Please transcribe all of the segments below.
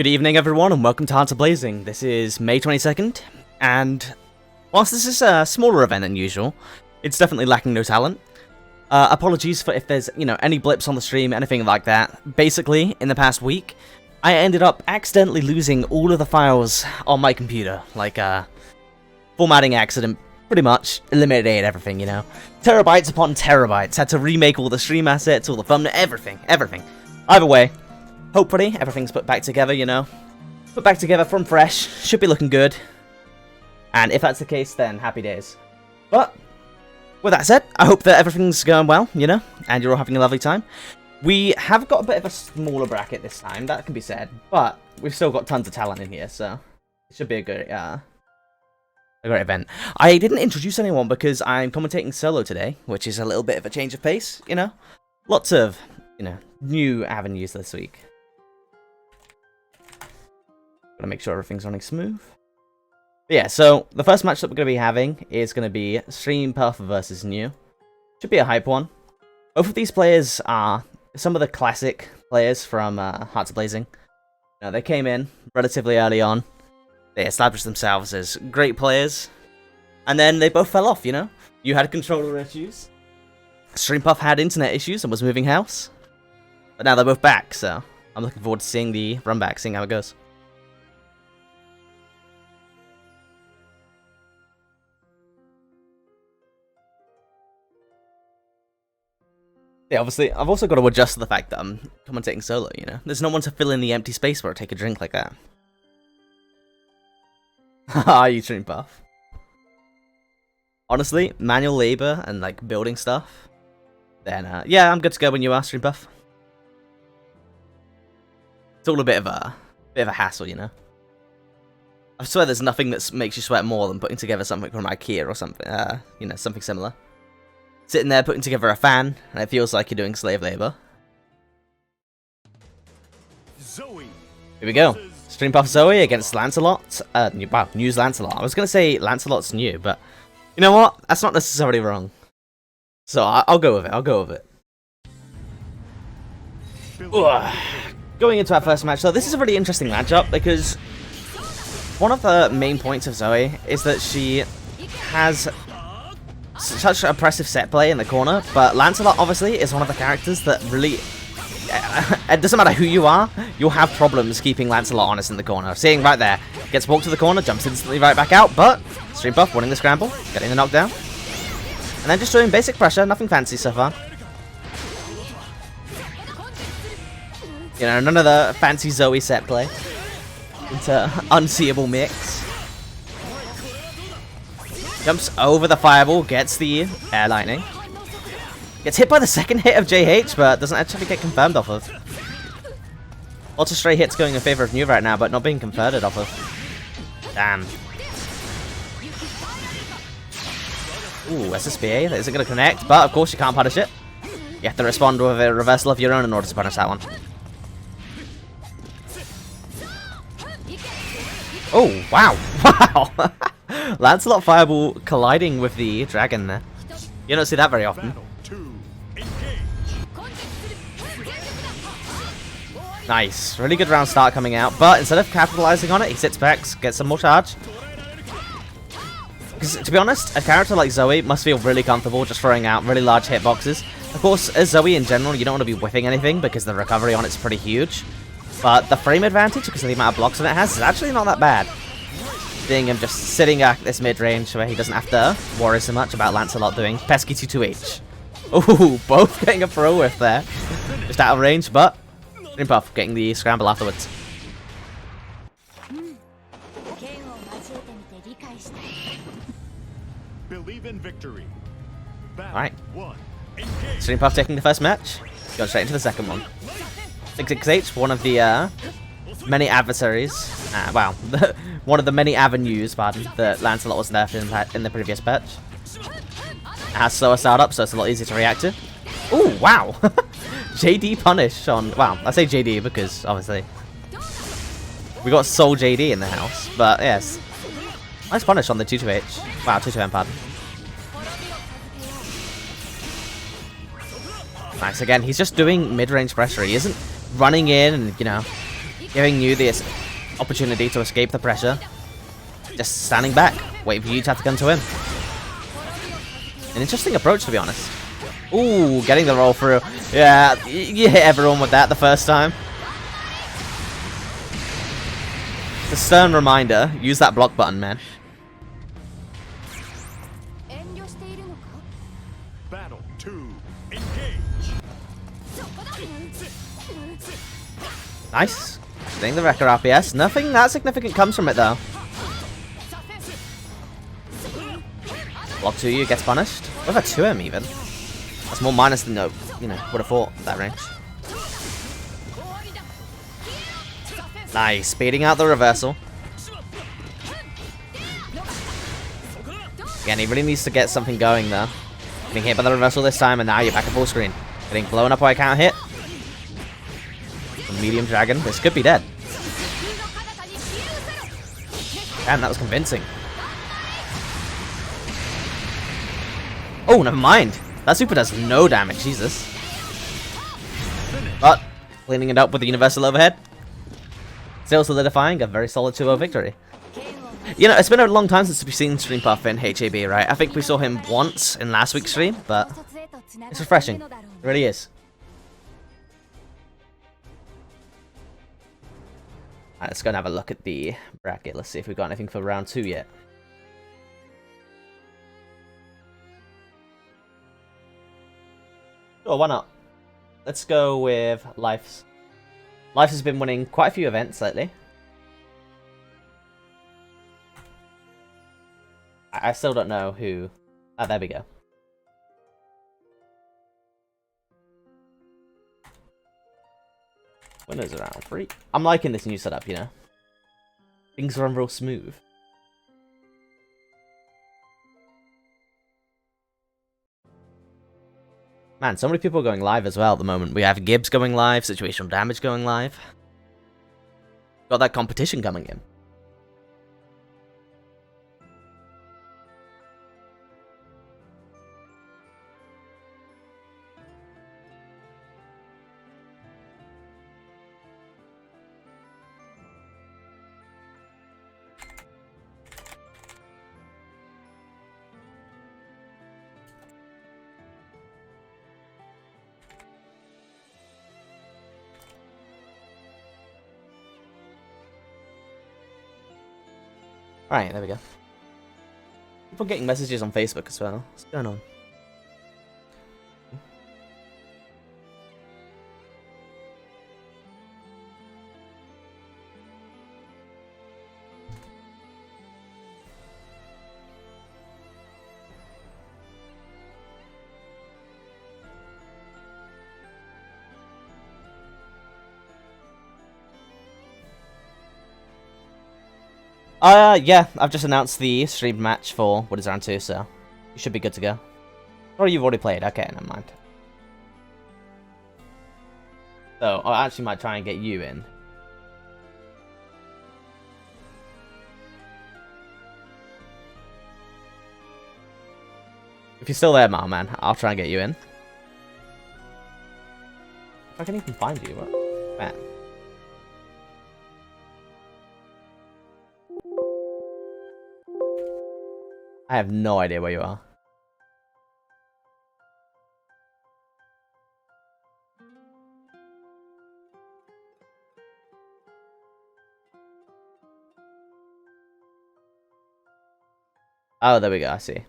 Good evening everyone and welcome to Hearts of Blazing. This is May 22nd, and whilst this is a smaller event than usual, it's definitely lacking no talent. Apologies for if there's, any blips on the stream, anything like that. Basically, in the past week, I ended up accidentally losing all of the files on my computer. Like, formatting accident, pretty much eliminated everything, Terabytes upon terabytes. Had to remake all the stream assets, all the thumbnail, everything. Either way, hopefully, everything's put back together, Put back together from fresh. Should be looking good. And if that's the case, then happy days. But, with that said, I hope that everything's going well, and you're all having a lovely time. We have got a bit of a smaller bracket this time, that can be said. But, we've still got tons of talent in here, so it should be a great event. I didn't introduce anyone because I'm commentating solo today, which is a little bit of a change of pace, Lots of, new avenues this week. Gotta make sure everything's running smooth. But yeah, so the first match that we're gonna be having is gonna be Stream Puff versus New. Should be a hype one. Both of these players are some of the classic players from Hearts of Blazing. They came in relatively early on. They established themselves as great players, and then they both fell off. You had controller issues. Stream Puff had internet issues and was moving house. But now they're both back, so I'm looking forward to seeing the run back, seeing how it goes. Yeah, obviously, I've also got to adjust to the fact that I'm commentating solo, There's no one to fill in the empty space where I take a drink like that. Haha, you Stream Puff. Honestly, manual labor and, building stuff, then, yeah, I'm good to go when you are, Stream Puff. It's all a bit of a hassle, I swear there's nothing that makes you sweat more than putting together something from IKEA or something, something similar. Sitting there putting together a fan, and it feels like you're doing slave labor. Here we go. Stream Puff Zoe against Lancelot. Wow, New's Lancelot. I was going to say Lancelot's new, but you know what? That's not necessarily wrong. So I'll go with it. Ugh. Going into our first match, so this is a really interesting matchup because one of the main points of Zoe is that she has such oppressive set play in the corner, but Lancelot obviously is one of the characters that really, it doesn't matter who you are, you'll have problems keeping Lancelot honest in the corner. Seeing right there, gets walked to the corner, jumps instantly right back out, but Stream Puff winning the scramble, getting the knockdown, and then just doing basic pressure, nothing fancy so far. None of the fancy Zoe set play into unseeable Mix. Jumps over the fireball, gets the air lightning. Gets hit by the second hit of JH, but doesn't actually get confirmed off of. Lots of stray hits going in favor of New right now, but not being converted off of. Damn. Ooh, SSBA, that isn't going to connect, but of course you can't punish it. You have to respond with a reversal of your own in order to punish that one. Oh, wow. Wow. Lancelot Fireball colliding with the dragon there. You don't see that very often. Nice. Really good round start coming out, but instead of capitalizing on it, he sits back, gets some more charge. Because, to be honest, a character like Zoe must feel really comfortable just throwing out really large hitboxes. Of course, as Zoe in general, you don't want to be whiffing anything because the recovery on it's pretty huge. But the frame advantage, because of the amount of blocks that it has, is actually not that bad. Seeing him just sitting at this mid-range where he doesn't have to worry so much about Lancelot doing pesky 2-2H. Ooh, both getting a pro whiff there. Just out of range, but Stream Puff getting the scramble afterwards. Believe in victory. Alright. Stream Puff taking the first match. Going straight into the second one. 668, one of the many adversaries. Wow. One of the many avenues, that Lancelot was nerfed in the previous patch. It has slower startup, so it's a lot easier to react to. Ooh, wow! JD punish on... Wow, I say JD because, obviously, we got Soul JD in the house. But, yes. Nice punish on the 2-2H. Wow, 2-2M, pardon. Nice, again, he's just doing mid-range pressure. He isn't running in and, Giving you the opportunity to escape the pressure. Just standing back, waiting for you to have to come to him. An interesting approach, to be honest. Ooh, getting the roll through. Yeah, you hit everyone with that the first time. It's a stern reminder. Use that block button, man. Battle 2, engage. Nice. Getting the Wrecker RPS. Nothing that significant comes from it, though. Block 2, you gets punished. What if a 2M even? That's more minus than would have thought at that range. Nice, beating out the reversal. Again, he really needs to get something going there. Getting hit by the reversal this time, and now you're back at full screen. Getting blown up by a counter hit. Medium dragon. This could be dead. Damn, that was convincing. Oh, never mind. That super does no damage, Jesus. But, cleaning it up with the universal overhead. Still solidifying a very solid 2-0 victory. You know, it's been a long time since we've seen Stream Puff in HAB, right? I think we saw him once in last week's stream, but it's refreshing. It really is. Alright, let's go and have a look at the bracket. Let's see if we've got anything for round 2 yet. Sure, why not? Let's go with Life's. Life has been winning quite a few events lately. I still don't know who. Ah, there we go. Winners around 3. I'm liking this new setup, you know. Things run real smooth. Man, so many people are going live as well at the moment. We have Gibbs going live, Situational Damage going live. Got that competition coming in. Alright, there we go. People getting messages on Facebook as well. What's going on? Yeah, I've just announced the streamed match for what is round 2, so you should be good to go. Or you've already played, okay, never mind. So, I actually might try and get you in. If you're still there, man, I'll try and get you in. If I can even find you, what? Man. I have no idea where you are. Oh, there we go, I see.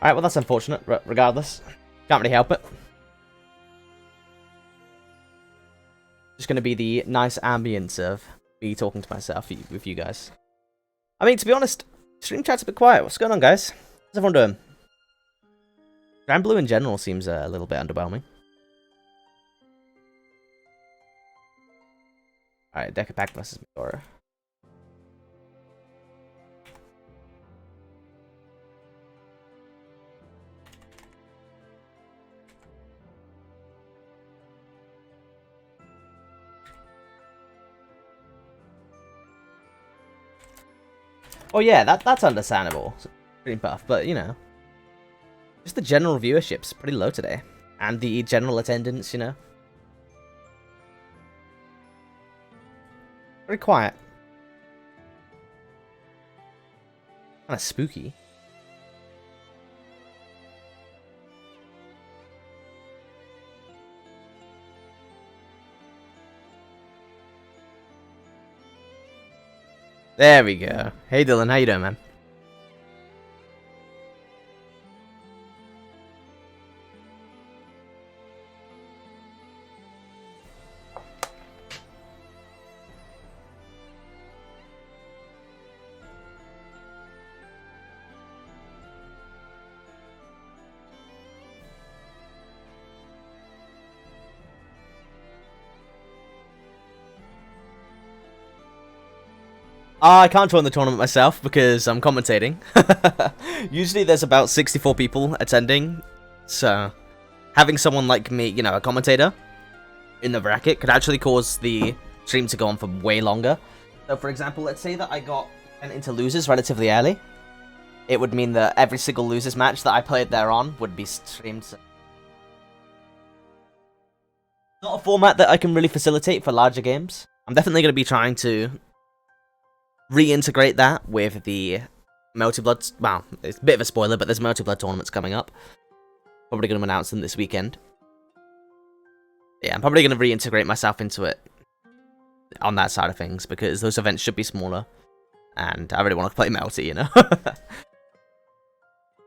Alright, well that's unfortunate, regardless. Can't really help it. Just gonna be the nice ambience of me talking to myself with you guys. I mean, to be honest, stream chat's a bit quiet. What's going on, guys? How's everyone doing? Granblue in general seems a little bit underwhelming. Alright, Deca Pack versus Midora. Oh yeah, that's understandable. Pretty buff, but you know, just the general viewership's pretty low today, and the general attendance, you know, very quiet, kind of spooky. There we go. Hey Dylan, how you doing, man? I can't join the tournament myself because I'm commentating. Usually there's about 64 people attending, so having someone like me, you know, a commentator in the bracket could actually cause the stream to go on for way longer. So for example, let's say that I got into losers relatively early. It would mean that every single losers match that I played there on would be streamed. Not a format that I can really facilitate for larger games. I'm definitely going to be trying to reintegrate that with the multi-blood. Well, it's a bit of a spoiler, but there's multi-blood tournaments coming up. Probably going to announce them this weekend. Yeah, I'm probably going to reintegrate myself into it on that side of things, because those events should be smaller, and I really want to play multi, you know? I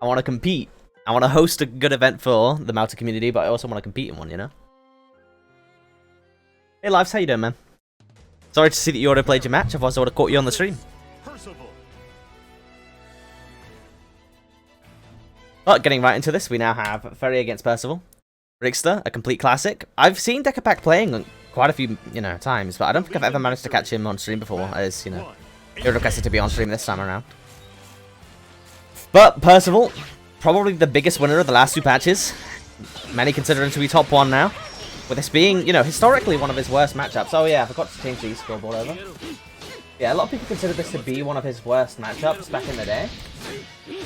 want to compete. I want to host a good event for the multi community, but I also want to compete in one, you know? Hey Lives, how you doing, man? Sorry to see that you already played your match, otherwise I would have caught you on the stream. But getting right into this, we now have Ferry against Percival. Rigster, a complete classic. I've seen Decapac playing quite a few, you know, times, but I don't think I've ever managed to catch him on stream before, as, you know, he requested to be on stream this time around. But Percival, probably the biggest winner of the last two patches. Many consider him to be top 1 now. With this being, you know, historically one of his worst matchups. Oh yeah, I forgot to change the scoreboard over. Yeah, a lot of people consider this to be one of his worst matchups back in the day.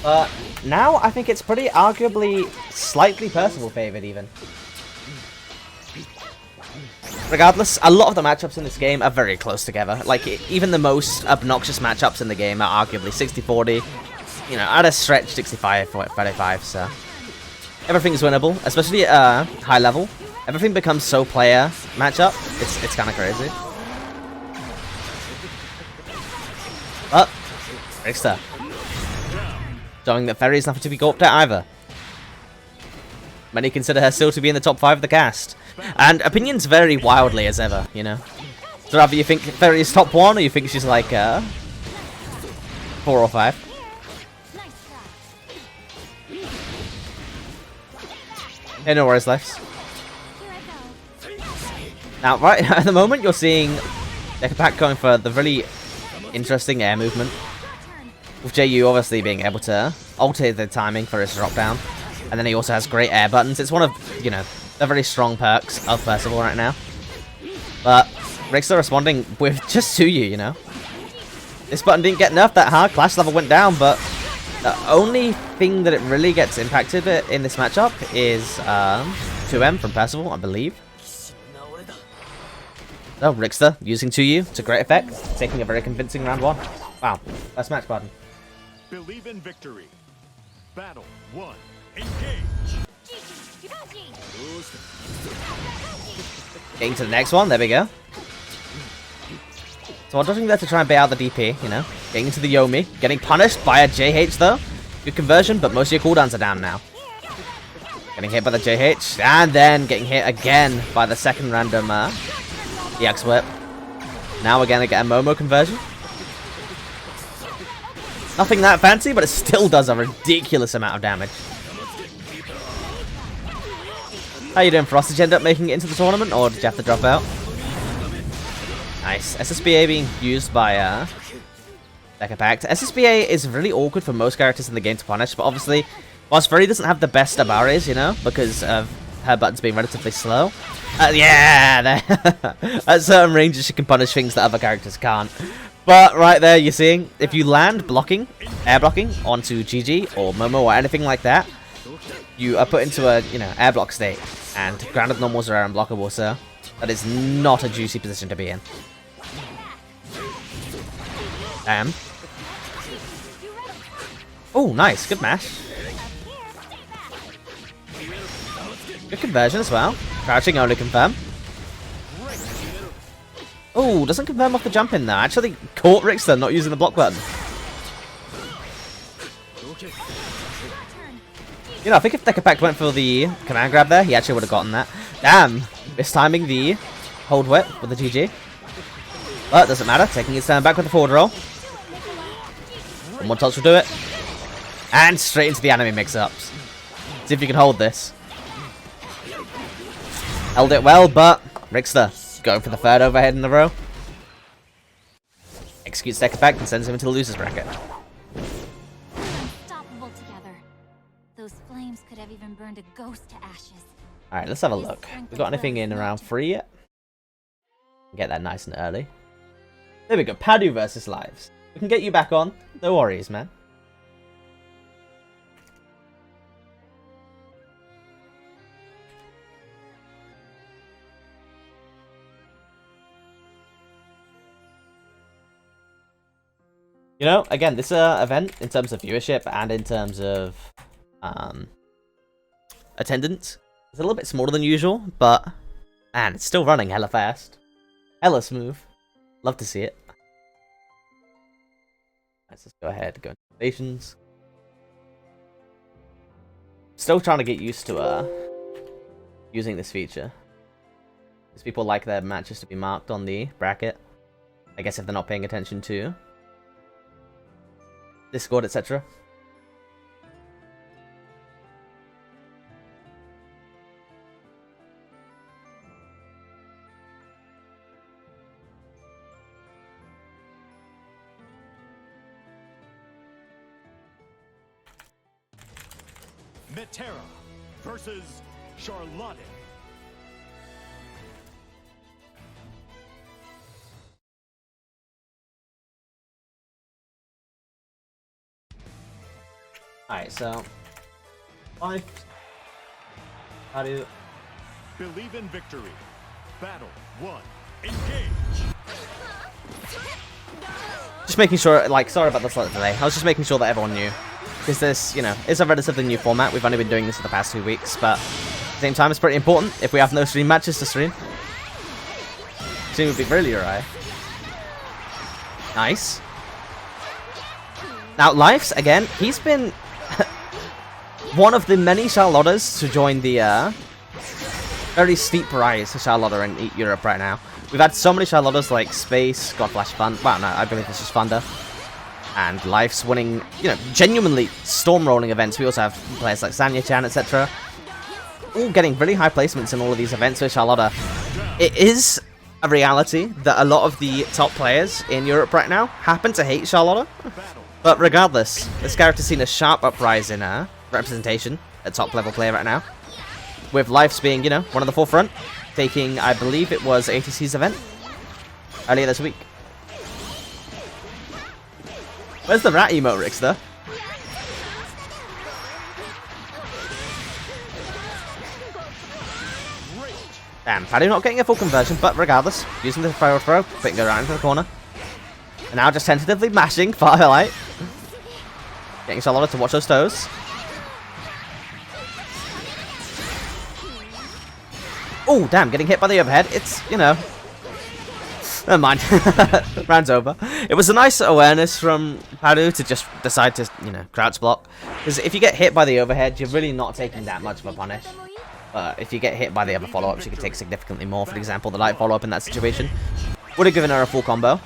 But now I think it's pretty arguably slightly Percival favored even. Regardless, a lot of the matchups in this game are very close together. Like, even the most obnoxious matchups in the game are arguably 60-40. You know, at a stretch 65-35, so everything's winnable, especially at high level. Everything becomes so player matchup. It's kind of crazy. But Rigster showing that Ferry is nothing to be gawped at either. Many consider her still to be in the top 5 of the cast, and opinions vary wildly as ever. You know, so either you think Ferry is top 1, or you think she's like 4 or 5. Hey, no worries, Lefts. Now, right at the moment, you're seeing Decapac going for the really interesting air movement, with JU obviously being able to alter the timing for his drop down, and then he also has great air buttons. It's one of, you know, the very strong perks of Percival right now. But Rigster responding with just Tsuyu, you know. This button didn't get nerfed that hard, clash level went down, but the only thing that it really gets impacted in this matchup is 2M from Percival, I believe. Oh, Rigster using 2U to great effect, taking a very convincing round 1. Wow, first match button. Believe in victory. Battle 1. Engage. Getting to the next one, there we go. So I'm dodging there to try and bait out the DP, you know. Getting into the Yomi, getting punished by a JH though. Good conversion, but most of your cooldowns are down now. Getting hit by the JH, and then getting hit again by the second random EX whip. Now we're gonna get a Momo conversion. Nothing that fancy, but it still does a ridiculous amount of damage. How you doing, Frost? Did you end up making it into the tournament, or did you have to drop out? Nice. SSBA being used by Decapac. SSBA is really awkward for most characters in the game to punish, but obviously, whilst Ferry doesn't have the best Abares, you know, because of her buttons being relatively slow. Yeah, at certain ranges she can punish things that other characters can't. But right there, you're seeing, if you land blocking, air blocking, onto GG or Momo or anything like that, you are put into a, air block state. And grounded normals are unblockable, so that is not a juicy position to be in. Damn. Oh, nice. Good mash. Good conversion as well. Crouching only confirm. Oh, doesn't confirm off the jump in there. Actually caught Rickster not using the block button. I think if Decapact went for the command grab there, he actually would have gotten that. Damn! Mistiming the hold whip with the GG. But doesn't matter. Taking his turn back with the forward roll. One more touch will do it. And straight into the anime mix-ups. See if you can hold this. Held it well, but Rickster going for the third overhead in a row. Executes Decapact and sends him into the loser's bracket. Unstoppable together. Those flames could have even burned a ghost to ashes. Alright, let's have a look. We got anything in round 3 yet? Get that nice and early. There we go. Paddu versus Lives. We can get you back on. No worries, man. Again, this event, in terms of viewership and in terms of attendance, is a little bit smaller than usual, but, man, it's still running hella fast. Hella smooth. Love to see it. Let's just go ahead and go into stations. Still trying to get used to using this feature. Because people like their matches to be marked on the bracket. I guess if they're not paying attention to Discord, etc. Metera versus Charlotte. Alright, so 5. Paddu. Believe in victory. Battle 1. Engage. Just making sure, sorry about the slight delay. I was just making sure that everyone knew. Because this, is a relatively new format. We've only been doing this for the past 2 weeks, but at the same time, it's pretty important if we have no stream matches to stream. Stream would be really alright. Nice. Now, Lifes, again, he's been one of the many Charlottas to join the very steep rise to Charlotta in Europe right now. We've had so many Charlottas like Space, Godflash Fun. Wow, no, I believe this is Thunder. And Life's winning, genuinely storm-rolling events. We also have players like Sanya-chan, etc. All getting really high placements in all of these events with Charlotta. It is a reality that a lot of the top players in Europe right now happen to hate Charlotta. But regardless, this character's seen a sharp uprise in representation at top-level player right now. With Life's being, one of the forefront, taking, I believe it was ATC's event earlier this week. Where's the rat emote, Rickster? Damn, Paddu not getting a full conversion, but regardless, using the forward throw, putting it around into the corner. And now just tentatively mashing Firelight. Getting Charlotta to watch those toes. Oh, damn, getting hit by the overhead. It's, never mind. Round's over. It was a nice awareness from Paddu to just decide to, crouch block. Because if you get hit by the overhead, you're really not taking that much of a punish. But if you get hit by the other follow-ups, you can take significantly more. For example, the light follow-up in that situation would have given her a full combo.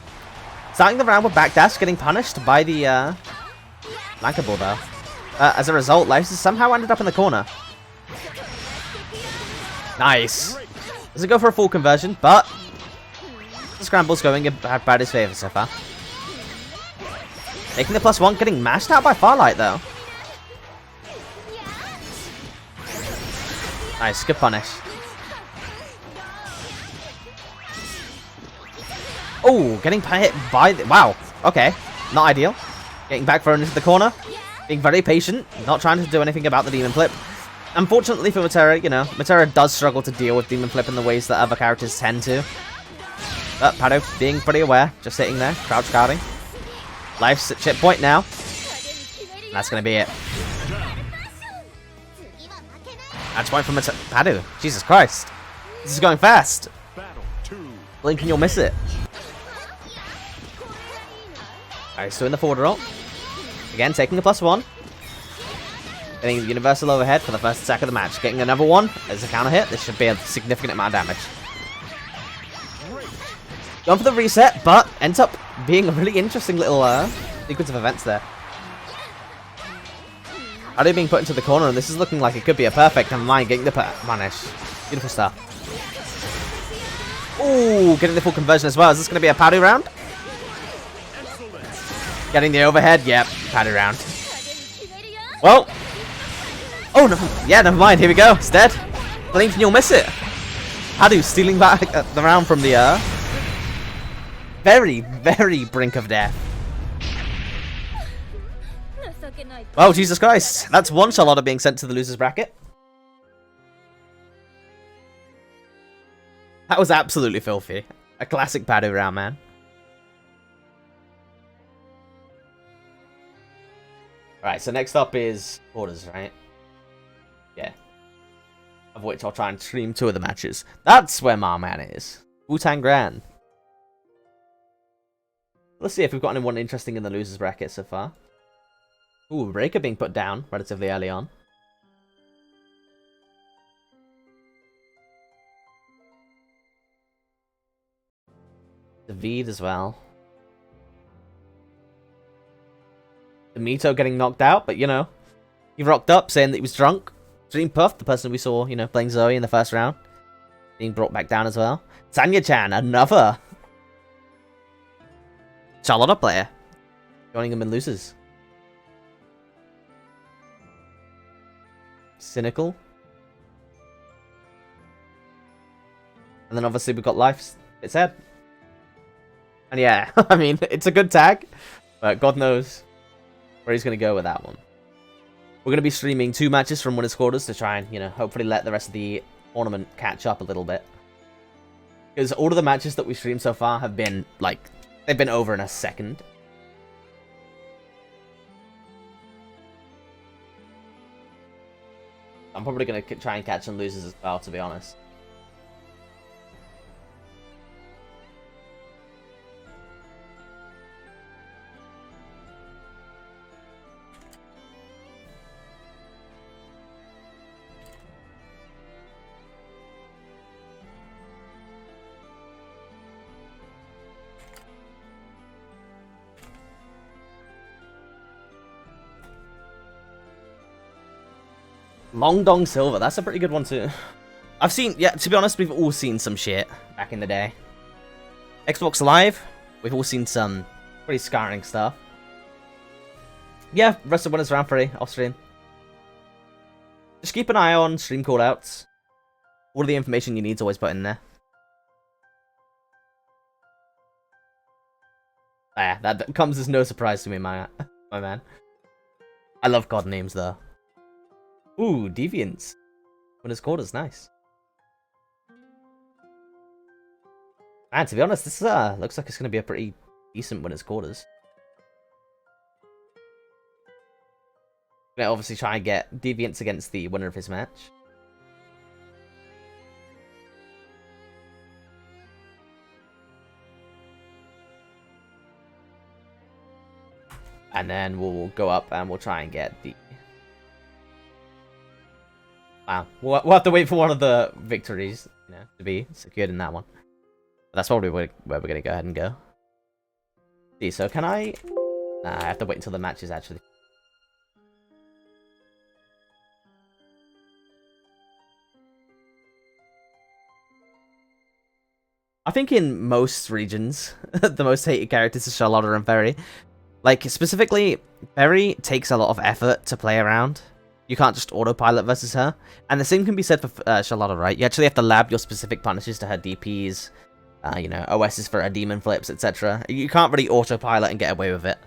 Starting the round with backdash, getting punished by the flanker ball though. As a result, Lives has somehow ended up in the corner. Nice. Doesn't go for a full conversion, but the scramble's going in Paddu's favor so far. Taking the +1, getting mashed out by Firelight though. Nice, good punish. Oh, getting hit by the... Wow. Okay. Not ideal. Getting back thrown into the corner. Being very patient. Not trying to do anything about the Demon Flip. Unfortunately for Matera, you know, Matera does struggle to deal with Demon Flip in the ways that other characters tend to. But Paddu being pretty aware. Just sitting there. Crouch guarding. Life's at chip point now. That's going to be it. Match point from Paddu. Jesus Christ. This is going fast. Blink and you'll miss it. Alright, still in the forward roll. Again, taking a +1. Getting the universal overhead for the first attack of the match. Getting another one as a counter hit. This should be a significant amount of damage. Going for the reset, but ends up being a really interesting little sequence of events there. Paddu being put into the corner, and this is looking like it could be a perfect. Never mind, getting the punish. Beautiful stuff. Ooh, getting the full conversion as well. Is this going to be a Paddu round? Getting the overhead. Yep, Paddu round. Well. Oh, no. Yeah, never mind. Here we go. It's dead. Blink and you'll miss it. Paddu stealing back the round from the very, very brink of death. Well, Jesus Christ. That's one Charlotta being sent to the loser's bracket. That was absolutely filthy. A classic Paddu round, man. Alright, so next up is quarters, right? Yeah. Of which I'll try and stream 2 of the matches. That's where my man is. Wu-Tang Grand. Let's see if we've got anyone interesting in the losers bracket so far. Ooh, Breaker being put down relatively early on. David as well. The Mito getting knocked out, but you know, he rocked up saying that he was drunk. Dream Puff, the person we saw, you know, playing Zoe in the first round, being brought back down as well. Tanya-chan, another Charlotta player, joining him in losers. Cynical. And then obviously we've got Life's its head. And yeah, I mean, it's a good tag, but God knows where he's going to go with that one. We're going to be streaming 2 matches from winners' quarters to try and, you know, hopefully let the rest of the tournament catch up a little bit. Because all of the matches that we've streamed so far have been, like, they've been over in a second. I'm probably going to try and catch some losers as well, to be honest. Long Dong Silver, that's a pretty good one too. I've seen, yeah, to be honest, we've all seen some shit back in the day. Xbox Live, we've all seen some pretty scarring stuff. Yeah, rest of winners round 3, off stream. Just keep an eye on stream callouts. All of the information you need is always put in there. Yeah, that comes as no surprise to me, my man. I love God names though. Ooh, Deviants. Winners quarters, nice. Man, to be honest, this looks like it's going to be a pretty decent winners quarters. Gonna obviously try and get Deviants against the winner of his match. And then we'll go up and we'll try and get the... Wow, we'll have to wait for one of the victories, you know, to be secured in that one. But that's probably where we're going to go ahead and go. See, so can I... Nah, I have to wait until the match is actually... I think in most regions, the most hated characters are Charlotta and Ferry. Like, specifically, Ferry takes a lot of effort to play around. You can't just autopilot versus her. And the same can be said for Charlotta, right? You actually have to lab your specific punishes to her DPs, You know, OSs for demon flips, etc. You can't really autopilot and get away with it.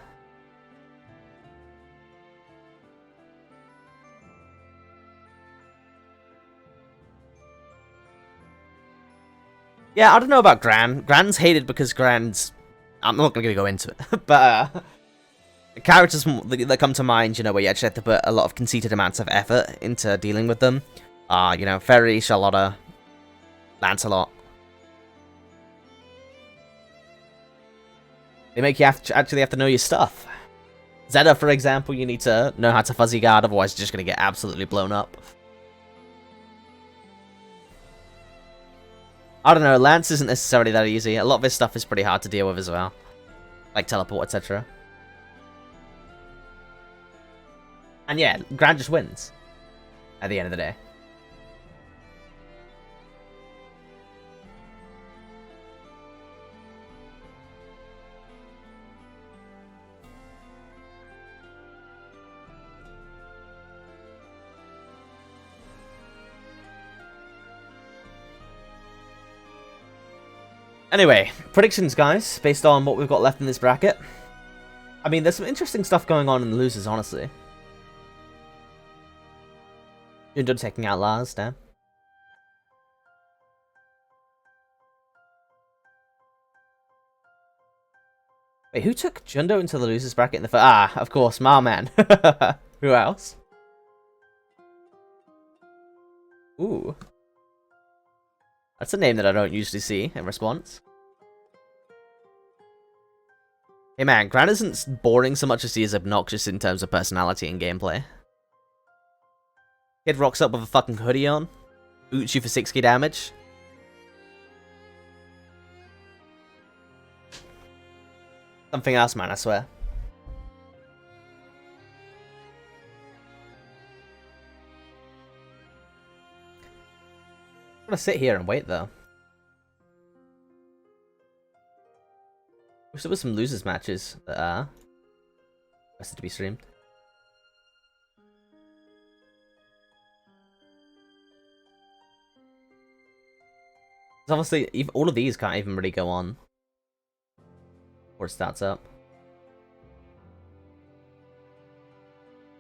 Yeah, I don't know about Gran. Gran's hated because Gran's... I'm not going to go into it, but characters that come to mind, you know, where you actually have to put a lot of conceited amounts of effort into dealing with them are, you know, Ferry, Charlotta, Lancelot. They make you actually have to know your stuff. Zeta, for example, you need to know how to fuzzy guard, otherwise you're just going to get absolutely blown up. I don't know, Lance isn't necessarily that easy. A lot of his stuff is pretty hard to deal with as well. Like teleport, etc. And yeah, Gran just wins. At the end of the day. Anyway, predictions, guys, based on what we've got left in this bracket. I mean, there's some interesting stuff going on in the losers, honestly. Jundo taking out Lars, damn. Wait, who took Jundo into the losers bracket in the first? Ah, of course, Marman. Who else? Ooh. That's a name that I don't usually see in response. Hey man, Gran isn't boring so much as he is obnoxious in terms of personality and gameplay. Kid rocks up with a fucking hoodie on, boots you for 6k damage. Something else, man, I swear. I'm gonna sit here and wait, though. Wish there was some losers matches that are requested to be streamed. Obviously, all of these can't even really go on before it starts up.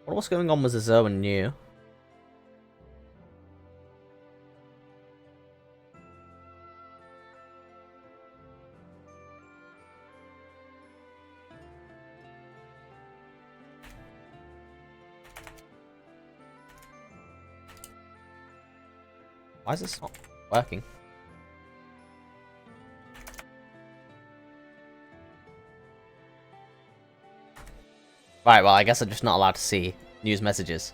What's going on with Zoe and New? Why is this not working? Right, well, I guess I'm just not allowed to see news messages.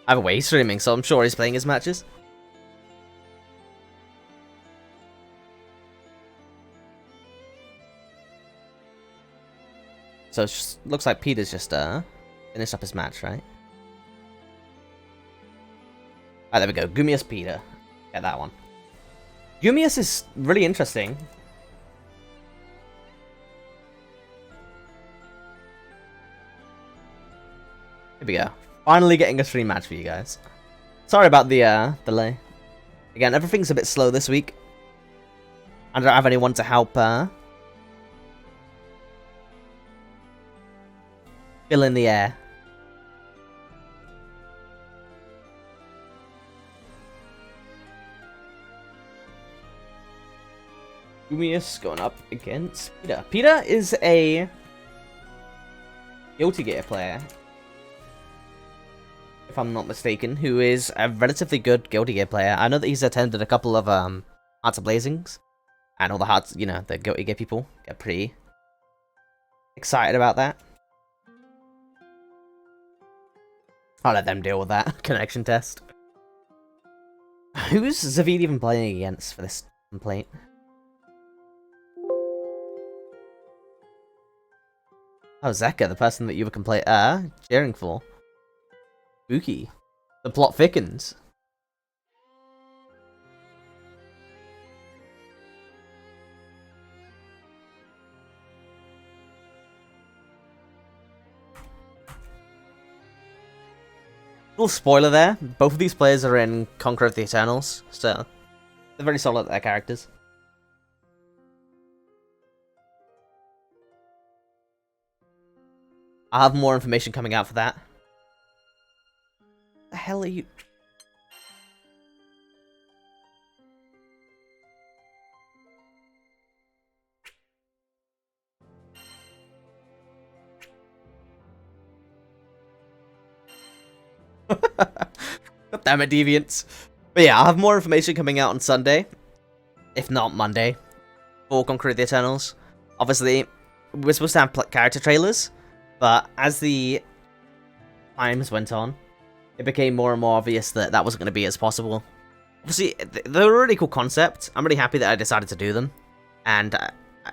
Either way, he's streaming, so I'm sure he's playing his matches. So it just looks like Peter's just finished up his match, right? Ah, there we go. Gumius Peter. Get that one. Gumius is really interesting. Here we go. Finally getting a stream match for you guys. Sorry about the delay. Again, everything's a bit slow this week. I don't have anyone to help fill in the air. Gumius going up against Peter. Peter is a Guilty Gear player, if I'm not mistaken, who is a relatively good Guilty Gear player. I know that he's attended a couple of Hearts of Blazings, and all the Hearts, you know, the Guilty Gear people get pretty excited about that. I'll let them deal with that connection test. Who's Zavid even playing against for this complaint? Oh, Zeka, the person that you were cheering for. Spooky. The plot thickens. Little spoiler there, both of these players are in Conqueror of the Eternals, so they're very solid at their characters. I'll have more information coming out for that. The hell are you? God damn it, Deviants. But yeah, I'll have more information coming out on Sunday, if not Monday, for Conquer the Eternals. Obviously, we're supposed to have character trailers, but as the times went on, it became more and more obvious that that wasn't going to be as possible. Obviously, they're a really cool concept. I'm really happy that I decided to do them, and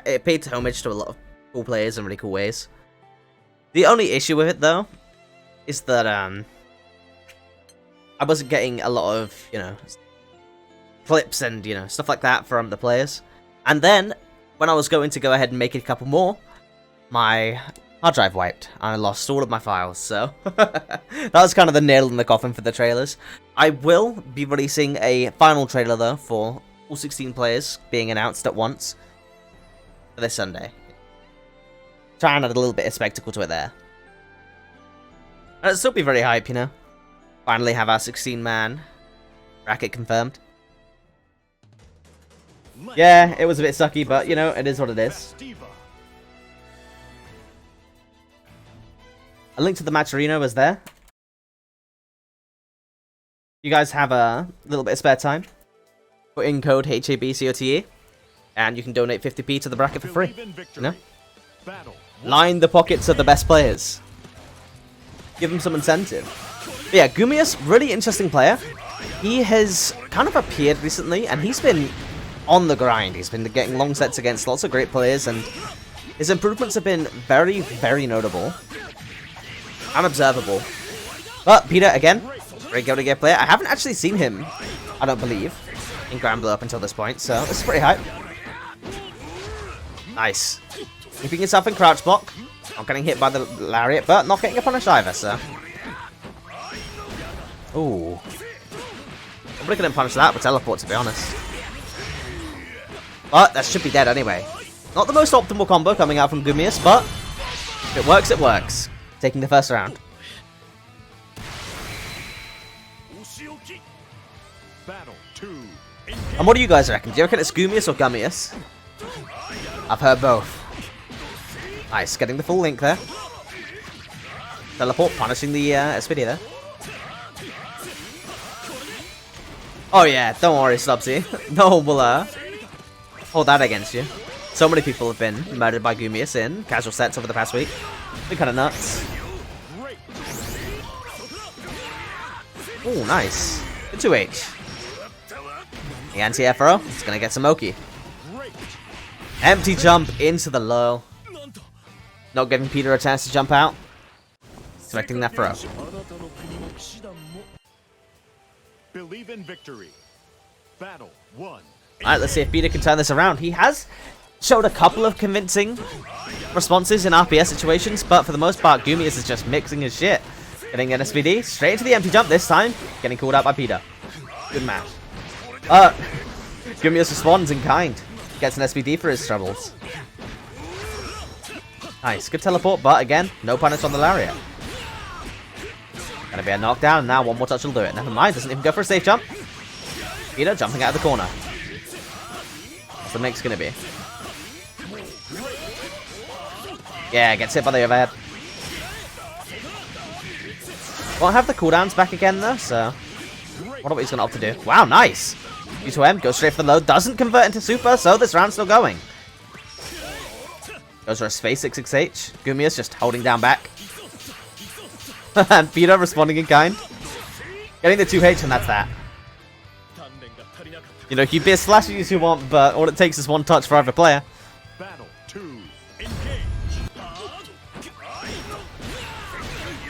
it paid homage to a lot of cool players in really cool ways. The only issue with it, though, is that I wasn't getting a lot of, you know, clips and, you know, stuff like that from the players. And then, when I was going to go ahead and make a couple more, my hard drive wiped, and I lost all of my files, so that was kind of the nail in the coffin for the trailers. I will be releasing a final trailer, though, for all 16 players being announced at once for this Sunday. Try and add a little bit of spectacle to it there. And it'll still be very hype, you know. Finally have our 16-man bracket confirmed. Yeah, it was a bit sucky, but, you know, it is what it is. A link to the Matcherino is there. You guys have a little bit of spare time. Put in code HABCOTE, and you can donate 50p to the bracket for free. You know? Line the pockets of the best players. Give them some incentive. But yeah, Gumius, really interesting player. He has kind of appeared recently, and he's been on the grind. He's been getting long sets against lots of great players, and his improvements have been very, very notable and observable. But Peter, again, great go-to-get player. I haven't actually seen him, I don't believe, in Granblue up until this point, so this is pretty hype. Nice. Keeping yourself in crouch block. Not getting hit by the lariat, but not getting a punish either, so... Ooh. Nobody couldn't punish that with teleport, to be honest. But that should be dead anyway. Not the most optimal combo coming out from Gumius, but if it works, it works. Taking the first round. And what do you guys reckon? Do you reckon it's Gumius or Gummius? I've heard both. Nice, getting the full link there. Teleport, punishing the SPD there. Oh yeah, don't worry, Slubsy. No one will hold that against you. So many people have been murdered by Gumius in casual sets over the past week. Been kind of nuts. Oh, nice. Good 2H. The anti-air throw. It's going to get some Oki. Empty jump into the low. Not giving Peter a chance to jump out. Expecting that throw. Believe in victory. Battle 1. Alright, let's see if Peter can turn this around. He has showed a couple of convincing responses in RPS situations, but for the most part, Gumius is just mixing his shit. Getting an SPD, straight into the empty jump this time. Getting called out by Peter. Good match. Gumius responds in kind. Gets an SPD for his troubles. Nice, good teleport, but again, no punish on the lariat. Gonna be a knockdown, and now one more touch will do it. Never mind, doesn't even go for a safe jump. Peter jumping out of the corner. What's the next gonna be? Yeah, gets hit by the overhead. Won't have the cooldowns back again though, so... What are he's gonna opt to do? Wow, nice! U2M goes straight for the load, doesn't convert into super, so this round's still going. Goes for a space 6-6H. Gumius just holding down back. And Peter responding in kind. Getting the 2H, and that's that. You know, you can be as flashy as you want, but all it takes is one touch for either player. Battle 2. Engage.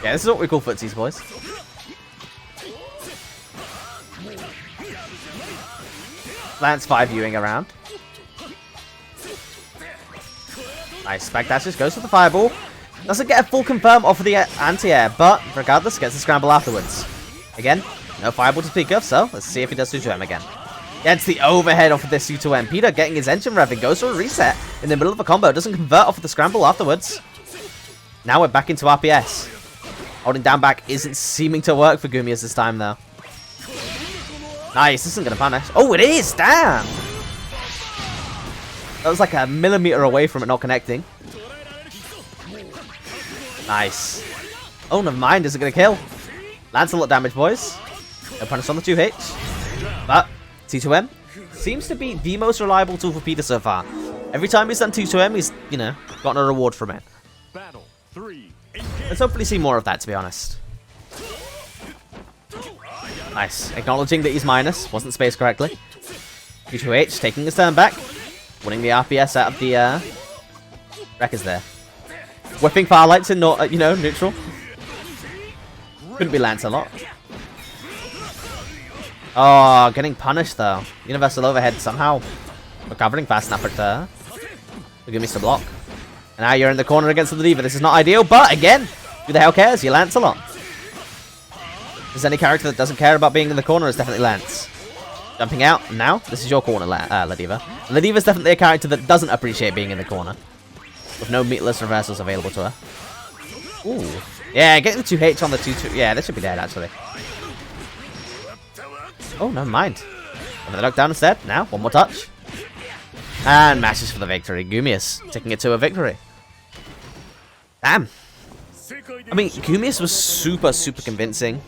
Yeah, this is what we call footsies, boys. Lance 5 viewing around. Nice, backdashes, goes for the fireball. Doesn't get a full confirm off of the anti-air, but regardless, gets the scramble afterwards. Again, no fireball to speak of, so let's see if he does U2M again. Gets the overhead off of this U2M. Peter getting his engine revving, goes for a reset in the middle of a combo, doesn't convert off of the scramble afterwards. Now we're back into RPS. Holding down back isn't seeming to work for Gumias this time, though. Nice, this isn't going to punish. Oh, it is! Damn! That was like a millimeter away from it not connecting. Nice. Oh, never mind, is it going to kill? Lands a lot of damage, boys. No punish on the 2H. But T2M seems to be the most reliable tool for Peter so far. Every time he's done T2M, he's, you know, gotten a reward from it. Battle 3. Let's hopefully see more of that, to be honest. Nice. Acknowledging that he's minus. Wasn't spaced correctly. T2H taking his turn back. Winning the RPS out of the wreckers there. Whipping Firelights in, you know, neutral. Couldn't be Lancelot. Oh, getting punished though. Universal overhead somehow recovering fast enough to give me some block. And now you're in the corner against the Diva. This is not ideal, but again, who the hell cares? You're Lancelot. If there's any character that doesn't care about being in the corner, it's definitely Lance. Jumping out, and now this is your corner, Ladiva. Ladiva's definitely a character that doesn't appreciate being in the corner, with no meatless reversals available to her. Ooh. Yeah, getting the 2H on the 2-2. Yeah, this should be dead, actually. Oh, never mind. Over the knockdown instead. Now, one more touch. And mashes for the victory. Gumias taking it to a victory. Damn. I mean, Gumias was super, super convincing.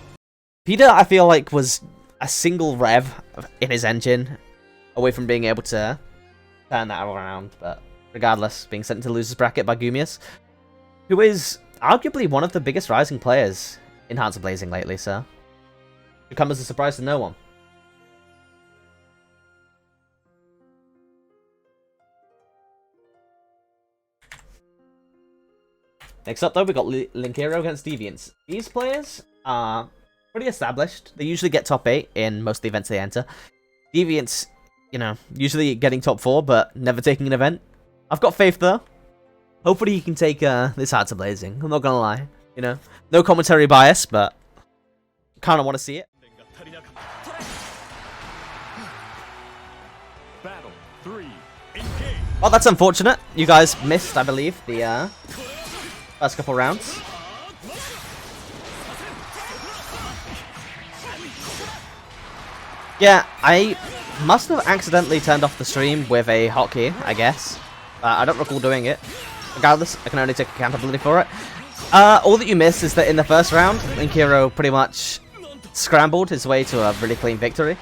Peter, I feel like, was a single rev in his engine away from being able to turn that around. But regardless, being sent to losers bracket by Gumias, who is arguably one of the biggest rising players in Hearts of Blazing lately, so should come as a surprise to no one. Next up, though, we got Linkero against Deviants. These players are pretty established. They usually get top 8 in most of the events they enter. Deviants, you know, usually getting top 4, but never taking an event. I've got faith, though. Hopefully he can take this Hearts of Blazing. I'm not gonna lie. You know, no commentary bias, but kind of want to see it. Battle 3. Engage. Well, that's unfortunate. You guys missed, I believe, the first couple rounds. Yeah, I must have accidentally turned off the stream with a hotkey, I guess. I don't recall doing it. Regardless, I can only take accountability for it. All that you missed is that in the first round, Linkero pretty much scrambled his way to a really clean victory.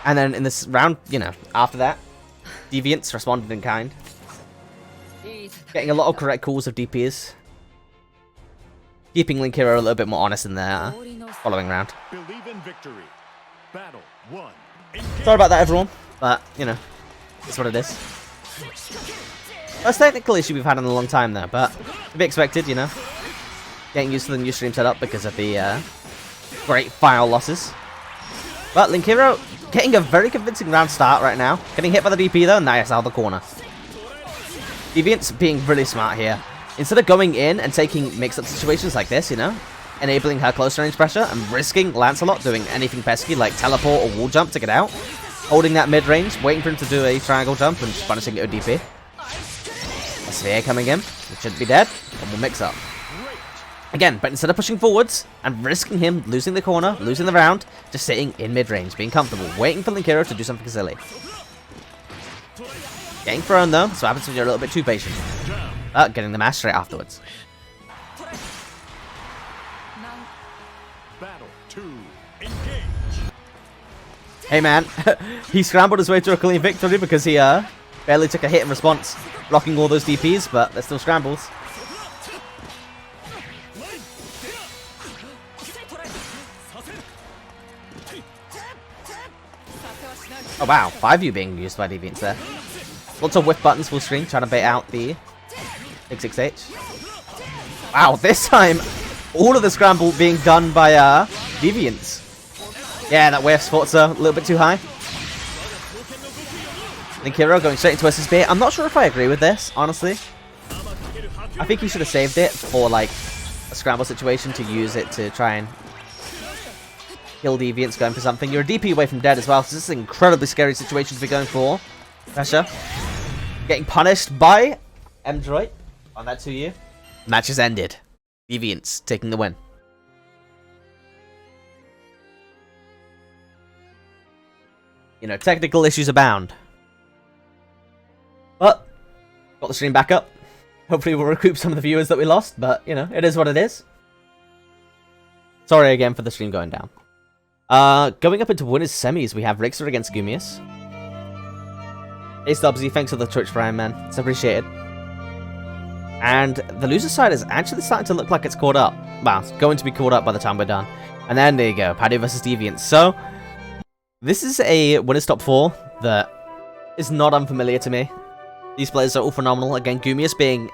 And then in this round, you know, after that, Deviants responded in kind. Getting a lot of correct calls of DPs. Keeping Linkero a little bit more honest in the following round. Believe in victory. Battle 1. Sorry about that, everyone. But, you know, it's what it is. That's technical issue we've had in a long time, though, but to be expected, you know. Getting used to the new stream setup because of the great file losses. But Linkero getting a very convincing round start right now. Getting hit by the DP, though. Nice out of the corner. Deviants being really smart here. Instead of going in and taking mix-up situations like this, you know, enabling her close range pressure and risking Lancelot doing anything pesky like teleport or wall jump to get out, holding that mid-range, waiting for him to do a triangle jump and punishing it with DP. A sphere coming in, it should be dead, and we'll mix up. Again, but instead of pushing forwards and risking him losing the corner, losing the round, just sitting in mid-range, being comfortable, waiting for Linkero to do something silly. Getting thrown though, so what happens when you're a little bit too patient. Getting the mash straight afterwards. Battle 2. Engage. Hey man, he scrambled his way to a clean victory because he barely took a hit in response, blocking all those DPs, but they're still scrambles. Oh wow, 5U being used by Deviants there. Lots of whiff buttons full screen, trying to bait out the Big 6H. Wow, this time, all of the scramble being done by Deviants. Yeah, that wave spot's a little bit too high. Linkero going straight into SSB. I'm not sure if I agree with this, honestly. I think he should have saved it for, like, a scramble situation to use it to try and kill Deviants going for something. You're a DP away from dead as well, so this is an incredibly scary situation to be going for. Pressure. Getting punished by M-Droid on that 2U. Match is ended. Deviants taking the win. You know, technical issues abound. But, got the stream back up. Hopefully we'll recoup some of the viewers that we lost, but, you know, it is what it is. Sorry again for the stream going down. Going up into winners semis, we have Rixer against Gumius. Hey Stubbsy, thanks for the Twitch Prime, man. It's appreciated. And the loser side is actually starting to look like it's caught up. Well, it's going to be caught up by the time we're done. And then there you go, Paddu versus Deviants. So, this is a winners top 4 that is not unfamiliar to me. These players are all phenomenal. Again, Gumius being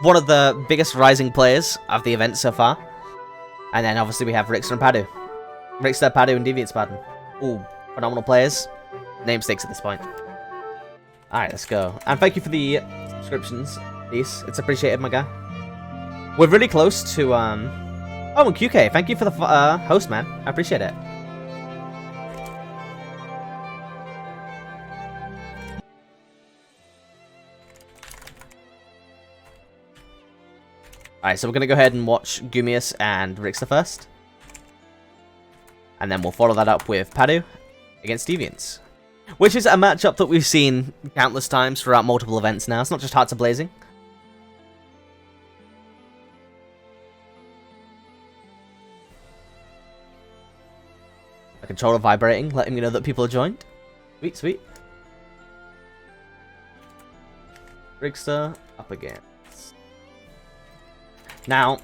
one of the biggest rising players of the event so far. And then obviously we have Rixer and Paddu. Rixer, Paddu, and Deviants, pardon. All phenomenal players. Name stakes at this point. Alright, let's go. And thank you for the subscriptions, please. It's appreciated, my guy. We're really close to, Oh, and QK, thank you for the host, man. I appreciate it. Alright, so we're going to go ahead and watch Gumius and Rixer first. And then we'll follow that up with Paddu against Deviants. Which is a matchup that we've seen countless times throughout multiple events now. It's not just Hearts of Blazing. A controller vibrating, letting me know that people are joined. Sweet, sweet. Rixer up again. Now,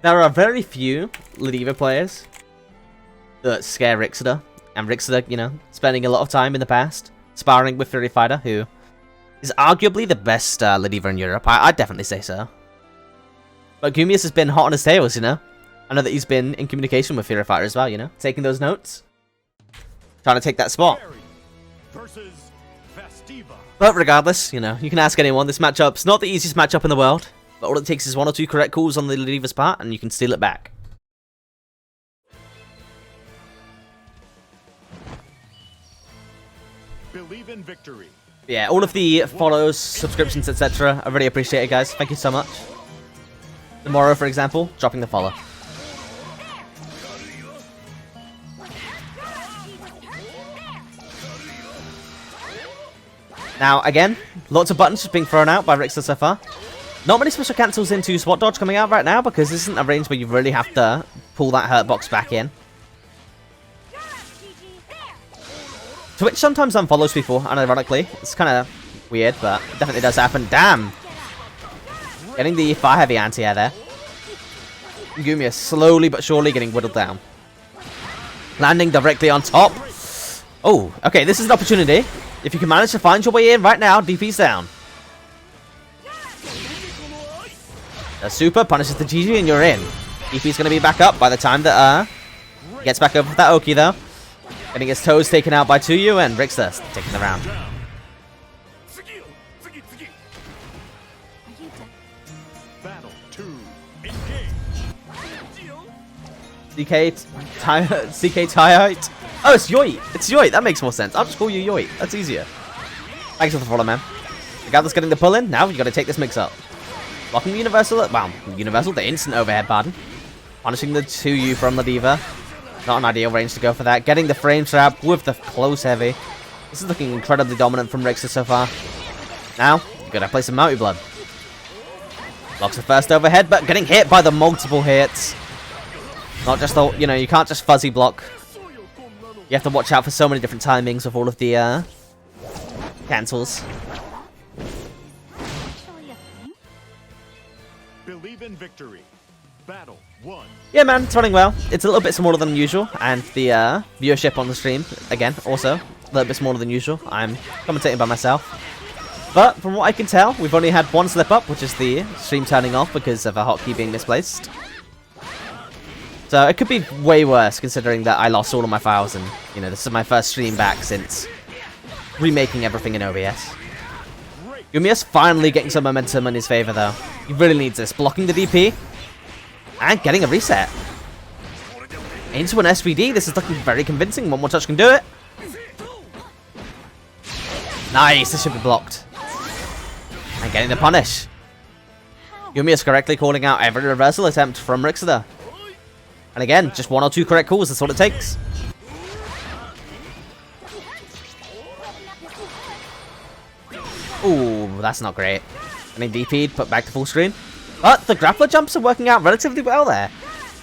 there are very few Ladiva players that scare Rixter, and Rixter, you know, spending a lot of time in the past sparring with Fury Fighter, who is arguably the best Ladiva in Europe. I'd definitely say so. But Gumius has been hot on his tails, you know. I know that he's been in communication with Fury Fighter as well, you know, taking those notes, trying to take that spot. But regardless, you know, you can ask anyone, this matchup's not the easiest matchup in the world. But all it takes is 1 or 2 correct calls on the Ladiva's part, and you can steal it back. Believe in victory. Yeah, all of the follows, subscriptions, etc. I really appreciate it, guys. Thank you so much. Tomorrow, for example, dropping the follow. Now, again, lots of buttons just being thrown out by Rixer so far. Not many special cancels into SWAT dodge coming out right now because this isn't a range where you really have to pull that hurt box back in. Twitch sometimes unfollows people, unironically. It's kind of weird, but it definitely does happen. Damn! Getting the fire heavy anti-air there. Gumius slowly but surely getting whittled down. Landing directly on top. Oh, okay, this is an opportunity. If you can manage to find your way in right now, DP's down. The super punishes the GG and you're in. DP's going to be back up by the time that gets back over with that Oki though. Getting his toes taken out by 2U and Rixter taking the round. Battle 2. Engage. CK Tyite. Oh, it's Yoit. It's Yoit. That makes more sense. I'll just call you Yoit. That's easier. Thanks for the follow, man. The guy that's getting the pull in. Now you got to take this mix up. Blocking the Universal. Wow, Universal. The instant overhead, pardon. Punishing the 2U from the Diva. Not an ideal range to go for that. Getting the frame trap with the close heavy. This is looking incredibly dominant from Rixer so far. Now, you got to play some Mounty Blood. Blocks the first overhead, but getting hit by the multiple hits. Not just the, you know, you can't just fuzzy block. You have to watch out for so many different timings with all of the cancels. Believe in victory. Battle 1. Yeah, man, it's running well. It's a little bit smaller than usual, and the viewership on the stream, again, also a little bit smaller than usual. I'm commentating by myself. But from what I can tell, we've only had one slip up, which is the stream turning off because of a hotkey being misplaced. So it could be way worse, considering that I lost all of my files, and, you know, this is my first stream back since remaking everything in OBS. Gumius finally getting some momentum in his favor, though. He really needs this. Blocking the DP. And getting a reset. Into an SVD. This is looking very convincing. One more touch can do it. Nice. This should be blocked. And getting the punish. Yumi is correctly calling out every reversal attempt from Rixter. And again, just 1 or 2 correct calls, that's all it takes. Ooh, that's not great. Getting DP'd, put back to full screen. But the grappler jumps are working out relatively well there.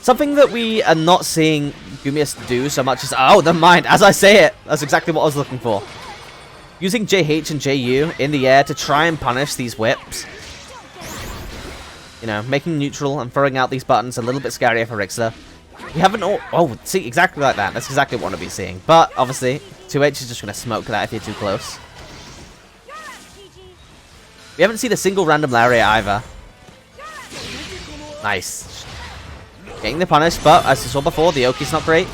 Something that we are not seeing Gumius do so much as... Oh, never mind. As I say it, that's exactly what I was looking for. Using JH and JU in the air to try and punish these whips. You know, making neutral and throwing out these buttons a little bit scarier for Rixter. We haven't all... Oh, see, exactly like that. That's exactly what I want to be seeing. But, obviously, 2H is just going to smoke that if you're too close. We haven't seen a single random lariat either. Nice. Getting the punish, but as we saw before, the Oki's not great.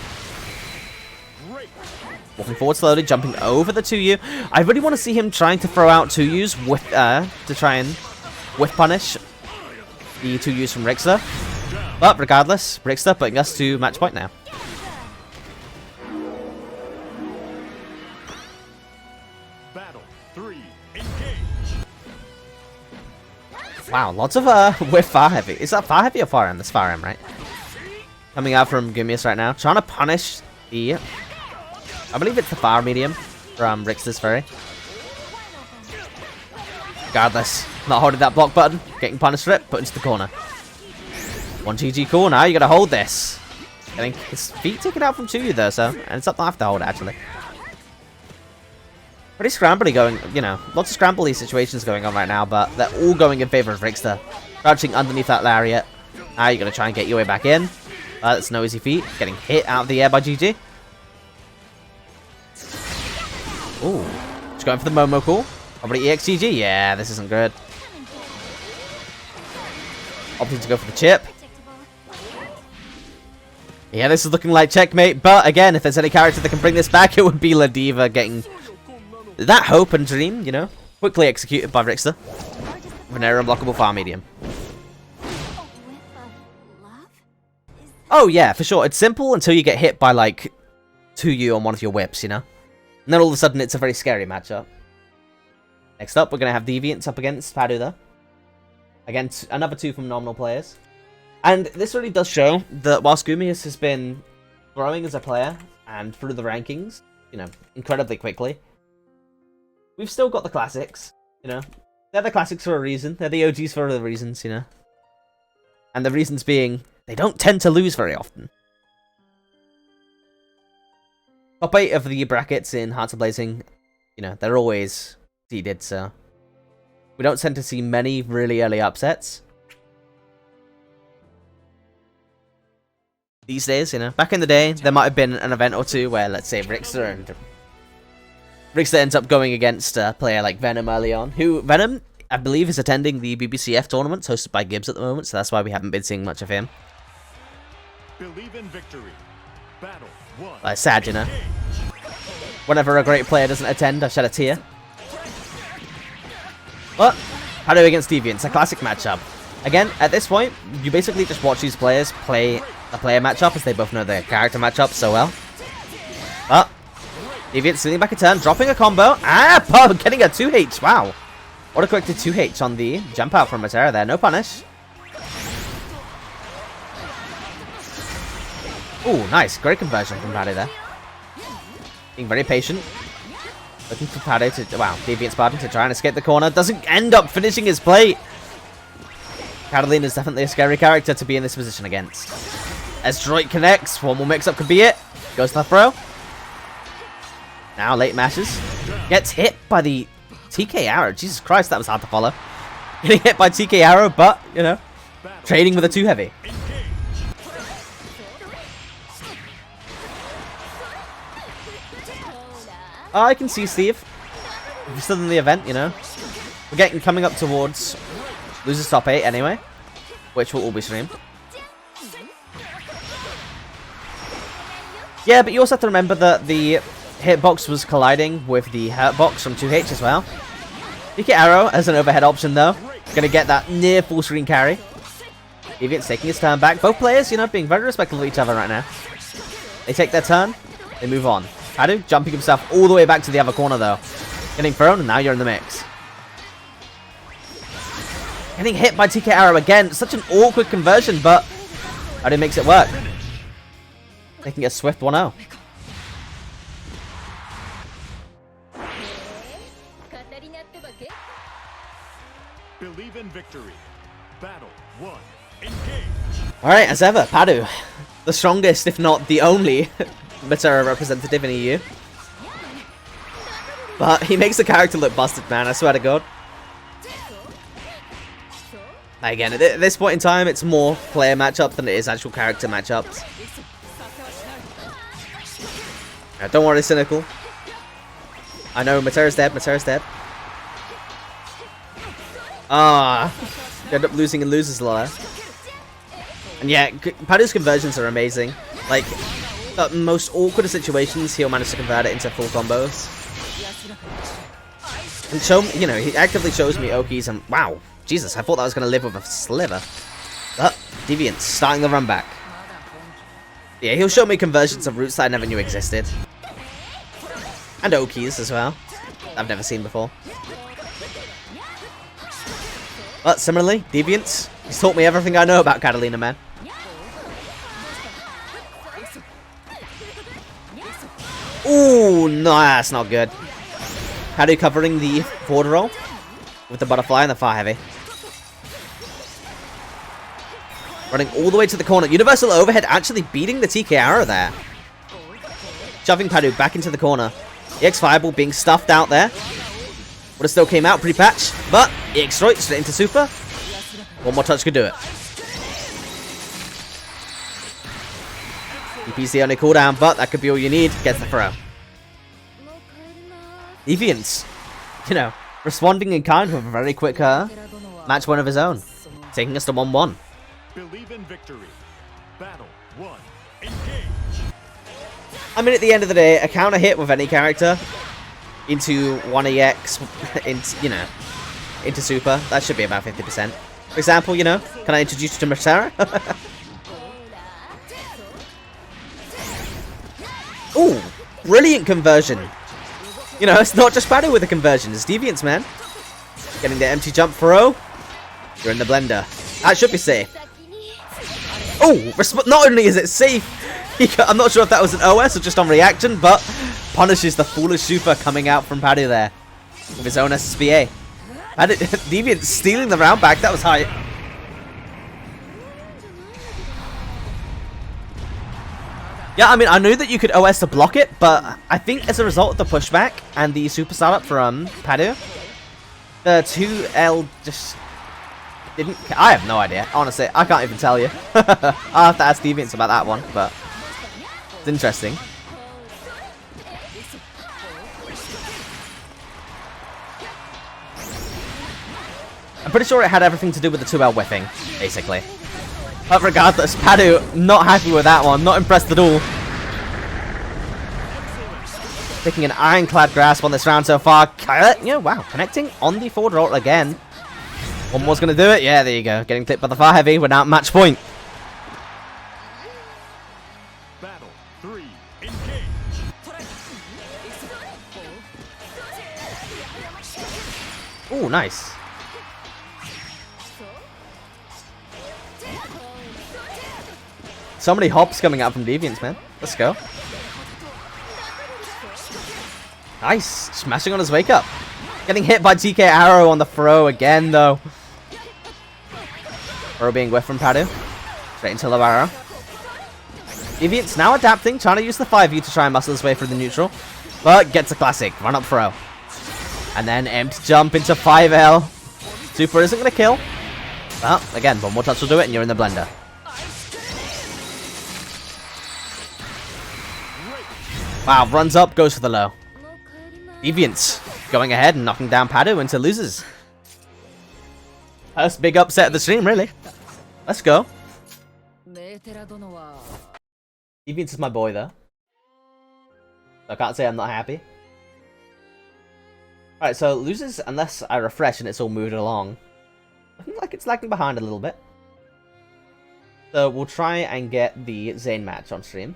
Walking forward slowly, jumping over the 2U. I really want to see him trying to throw out 2Us with, to try and whiff punish the 2Us from Rixter. But regardless, Rixter putting us to match point now. Battle 3, engage. Wow, lots of whiff far heavy. Is that far heavy or far M? That's far M, right? Coming out from Gumius right now, trying to punish the... I believe it's the far medium from Rixter's Fairy. Regardless, not holding that block button, getting punished for it, put into the corner. 1 GG cool, now you gotta hold this. Getting his feet taken out from 2U though, so, and it's up to have to hold it actually. Pretty scrambly going, you know, lots of scrambly situations going on right now, but they're all going in favor of Rixter. Crouching underneath that lariat. Now you're gonna try and get your way back in. That's no easy feat. Getting hit out of the air by GG. Ooh, just going for the Momo cool. Probably EXGG. Yeah, this isn't good. Opting to go for the chip. Yeah, this is looking like checkmate, but again, if there's any character that can bring this back, it would be Ladiva getting that hope and dream, you know, quickly executed by Rixter. With an air unblockable far medium. Oh yeah, for sure. It's simple until you get hit by like 2U on one of your whips, you know? And then all of a sudden it's a very scary matchup. Next up, we're going to have Deviants up against Paddu though. Against another 2 from nominal players. And this really does show that whilst Gumius has been growing as a player and through the rankings, you know, incredibly quickly, we've still got the classics, you know. They're the classics for a reason. They're the OGs for other reasons, you know. And the reasons being, they don't tend to lose very often. Top 8 of the brackets in Hearts of Blazing, you know, they're always seeded, so we don't tend to see many really early upsets. These days, you know, back in the day, there might have been an event or two where, let's say, Rixter ends up going against a player like Venom early on, who, Venom, I believe, is attending the BBCF tournaments hosted by Gibbs at the moment, so that's why we haven't been seeing much of him. Believe in victory. Battle 1. But it's sad, you know. Whenever a great player doesn't attend, I shed a tear. But, Paddu against Deviants, a classic matchup. Again, at this point, you basically just watch these players play a player matchup, as they both know their character matchup so well. But, Deviant stealing back a turn, dropping a combo. Ah, getting a 2H, wow. What a quick 2H on the jump out from Matera there, no punish. Ooh, nice, great conversion from Paddu there. Being very patient. Looking for Paddu to, wow, Deviant's Paddu to try and escape the corner. Doesn't end up finishing his plate. Catalina is definitely a scary character to be in this position against. As Droid connects, one more mix-up could be it. Goes to the throw. Now late mashes. Gets hit by the TK arrow. Jesus Christ, that was hard to follow. Getting hit by TK arrow, but, you know, trading with a 2 heavy. I can see Steve. If you're still in the event, you know. We're coming up towards losers top 8 anyway, which will all be streamed. Yeah, but you also have to remember that the hitbox was colliding with the hurtbox from 2H as well. TK arrow as an overhead option though. Gonna get that near full screen carry. Deviant's taking his turn back. Both players, you know, being very respectful of each other right now. They take their turn, they move on. Paddu jumping himself all the way back to the other corner though. Getting thrown, and now you're in the mix. Getting hit by TK arrow again. Such an awkward conversion, but Paddu makes it work. Making a swift 1-0. Believe in victory. Battle 1. Engage. Alright, as ever, Paddu. The strongest, if not the only, Matera representative in EU. But he makes the character look busted, man, I swear to God. Again, at this point in time, it's more player matchups than it is actual character matchups. Now, don't worry, Cynical. I know, Matera's dead, Matera's dead. Ah, you end up losing and loses a lot. And yeah, Paddu's conversions are amazing. Like, the most awkward of situations, he'll manage to convert it into full combos. And show me, you know, he actively shows me Okies and wow, Jesus, I thought that was going to live with a sliver. But Deviant's starting the run back. Yeah, he'll show me conversions of routes that I never knew existed. And Okies as well. I've never seen before. But similarly, Deviant, he's taught me everything I know about Catalina, man. Ooh, no, that's not good. Paddu covering the forward roll with the butterfly and the far heavy. Running all the way to the corner. Universal overhead actually beating the TK arrow there. Shoving Paddu back into the corner. EX Fireball being stuffed out there. Would have still came out pretty patch, but EX Destroy straight into super. One more touch could do it. DP's the only cooldown, but that could be all you need. Gets the throw. Deviant's, you know, responding in kind with a very quick match one of his own. Taking us to 1-1. Believe in victory. Battle 1. Engage. I mean, at the end of the day, a counter hit with any character into 1EX, into, you know, into super, that should be about 50%. For example, you know, can I introduce you to Matera? Ooh, brilliant conversion. You know, it's not just Paddu with the conversion, it's Deviant's, man. Getting the empty jump throw. You're in the blender. That should be safe. Oh, not only is it safe, I'm not sure if that was an OS or just on reaction, but punishes the foolish super coming out from Paddu there with his own SSBA. Deviant stealing the round back, that was high. Yeah, I mean, I knew that you could OS to block it, but I think as a result of the pushback and the super startup from Paddu, the 2L just didn't... I have no idea. Honestly, I can't even tell you. I'll have to ask Deviants about that one, but it's interesting. I'm pretty sure it had everything to do with the 2L whiffing, basically. But regardless, Paddu not happy with that one, not impressed at all. Taking an ironclad grasp on this round so far. Yeah, wow, connecting on the forward roll again. One more's gonna do it. Yeah, there you go. Getting clipped by the far heavy without match point. Battle 3. Engage. Ooh, nice. So many hops coming out from Deviants, man. Let's go. Nice. Smashing on his wake up. Getting hit by TK arrow on the throw again, though. Throw being whiffed from Paddu. Straight into low arrow. Deviant's now adapting, trying to use the 5U to try and muscle his way through the neutral. But gets a classic. Run up throw. And then empty jump into 5L. Super isn't going to kill. Well, again, one more touch will do it and you're in the blender. Wow, runs up, goes for the low. Deviants going ahead and knocking down Paddu into losers. First big upset of the stream, really. Let's go. Deviants is my boy, though. So I can't say I'm not happy. Alright, so losers, unless I refresh and it's all moved along. Looking like it's lagging behind a little bit. So we'll try and get the Zane match on stream.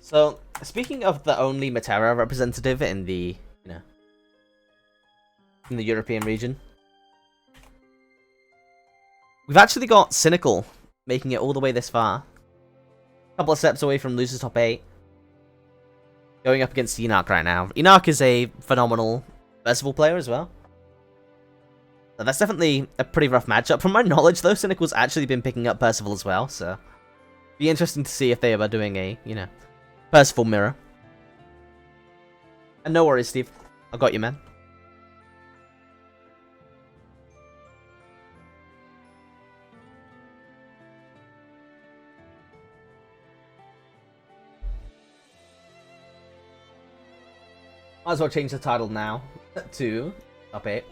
So, speaking of the only Matera representative in the, in the European region, we've actually got Cynical making it all the way this far. A couple of steps away from losers top 8. Going up against Enoch right now. Enoch is a phenomenal Percival player as well. So that's definitely a pretty rough matchup. From my knowledge, though, Cynical's actually been picking up Percival as well, so be interesting to see if they are doing a, Percival mirror. And no worries, Steve. I got you, man. Might as well change the title now to Top 8.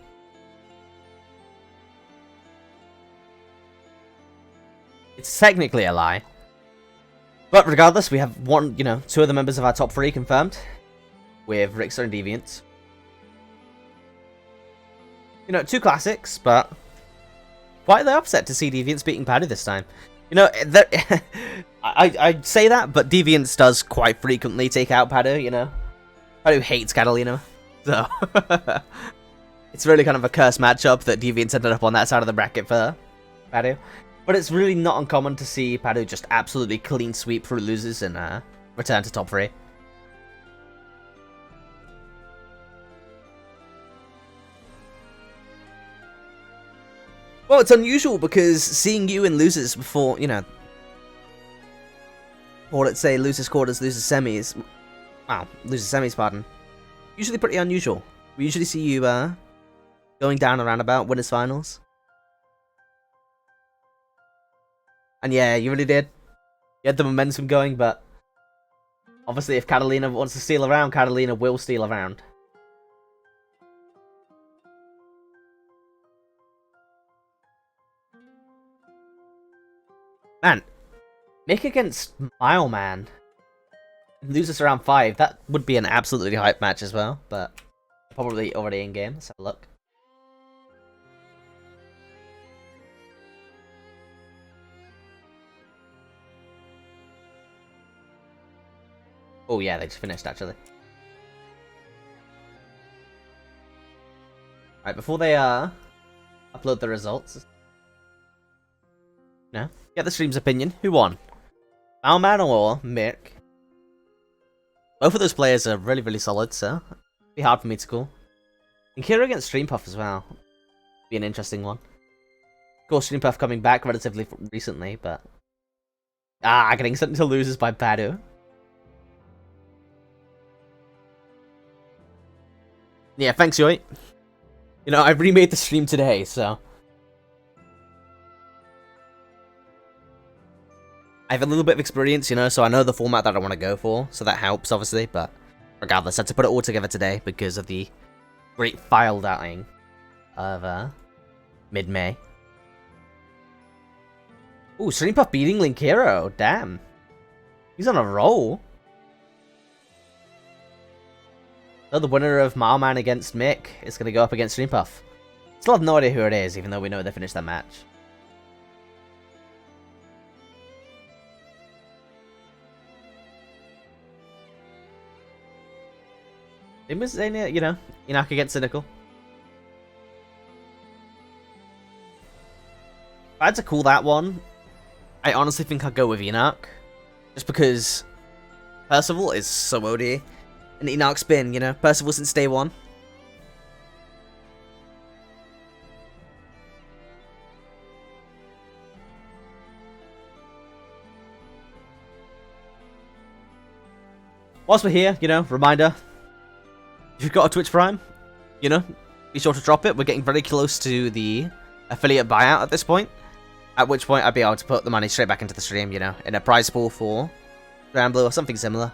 It's technically a lie. But regardless, we have two of the members of our top 3 confirmed. With Rixer and Deviant. 2 classics, but quite the upset to see Deviants beating Paddu this time. I say that, but Deviants does quite frequently take out Paddu, Paddu hates Catalina, so it's really kind of a cursed matchup that Deviants ended up on that side of the bracket for Paddu. But it's really not uncommon to see Paddu just absolutely clean sweep through losers and return to top 3. Well, it's unusual because seeing you in losers before, or let's say losers quarters, losers semis, losers semis, pardon, usually pretty unusual. We usually see you going down around about winners finals. And yeah, you really did. You had the momentum going, but obviously if Catalina wants to steal around, Catalina will steal around. Man, Mick against Mileman. Loses around 5. That would be an absolutely hype match as well, but probably already in game. Let's have a look. Oh yeah, they just finished actually. Right, before they upload the results. Get the stream's opinion. Who won? Mileman or Mick? Both of those players are really, really solid, so it'd be hard for me to call. And Kira against Streampuff as well. Be an interesting one. Of course, Streampuff coming back relatively recently, but getting sent to losers by Paddu. Yeah, thanks, Yoit. I remade the stream today, so I have a little bit of experience, so I know the format that I want to go for, so that helps, obviously, but regardless, I had to put it all together today because of the great file outing of mid-May. Ooh, Streampuff beating Linkero, damn. He's on a roll. So the winner of Mileman against Mick is going to go up against Streampuff. Still have no idea who it is, even though we know they finished that match. It was, Enoch against Cynical. If I had to call that one, I honestly think I'd go with Enoch. Just because Percival is so OD. And Enoch's been, Percival since day one. Whilst we're here, reminder. If you've got a Twitch Prime, be sure to drop it. We're getting very close to the affiliate buyout at this point. At which point I'd be able to put the money straight back into the stream, in a prize pool for Granblue or something similar.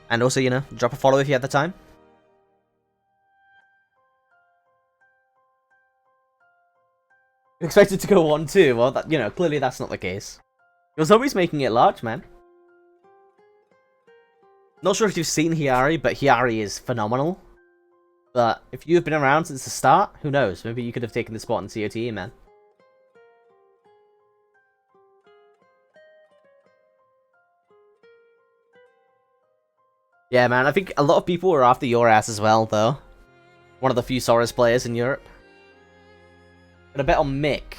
And also, drop a follow if you have the time. Expected to go 1-2. Well, that, clearly that's not the case. You're always making it large, man. Not sure if you've seen Hiari, but Hiari is phenomenal. But if you've been around since the start, who knows? Maybe you could have taken the spot in COTE, man. Yeah, man, I think a lot of people were after your ass as well, though. One of the few Soros players in Europe. Gonna bet on Mick.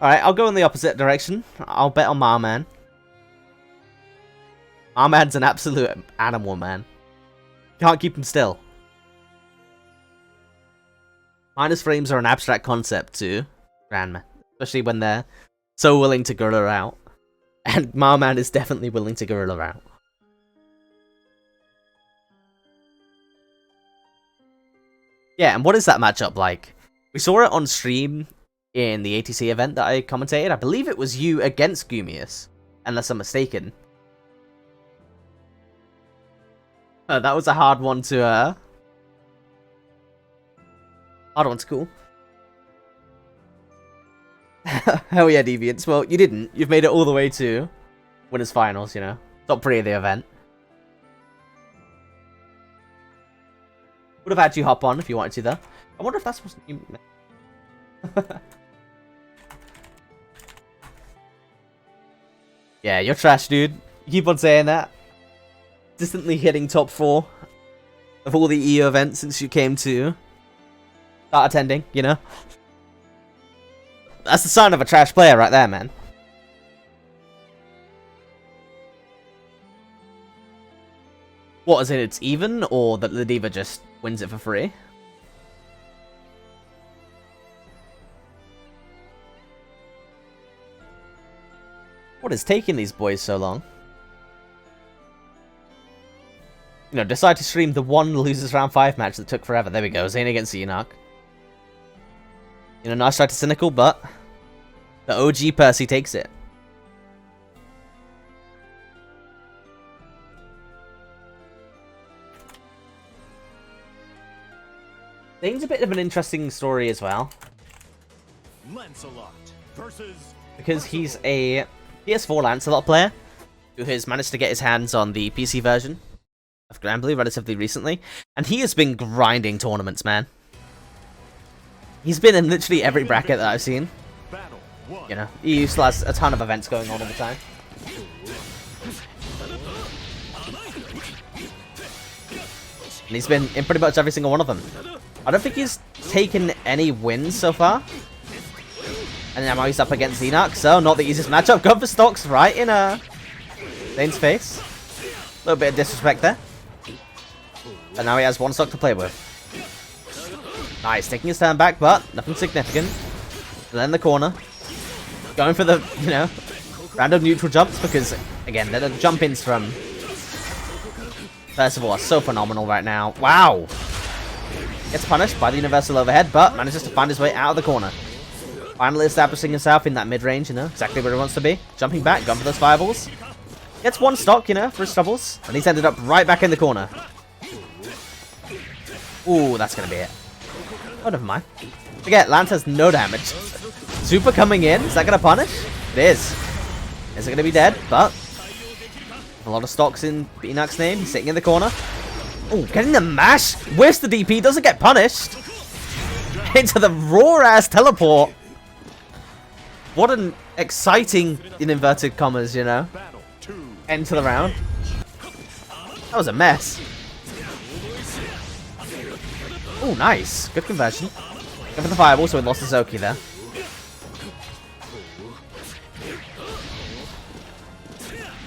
Alright, I'll go in the opposite direction. I'll bet on Marman. Marman's an absolute animal, man. Can't keep him still. Minus frames are an abstract concept to Grandma, especially when they're so willing to gorilla out. And Marman is definitely willing to gorilla out. Yeah, and what is that matchup like? We saw it on stream in the ATC event that I commentated. I believe it was you against Gumius, unless I'm mistaken. That was a hard one to, hard one to call. Hell yeah, Deviants. Well, you didn't. You've made it all the way to Winners Finals, you know. Top 3 of the event. Would have had you hop on if you wanted to, though. I wonder if that's what you... Yeah, you're trash, dude. You keep on saying that. Consistently hitting top 4 of all the EU events since you came to start attending, you know? That's the sign of a trash player right there, man. What, is it it's even, or that the Diva just wins it for free? What is taking these boys so long? You know, decide to stream the one losers round 5 match that took forever. There we go, Zane against Enoch. You know, nice try to Cynical, but the OG Percy takes it. Zane's a bit of an interesting story as well. Lancelot versus because he's a PS4 Lancelot player who has managed to get his hands on the PC version of Granblue relatively recently, and he has been grinding tournaments, man. He's been in literally every bracket that I've seen. You know, he still has a ton of events going on all the time. And he's been in pretty much every single one of them. I don't think he's taken any wins so far. And now he's up against Enoch, so not the easiest matchup. Go for stocks right in Zane's face. A little bit of disrespect there. But now he has one stock to play with. Nice, taking his turn back, but nothing significant. And then the corner. Going for the, you know, random neutral jumps, because, again, the jump-ins from Percival are so phenomenal right now. Wow! Gets punished by the universal overhead, but manages to find his way out of the corner. Finally establishing himself in that mid-range, you know, exactly where he wants to be. Jumping back, going for those fireballs. Gets one stock, you know, for his troubles. And he's ended up right back in the corner. Ooh, that's going to be it. Oh, never mind. Forget, Lance has no damage. Super coming in. Is that going to punish? It is. Is it going to be dead? But a lot of stocks in Enoch's name. He's sitting in the corner. Oh, getting the mash. Where's the DP? Doesn't get punished. Into the raw-ass teleport. What an exciting, in inverted commas, you know, end to the round. That was a mess. Oh, nice. Good conversion. Go for the fireball, so we lost the Zoki there.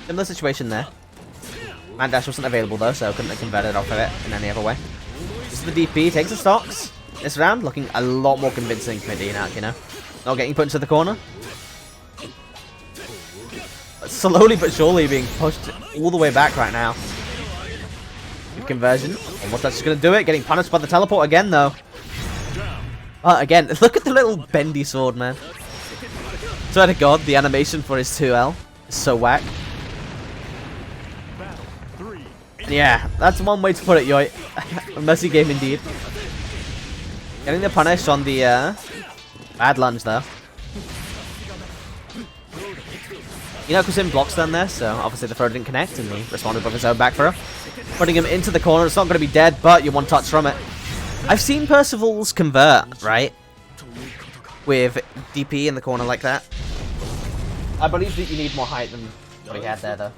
Similar situation there. Man dash wasn't available though, so couldn't have converted off of it in any other way. This is the DP, takes the stocks. This round looking a lot more convincing for Enoch, you know. Not getting put into the corner. But slowly but surely being pushed all the way back right now. Good conversion. Almost that's just going to do it. Getting punished by the teleport again, though. Again, look at the little bendy sword, man. Swear to God, the animation for his 2L is so whack. Yeah, that's one way to put it, Yoi. A messy game indeed. Getting the punish on the bad lunge, though. Enoch was in block stun there, so obviously the throw didn't connect, and he responded with his own back throw. Putting him into the corner, it's not going to be dead, but you're one touch from it. I've seen Percival's convert, right? With DP in the corner like that. I believe that you need more height than what he had there, though.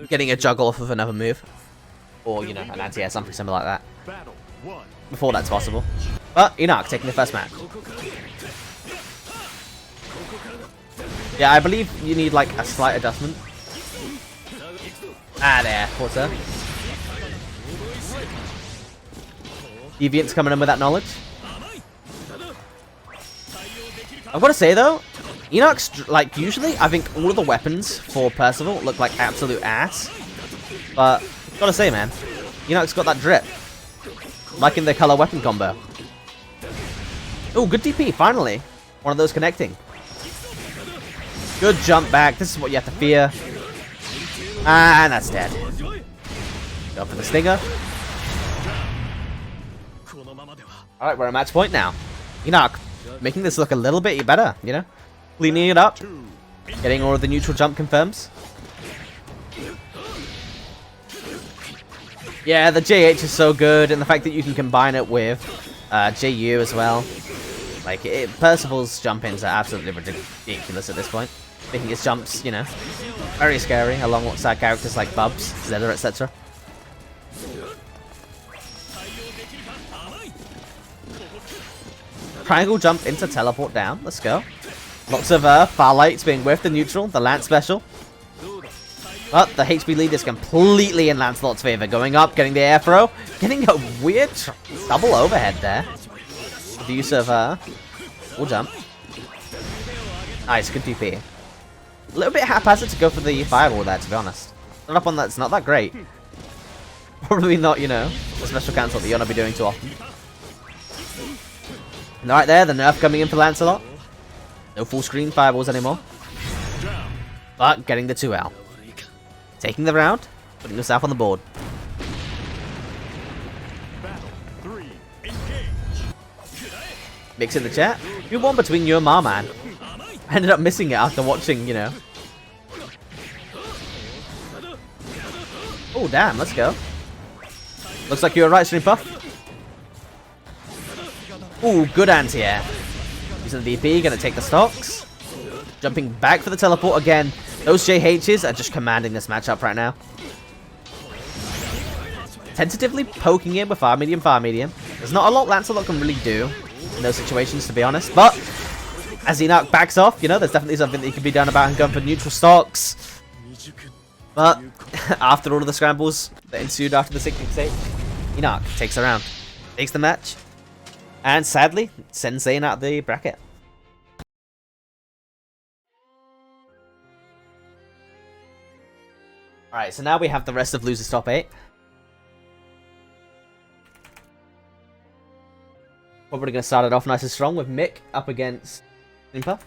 getting a juggle off of another move. Or, you know, an anti-air, something similar like that. Battle 1. Before that's possible. But Enoch taking the first match. Yeah, I believe you need like a slight adjustment. Ah, there, quarter. Deviant's coming in with that knowledge. I've got to say though, Enoch's, like, usually I think all of the weapons for Percival look like absolute ass. But, gotta say man, Enoch's got that drip. Liking the color weapon combo. Oh, good DP, finally. One of those connecting. Good jump back, this is what you have to fear. And that's dead. Go for the stinger. Alright, we're at match point now. Enoch making this look a little bit better, you know? Cleaning it up. Getting all of the neutral jump confirms. Yeah, the JH is so good, and the fact that you can combine it with JU as well. Like, Percival's jump-ins are absolutely ridiculous at this point. Making his jumps, you know, very scary, alongside characters like Bubs, Zeta, etc. Triangle jump into teleport down. Let's go. Lots of Farlights being whiffed and neutral. The Lance special. But the HP lead is completely in Lancelot's favor. Going up, getting the air throw. Getting a weird double overhead there. The use of full jump. Nice, good DP. A little bit haphazard to go for the fireball there, to be honest. Not up on that's not that great. Probably not, you know, the special cancel that you want to be doing too often. And right there, the nerf coming in for Lancelot. No full screen fireballs anymore. But getting the 2 out. Taking the round, putting yourself on the board. Battle 3. Engage. Mix in the chat. You won between you and Ma Man. I ended up missing it after watching, you know. Oh, damn, let's go. Looks like you were right, Stream Puff. Ooh, good anti-air. Using the DP, gonna take the stocks. Jumping back for the teleport again. Those JHs are just commanding this matchup right now. Tentatively poking in with far medium, far medium. There's not a lot Lancelot can really do in those situations, to be honest. But as Enoch backs off, you know, there's definitely something that he can be done about him going for neutral stocks. But after all of the scrambles that ensued after the 16th stage, Enoch takes a round, takes the match, and sadly sends Zayn out of the bracket. Alright, so now we have the rest of Losers Top 8. Probably going to start it off nice and strong with Mick up against Impa.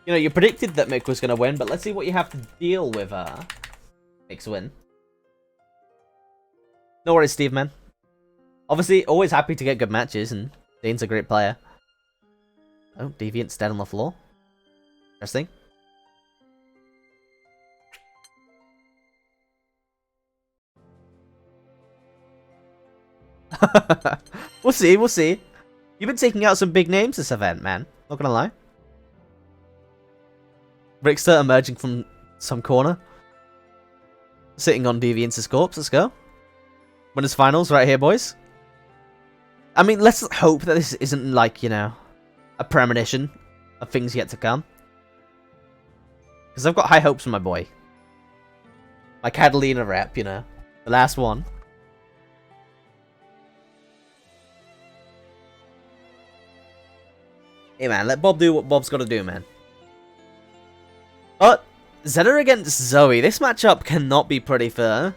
You know, you predicted that Mick was going to win, but let's see what you have to deal with Mick's win. No worries, Steve, man. Obviously, always happy to get good matches, and Dane's a great player. Oh, Deviant's dead on the floor. Interesting. We'll see, we'll see. You've been taking out some big names this event, man. Not gonna lie. Rickster emerging from some corner. Sitting on Deviant's corpse, let's go. Winners finals right here, boys. I mean, let's hope that this isn't like, you know, a premonition of things yet to come. Because I've got high hopes for my boy. My Catalina rep, you know. The last one. Hey man, let Bob do what Bob's got to do, man. But Zeta against Zoe. This matchup cannot be pretty for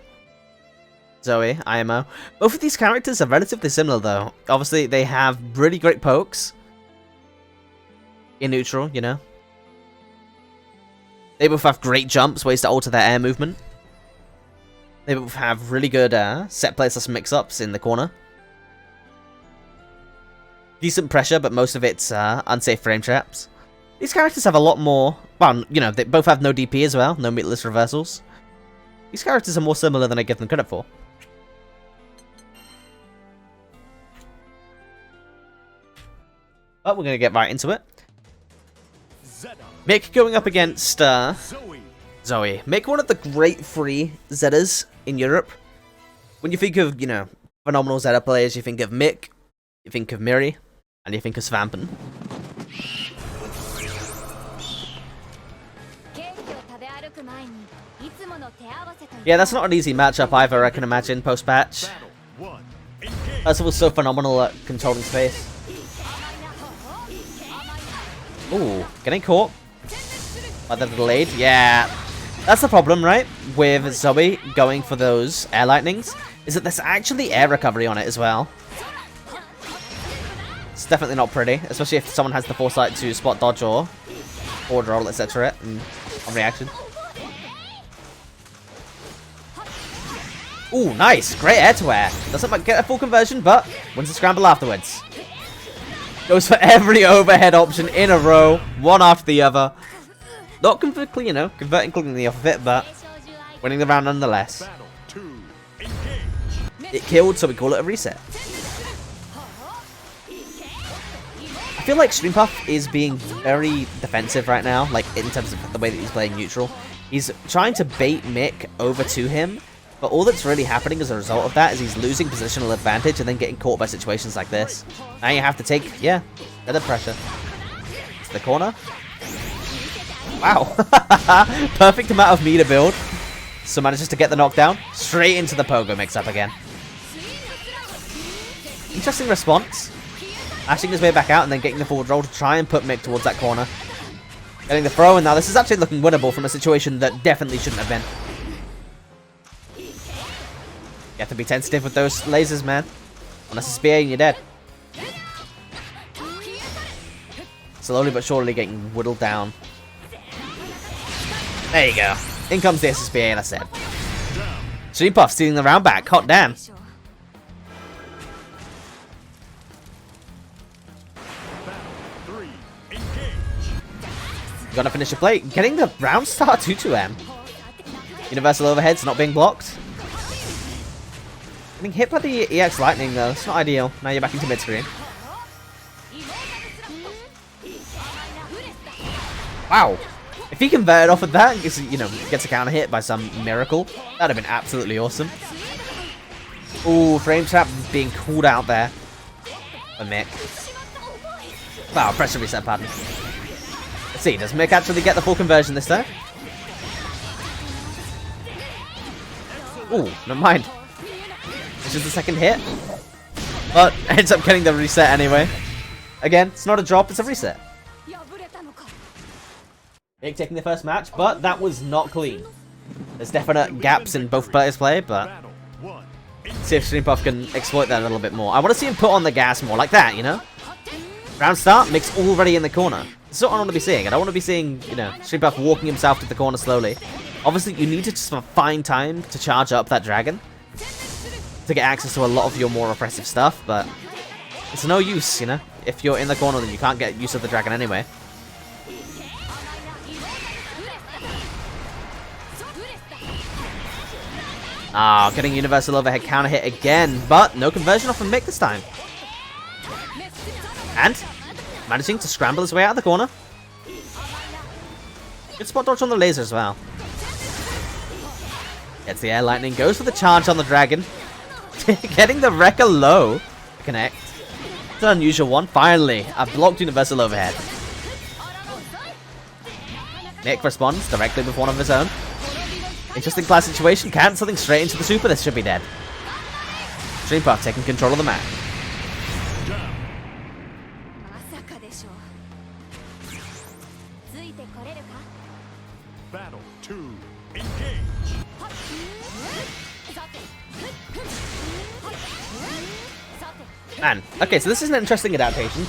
Zoe, IMO. Both of these characters are relatively similar, though. Obviously, they have really great pokes. In neutral, you know. They both have great jumps, ways to alter their air movement. They both have really good set plays plus mix-ups in the corner. Decent pressure, but most of it's unsafe frame traps. These characters have a lot more... Well, you know, they both have no DP as well, no meatless reversals. These characters are more similar than I give them credit for. But we're going to get right into it. Mick going up against Zoe. Mick, one of the great free Zetas in Europe. When you think of, you know, phenomenal Zeta players, you think of Mick, you think of Miri, and you think of Svampen. Yeah, that's not an easy matchup either, I can imagine, post-patch. Percival's so phenomenal at controlling space. Ooh, getting caught by the delayed. Yeah, that's the problem, right? With Zoe going for those air lightnings, is that there's actually air recovery on it as well. It's definitely not pretty, especially if someone has the foresight to spot dodge or forward roll, etc. on reaction. Ooh, nice. Great air to air. Doesn't get a full conversion, but wins the scramble afterwards. Goes for every overhead option in a row, one after the other. Not completely, you know, converting cleanly off of it, but winning the round nonetheless. It killed, so we call it a reset. I feel like Streampuff is being very defensive right now, like in terms of the way that he's playing neutral. He's trying to bait Mick over to him, but all that's really happening as a result of that is he's losing positional advantage and then getting caught by situations like this. Now you have to take, yeah, better pressure. To the corner. Wow. Perfect amount of meter build. So manages to get the knockdown. Straight into the pogo mix-up again. Interesting response. Ashing his way back out and then getting the forward roll to try and put Mick towards that corner. Getting the throw, and now this is actually looking winnable from a situation that definitely shouldn't have been. You have to be tentative with those lasers, man. Unless it's BA and you're dead. Slowly but surely getting whittled down. There you go. In comes the SSBA, and that's it. Streampuff stealing the round back. Hot damn. Gonna finish the play. Getting the round start 2-2M. Universal overheads not being blocked. Getting hit by the EX lightning though. It's not ideal. Now you're back into mid screen. Wow. If he converted off of that, you know, gets a counter hit by some miracle, that'd have been absolutely awesome. Ooh, frame trap being called out there by Mick. Wow, pressure reset pattern. Let's see, does Mick actually get the full conversion this time? Ooh, never mind. This is the second hit. But ends up getting the reset anyway. Again, it's not a drop, it's a reset. Mick taking the first match, but that was not clean. There's definite gaps in both players' play, but see if Streampuff can exploit that a little bit more. I want to see him put on the gas more, like that, you know? Round start, Mick's already in the corner. This is what I want to be seeing. I don't want to be seeing, you know, Streampuff walking himself to the corner slowly. Obviously, you need to just find time to charge up that dragon to get access to a lot of your more oppressive stuff, but it's no use, you know? If you're in the corner, then you can't get use of the dragon anyway. Ah, getting universal overhead counter hit again, but no conversion off of Mick this time. And managing to scramble his way out of the corner. Good spot dodge on the laser as well. Gets the air lightning, goes for the charge on the dragon. Getting the wrecker low. Connect. It's an unusual one. Finally, a blocked universal overhead. Mick responds directly with one of his own. Interesting class situation. Cancelling straight into the super. This should be dead. Streampuff taking control of the map. Battle 2, engage. Man, okay, so this is an interesting adaptation.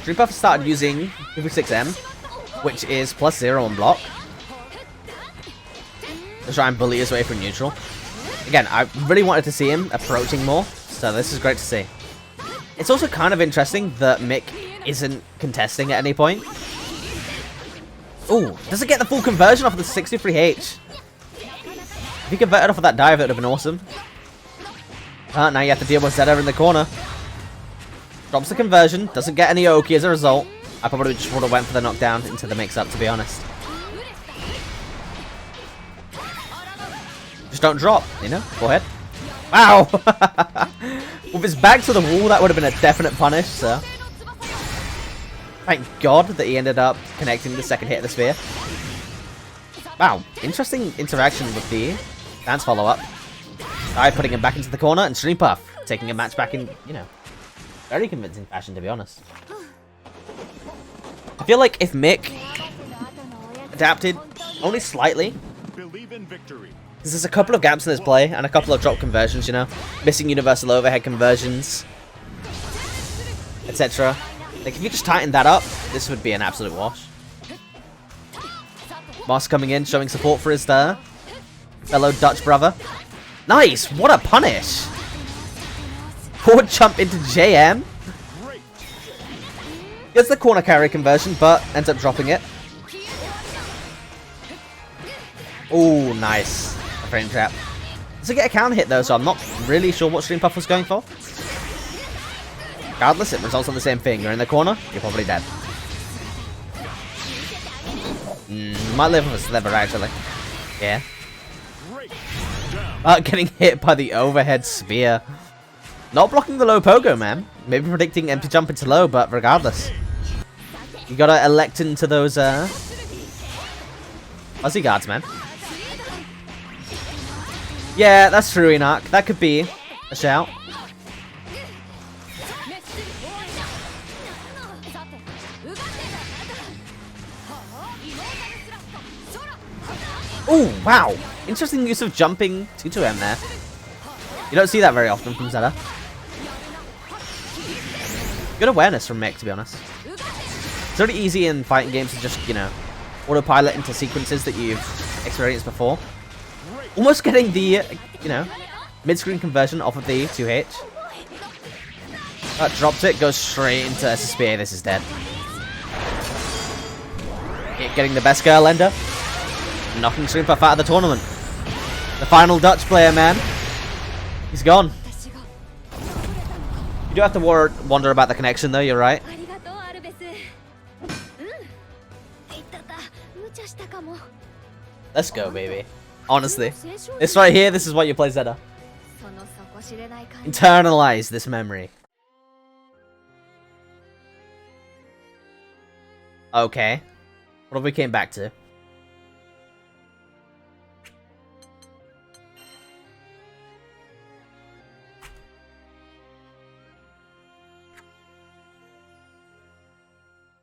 Streampuff started using 56M, which is +0 on block. To try and bully his way from neutral. Again, I really wanted to see him approaching more, so this is great to see. It's also kind of interesting that Mick isn't contesting at any point. Ooh, does it get the full conversion off of the 63H? If he converted off of that dive, it would have been awesome. Now you have to deal with Zeta in the corner. Drops the conversion, doesn't get any Oki as a result. I probably just would have went for the knockdown into the mix-up, to be honest. Just don't drop, you know? Go ahead. Wow! With his back to the wall, that would have been a definite punish, so... Thank God that he ended up connecting the second hit of the spear. Wow, interesting interaction with the dance follow-up. Putting him back into the corner, and Stream Puff taking a match back in, you know, very convincing fashion, to be honest. I feel like if Mick adapted only slightly, because there's a couple of gaps in his play and a couple of drop conversions, you know, missing universal overhead conversions, etc. Like if you just tighten that up, this would be an absolute wash. Moss coming in, showing support for his fellow Dutch brother. Nice! What a punish! Forward jump into JM. Gets the corner carry conversion, but ends up dropping it. Oh, nice. A frame trap. Does it get a counter hit though, so I'm not really sure what Stream Puff was going for. Regardless, it results on the same thing. You're in the corner, you're probably dead. Might live with a sliver, actually. Yeah. Getting hit by the overhead spear. Not blocking the low pogo, man. Maybe predicting empty jump into low, but regardless. You gotta elect into those, fuzzy guards, man. Yeah, that's true, Enoch. That could be a shout. Oh, wow. Interesting use of jumping 2-2M there. You don't see that very often from Zeta. Good awareness from Mick, to be honest. It's really easy in fighting games to just, you know, autopilot into sequences that you've experienced before. Almost getting the, you know, mid-screen conversion off of the 2H. Dropped it, goes straight into SSPA. This is dead. Getting the best girl ender. Knocking Stream Puff out of the tournament. The final Dutch player, man. He's gone. You do have to wonder about the connection, though. You're right. Let's go, baby. Honestly. This right here, this is why you play Zeta. Internalize this memory. Okay. What have we came back to?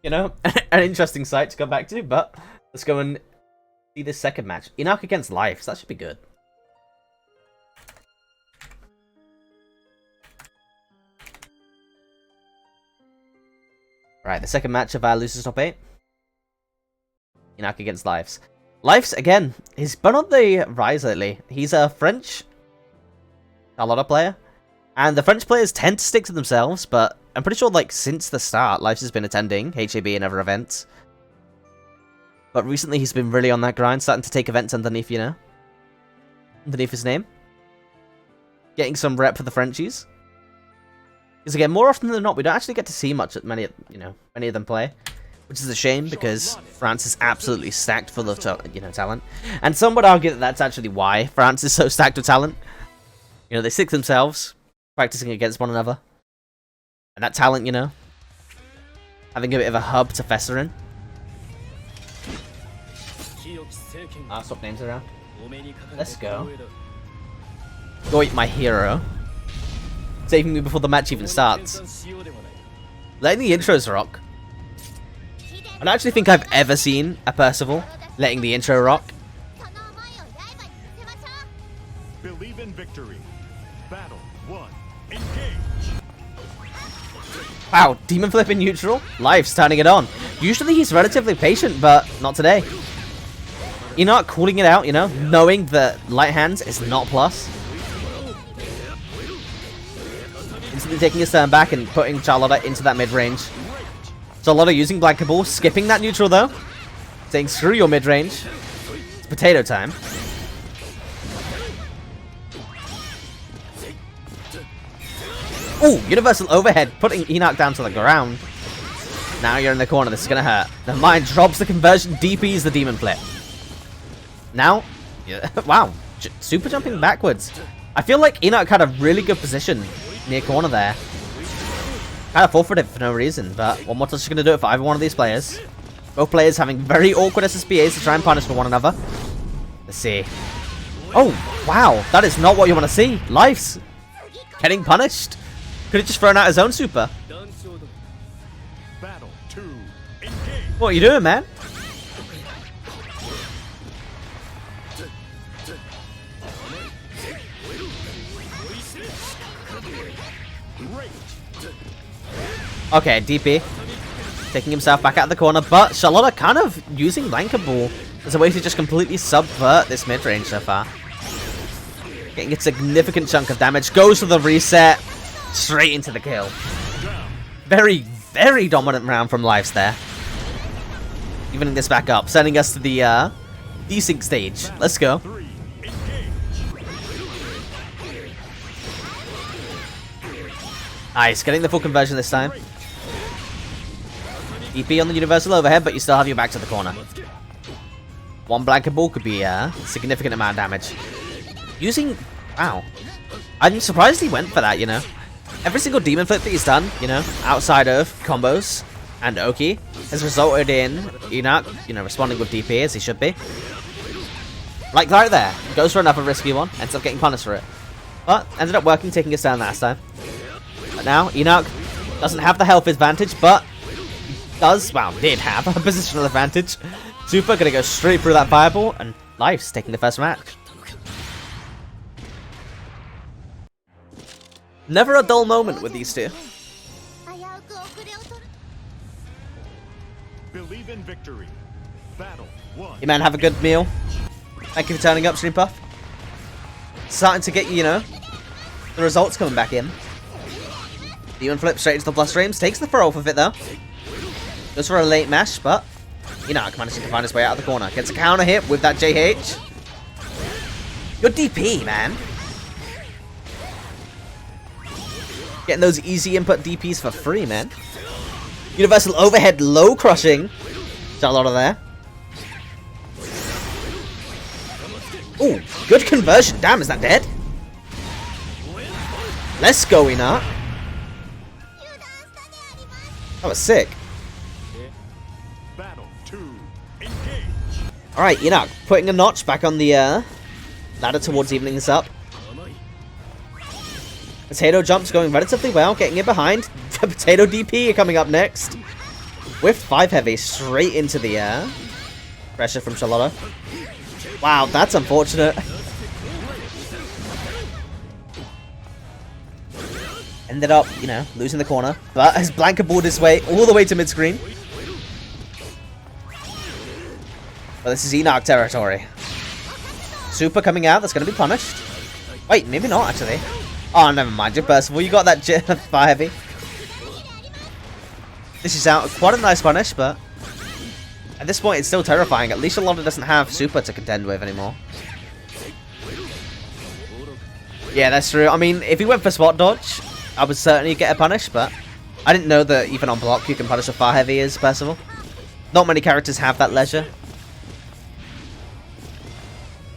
You know, an interesting sight to come back to, but let's go and see this second match. Enoch against Life, that should be good. Right, the second match of our Losers Top 8. Enoch against Lives. Lives, again, he's been on the rise lately. He's a French Charlotta player, and the French players tend to stick to themselves, but I'm pretty sure, like, since the start, Lives has been attending HAB and other events. But recently he's been really on that grind, starting to take events underneath, you know? Underneath his name. Getting some rep for the Frenchies. Because again, more often than not, we don't actually get to see much at many of them play. Which is a shame, because France is absolutely stacked full of, talent. And some would argue that that's actually why France is so stacked with talent. You know, they stick themselves, practicing against one another. And that talent, you know, having a bit of a hub to fester in. Swap names around. Let's go. Go eat my hero. Saving me before the match even starts. Letting the intros rock. I don't actually think I've ever seen a Percival letting the intro rock. Believe in victory. Battle 1. Engage. Wow, Demon Flip in neutral. Life's turning it on. Usually he's relatively patient, but not today. Enoch calling it out, you know, knowing that light hands is not plus. Instantly taking his turn back and putting Charlotta into that mid-range. Charlotta using Blanket Ball, skipping that neutral though. Saying screw your mid-range. It's potato time. Ooh, universal overhead, putting Enoch down to the ground. Now you're in the corner, this is gonna hurt. The mind drops the conversion, DPs the Demon Flip. Now, yeah, wow, super jumping backwards. I feel like Enoch had a really good position near corner there. Kind of forfeited for no reason, but one more touch is going to do it for either one of these players. Both players having very awkward SSBAs to try and punish for one another. Let's see. Oh, wow. That is not what you want to see. Life's getting punished. Could have just thrown out his own super. Battle 2. Engage. What are you doing, man? Okay, DP taking himself back out of the corner, but Charlotta kind of using Blanket as a way to just completely subvert this mid-range so far. Getting a significant chunk of damage, goes for the reset, straight into the kill. Very, very dominant round from Lives there. Evening this back up, sending us to the desync stage. Let's go. Nice, getting the full conversion this time. EP on the universal overhead, but you still have your back to the corner. One blanket ball could be a significant amount of damage. Using... Wow. I'm surprised he went for that, you know. Every single demon flip that he's done, you know, outside of combos and Oki, has resulted in Enoch, you know, responding with DP as he should be. Like right there. Goes for another risky one, ends up getting punished for it. But ended up working, taking us down last time. But now, Enoch doesn't have the health advantage, but did have a positional advantage. Super gonna go straight through that fireball, and Life's taking the first match. Never a dull moment with these two. Believe in victory. Battle 1. You man, have a good meal. Thank you for turning up, Stream Puff. Starting to get, you know, the results coming back in. Demon flip straight into the bloodstreams. Takes the throw off of it though. Goes for a late mash, but Enoch managing to find his way out of the corner. Gets a counter hit with that JH. Good DP, man. Getting those easy input DPs for free, man. Universal overhead low crushing. Charlotta there. Ooh, good conversion. Damn, is that dead? Let's go, Enoch. That was sick. Battle 2. Engage. Alright, Enoch, putting a notch back on the ladder towards evening this up. Potato jumps going relatively well, getting it behind. Potato DP coming up next. With 5 heavy straight into the air. Pressure from Charlotta. Wow, that's unfortunate. Ended up, you know, losing the corner. But has Blanca bored his way all the way to mid-screen. But this is Enoch territory. Super coming out, that's going to be punished. Wait, maybe not, actually. Oh, never mind. Just Percival, you got that fire heavy. This is out. Quite a nice punish, but at this point, it's still terrifying. At least Charlotta doesn't have super to contend with anymore. Yeah, that's true. I mean, if he went for spot dodge, I would certainly get a punish, but I didn't know that even on block you can punish a fire heavy as Percival. Not many characters have that leisure.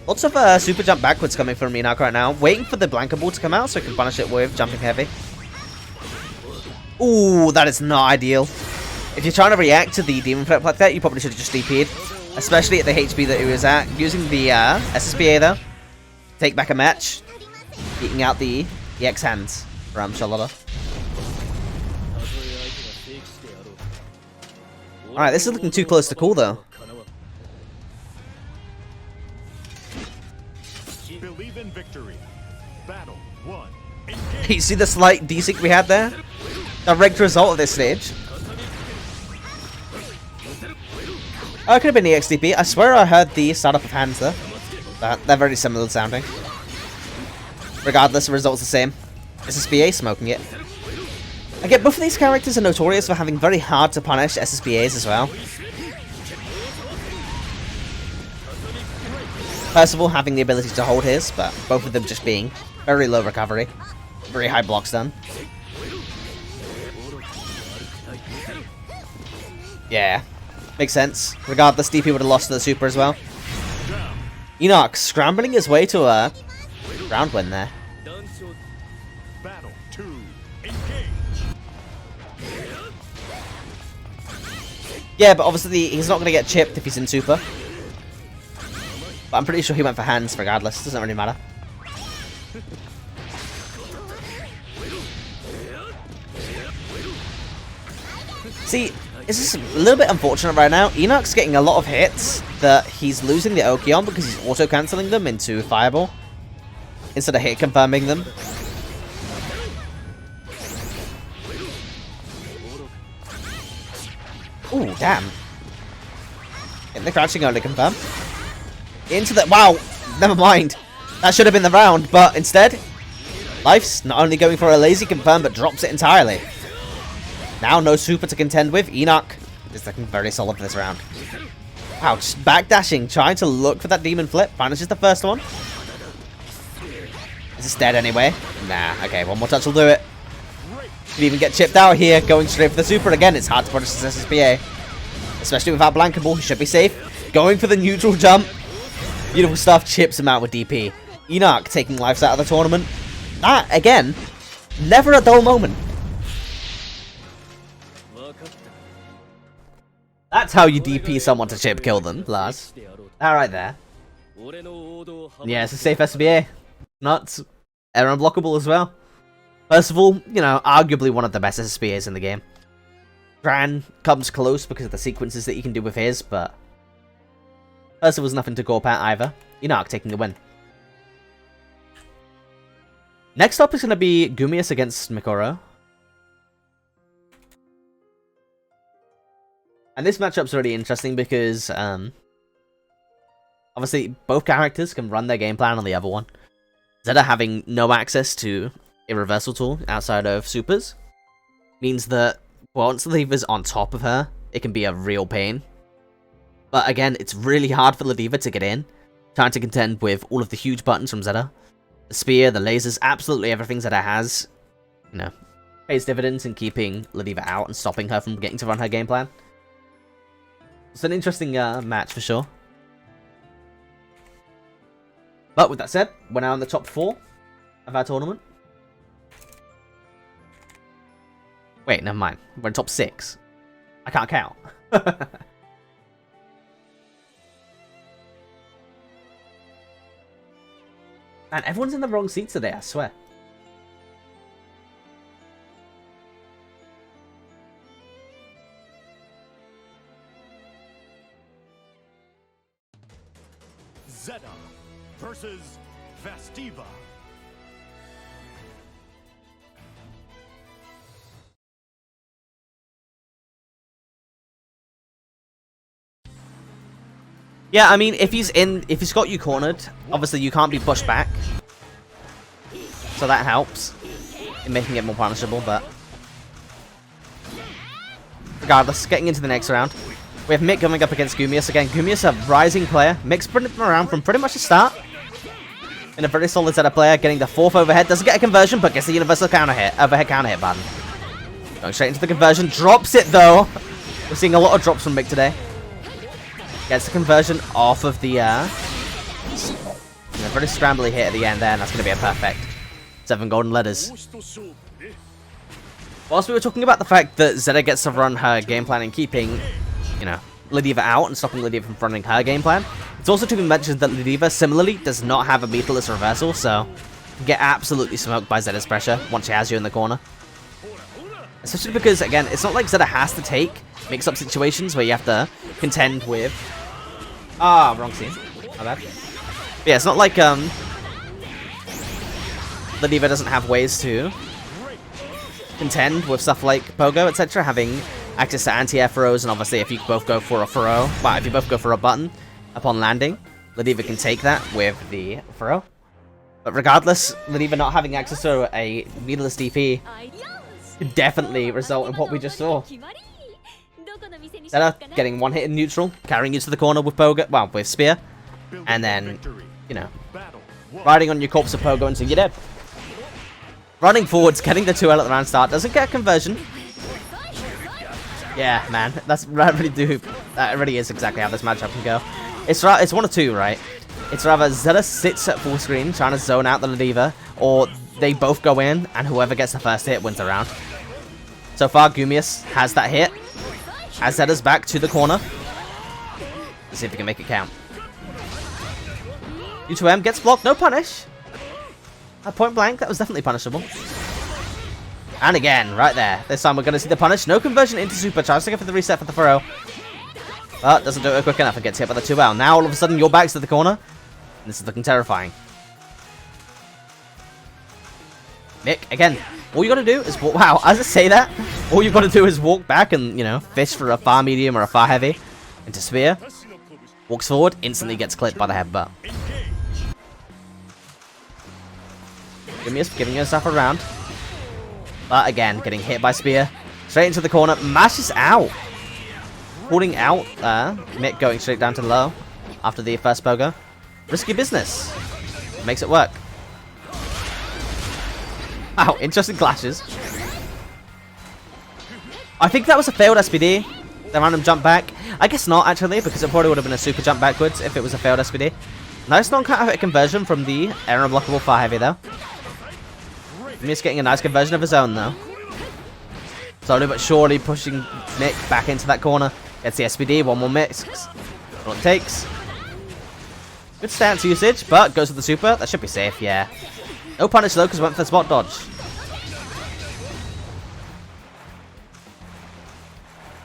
Lots of super jump backwards coming from Enoch right now. Waiting for the Blanca ball to come out so he can punish it with jumping heavy. Ooh, that is not ideal. If you're trying to react to the demon flip like that, you probably should have just DP'd. Especially at the HP that he was at. Using the SSBA though. Take back a match. Beating out the EX hands from Charlotta. Alright, this is looking too close to call though. Believe in victory. Battle 1. You see the slight desync we had there? Direct result of this stage. Oh, it could have been EXDP. I swear I heard the startup of hands though. But they're very similar sounding. Regardless, the result's the same. SSBA smoking it. Again, both of these characters are notorious for having very hard to punish SSBAs as well. Percival having the ability to hold his, but both of them just being very low recovery. Very high blocks done. Yeah, makes sense. Regardless, DP would have lost to the super as well. Enoch scrambling his way to a round win there. Battle 2. Engage. Yeah, but obviously he's not going to get chipped if he's in super. But I'm pretty sure he went for hands regardless. Doesn't really matter. See, it's just a little bit unfortunate right now. Enoch's getting a lot of hits that he's losing the Oki on because he's auto-cancelling them into Fireball instead of hit confirming them. Ooh, damn. Getting the crouching only confirm. Into the... Wow! Never mind. That should have been the round, but instead, Life's not only going for a lazy confirm, but drops it entirely. Now no super to contend with. Enoch is looking very solid for this round. Wow, just backdashing, trying to look for that demon flip. Vanishes the first one. Is this dead anyway? Nah, okay, one more touch will do it. Could even get chipped out here, going straight for the super again. It's hard to punish this SSBA. Especially without Blankable, he should be safe. Going for the neutral jump. Beautiful stuff, chips him out with DP. Enoch taking lives out of the tournament. That, again, never a dull moment. That's how you DP someone to chip kill them, Lars. That right there. Yeah, it's a safe SBA. Nuts. Error unblockable as well. First of all, you know, arguably one of the best SBAs in the game. Gran comes close because of the sequences that you can do with his, but first of all, was nothing to go at either. Enoch taking the win. Next up is going to be Gumius against Mikoro. And this matchup's really interesting because, obviously, both characters can run their game plan on the other one. Zeta having no access to a reversal tool outside of supers means that once Ladiva's on top of her, it can be a real pain. But again, it's really hard for Ladiva to get in, trying to contend with all of the huge buttons from Zeta. The spear, the lasers, absolutely everything Zeta has, you know, pays dividends in keeping Ladiva out and stopping her from getting to run her game plan. It's an interesting match for sure. But with that said, we're now in the top 4 of our tournament. Wait, never mind. We're in top 6. I can't count. Man, everyone's in the wrong seat today, I swear. Zeta versus Vastiva. Yeah, I mean, if he's got you cornered, obviously you can't be pushed back. So that helps in making it more punishable, but regardless, getting into the next round. We have Mick coming up against Gumius again. Gumius, a rising player. Mick's been around from pretty much the start. In a very solid setup player, getting the 4th overhead. Doesn't get a conversion, but gets the universal counter hit. Overhead counter hit button. Going straight into the conversion. Drops it, though. We're seeing a lot of drops from Mick today. Gets the conversion off of the, very scrambly hit at the end there, and that's going to be a perfect 7 golden letters. Whilst we were talking about the fact that Zeta gets to run her game plan and keeping, you know, Ladiva out and stopping Ladiva from running her game plan, it's also to be mentioned that Ladiva similarly does not have a meterless reversal, so you get absolutely smoked by Zeta's pressure once she has you in the corner. Especially because, again, it's not like Zeta has to take mix-up situations where you have to contend with... Ah, wrong scene. My bad. But yeah, it's not like Ladiva doesn't have ways to contend with stuff like Pogo, etc., having access to anti-air throws, and obviously if you both go for a throw, well, if you both go for a button upon landing, Ladiva can take that with the throw. But regardless, Ladiva not having access to a meterless DP could definitely result in what we just saw. Zeta getting one hit in neutral, carrying you to the corner with Pogo, well, with Spear, and then, you know, riding on your corpse of Pogo until you're dead. Running forwards, getting the 2L at the round start, doesn't get a conversion. Yeah, man, that really is exactly how this matchup can go. It's 1 or 2, right? It's rather Zeta sits at full screen trying to zone out the Ladiva, or they both go in and whoever gets the first hit wins the round. So far, Gumius has that hit. As Zeta's back to the corner. Let's see if we can make it count. U2M gets blocked, no punish. At point blank, that was definitely punishable. And again, right there. This time we're going to see the punish. No conversion into super. Tries to go for the reset for the throw. But doesn't do it quick enough and gets hit by the 2L. Now all of a sudden your back's to the corner. And this is looking terrifying. Mick, again, all you got to do is walk. Wow, as I say that, all you got to do is walk back and, you know, fish for a far medium or a far heavy into spear. Walks forward, instantly gets clipped by the headbutt. Giving yourself a round. But again, getting hit by spear. Straight into the corner. Mashes out. Holding out there. Mick going straight down to the low. After the first pogo. Risky business. Makes it work. Wow, interesting clashes. I think that was a failed SPD. The random jump back. I guess not, actually, because it probably would have been a super jump backwards if it was a failed SPD. Nice non-counter hit conversion from the error blockable far heavy, though. Miss getting a nice conversion of his own, though. Slowly but surely pushing Mick back into that corner. Gets the SPD, one more mix. All it takes. Good stance usage, but goes to the super. That should be safe, yeah. No punish, though, because went for the spot dodge.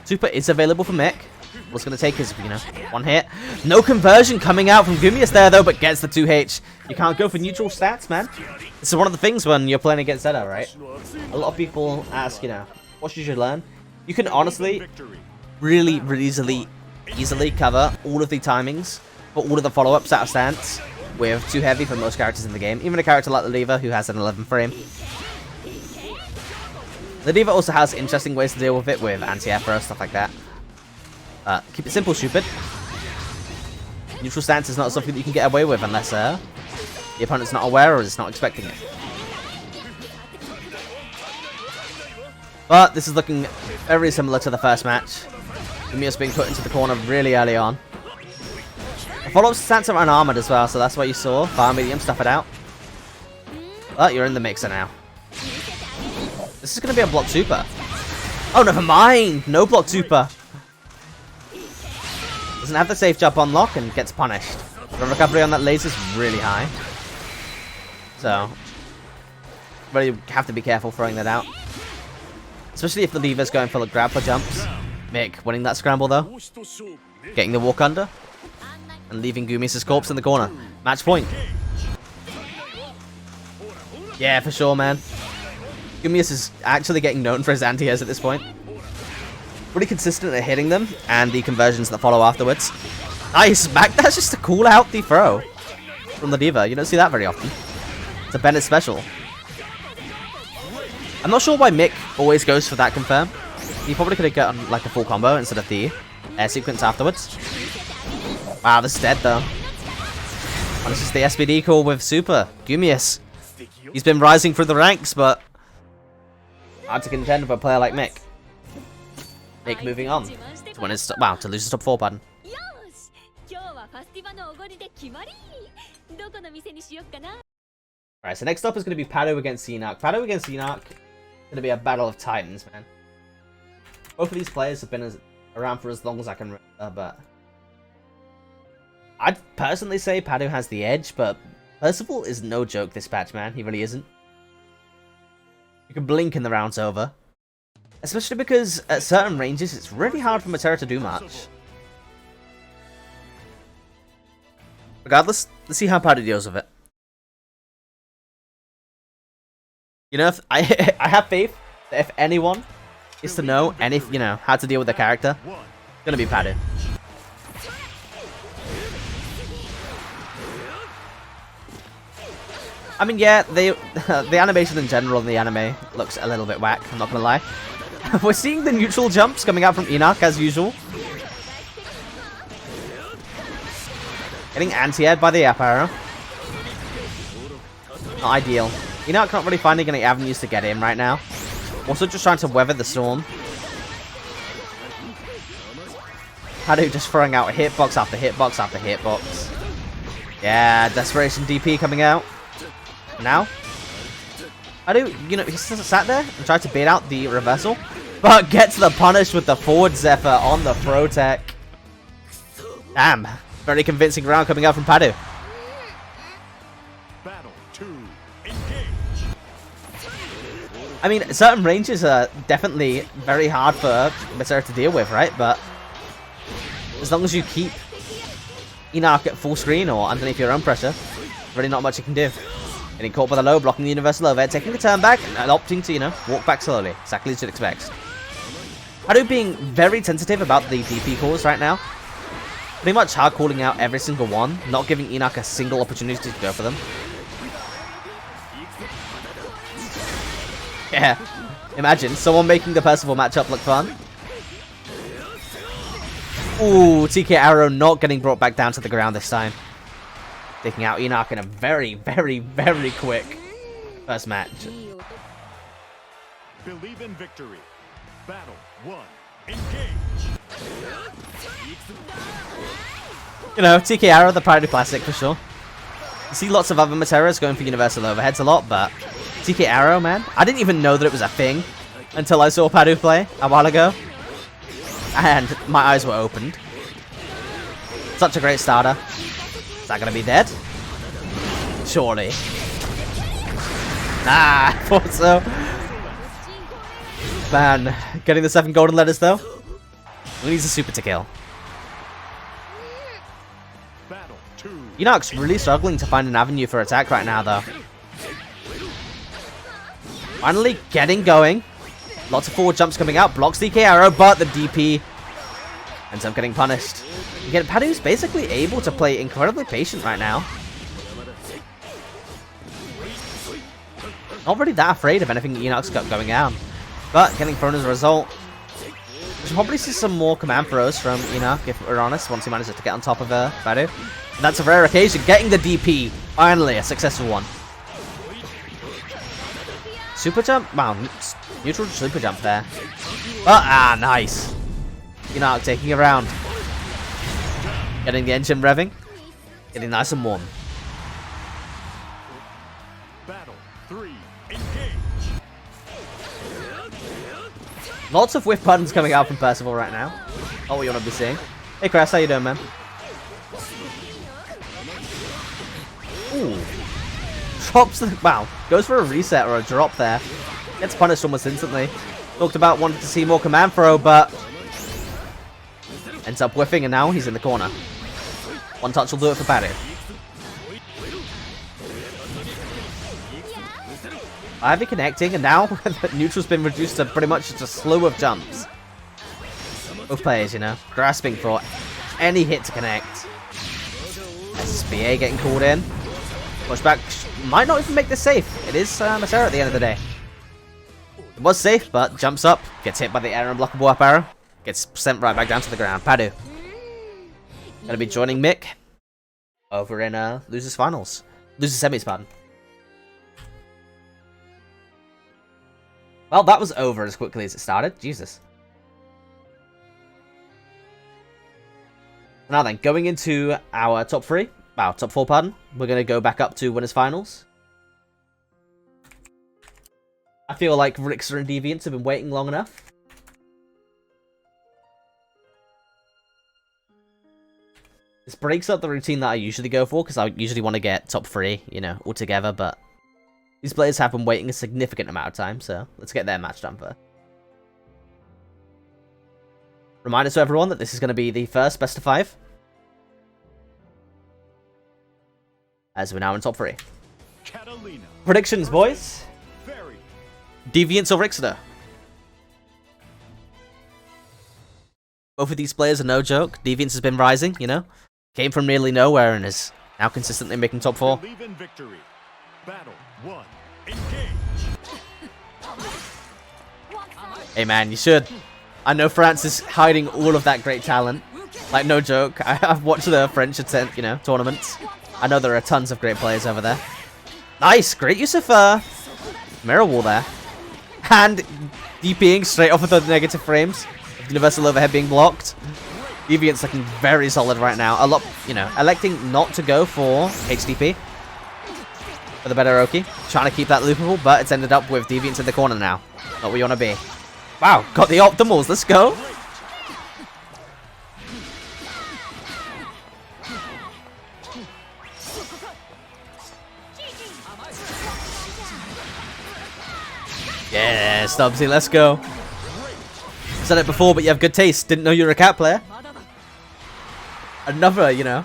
Super is available for Mick. What's going to take his, you know, one hit. No conversion coming out from Gumius there, though, but gets the 2H. You can't go for neutral stats, man. This is one of the things when you're playing against Zeta, right? A lot of people ask, you know, what should you learn? You can honestly really easily cover all of the timings for all of the follow-ups out of stance with 2 heavy for most characters in the game. Even a character like the Ladiva, who has an 11 frame. The Diva also has interesting ways to deal with it, with anti-Afro, stuff like that. Keep it simple, stupid. Neutral stance is not something that you can get away with unless the opponent's not aware or is not expecting it. But this is looking very similar to the first match. Gumius being put into the corner really early on. The follow-up stance are unarmored as well, so that's why you saw far medium stuff it out. But you're in the mixer now. This is going to be a block super. Oh, never mind. No block super. Doesn't have the safe jump on lock and gets punished. The recovery on that laser is really high. So, really have to be careful throwing that out. Especially if the lever's going for the grappler jumps. Mick winning that scramble though. Getting the walk under. And leaving Gumius' corpse in the corner. Match point. Yeah, for sure, man. Gumius is actually getting known for his anti-airs at this point. Really consistent at hitting them, and the conversions that follow afterwards. Nice, back dash just to cool out the throw from the Diva. You don't see that very often. It's a Bennett special. I'm not sure why Mick always goes for that confirm. He probably could have gotten like a full combo instead of the air sequence afterwards. Wow, this is dead though. And this is the SPD call with Super. Gumius. He's been rising through the ranks, but hard to contend for a player like Mick. Mick moving on to win his, wow, to lose his top 4 button. Alright, so next up is going to be Paddu against Enoch. Paddu against Enoch is going to be a battle of titans, man. Both of these players have been around for as long as I can remember, but I'd personally say Paddu has the edge, but Percival is no joke this patch, man. He really isn't. You can blink and the round's over. Especially because at certain ranges, it's really hard for Matera to do much. Regardless, let's see how Paddu deals with it. You know, if I have faith that if anyone is to know how to deal with the character, it's gonna be Paddu. I mean, yeah, the animation in general in the anime looks a little bit whack, I'm not gonna lie. We're seeing the neutral jumps coming out from Enoch as usual. Getting anti-aired by the up arrow. Not ideal. Enoch not really finding any avenues to get in right now. Also just trying to weather the storm. Paddu just throwing out hitbox after hitbox after hitbox. Yeah, Desperation DP coming out. Now, you know, he sat there and tried to bait out the reversal, but gets the punish with the forward Zephyr on the Pro Tech. Damn, very convincing round coming out from Paddu. Battle 2. Engage. I mean, certain ranges are definitely very hard for Misera to deal with, right? But as long as you keep Enoch at full screen or underneath your own pressure, really not much you can do. Getting caught by the low, blocking the universal overhead, taking a turn back, and opting to, you know, walk back slowly. Exactly as you'd expect. Paddu being very tentative about the DP calls right now. Pretty much hard calling out every single one, not giving Enoch a single opportunity to go for them. Yeah, imagine someone making the Percival matchup look fun. Ooh, TK Arrow not getting brought back down to the ground this time. Taking out Enoch in a very, very, very quick first match. Believe in victory. Battle 1. Engage. You know, TK Arrow, the Paddu classic for sure. You see lots of other Materas going for universal overheads a lot, but TK Arrow, man, I didn't even know that it was a thing until I saw Paddu play a while ago. And my eyes were opened. Such a great starter. Is that going to be dead? Surely. Nah, I thought so. Man, getting the 7 golden letters though. He needs a super to kill. Battle 2. Enoch's really struggling to find an avenue for attack right now though. Finally getting going. Lots of forward jumps coming out. Blocks DK Arrow, but the DP ends up getting punished. Again, Paddu's basically able to play incredibly patient right now. Not really that afraid of anything Enoch's got going on. But getting thrown as a result. We should probably see some more command throws from Enoch, if we're honest, once he manages to get on top of Paddu. That's a rare occasion. Getting the DP. Finally, a successful one. Super jump? Wow, neutral super jump there. But, nice. Enoch taking it around. Getting the engine revving. Getting nice and warm. Battle 3. Engage. Lots of whiff buttons coming out from Percival right now. Not what you want to be seeing. Hey, Chris, how you doing, man? Ooh. Drops the... Wow. Goes for a reset or a drop there. Gets punished almost instantly. Talked about wanting to see more command throw, but... ends up whiffing, and now he's in the corner. One touch will do it for Paddu. Ivy connecting, and now neutral's been reduced to pretty much just a slew of jumps. Both players, you know, grasping for any hit to connect. SSBA getting called in. Pushback might not even make this safe. It is Misera at the end of the day. It was safe, but jumps up, gets hit by the air unblockable up arrow, gets sent right back down to the ground. Paddu gonna be joining Mick over in losers finals, losers semis, pardon. Well, that was over as quickly as it started. Jesus. Now then, going into our top 3. Wow, top 4, pardon. We're going to go back up to winners finals. I feel like Rixer and Deviants have been waiting long enough. This breaks up the routine that I usually go for, because I usually want to get top 3, you know, all together, but these players have been waiting a significant amount of time, so let's get their match done first. Reminder to everyone that this is going to be the first best of 5. As we're now in top 3. Catalina. Predictions, boys. Very. Deviants or Rixter? Both of these players are no joke. Deviants has been rising, you know. Came from nearly nowhere and is now consistently making top 4. Believe in victory. Battle 1. Engage. Hey man, you should. I know France is hiding all of that great talent. Like, no joke. I've watched the French, you know, tournaments. I know there are tons of great players over there. Nice, great use of mirror wall there. And DPing straight off of the negative frames. Universal overhead being blocked. Deviant's looking very solid right now. A lot, you know, electing not to go for HDP. For the better Oki. Trying to keep that loopable, but it's ended up with Deviants in the corner now. Not where you want to be. Wow, got the optimals. Let's go. Yeah, Stubbsy, let's go. Said it before, but you have good taste. Didn't know you were a cat player. Another, you know,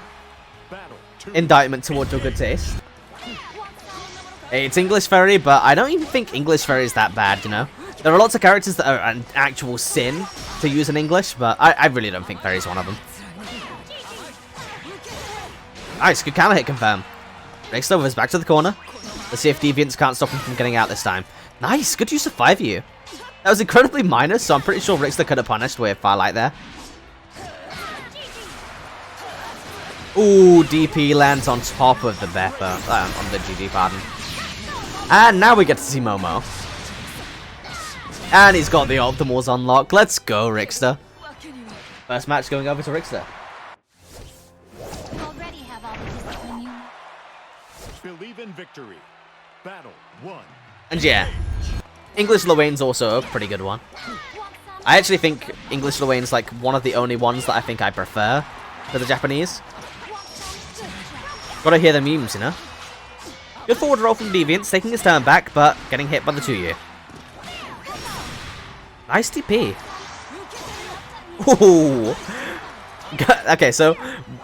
indictment towards your good taste. Hey, it's English Fairy, but I don't even think English Fairy is that bad, you know? There are lots of characters that are an actual sin to use in English, but I really don't think Fairy's one of them. Nice, good counter hit confirm. Next over is back to the corner. Let's see if Deviants can't stop him from getting out this time. Nice, good use of 5U. That was incredibly minor, so I'm pretty sure Rickster could have punished with Firelight there. Ooh, DP lands on top of the Beppa, on the GG, pardon. And now we get to see Momo. And he's got the optimals unlocked. Let's go, Rickster. First match going over to Rickster. Already have all the discipline you need. Believe in victory. Battle 1. And yeah, English Luane's also a pretty good one. I actually think English Luane's like one of the only ones that I think I prefer to the Japanese. Gotta hear the memes, you know? Good forward roll from Deviants, taking his turn back, but getting hit by the 2U. Nice TP. Ooh. Okay, so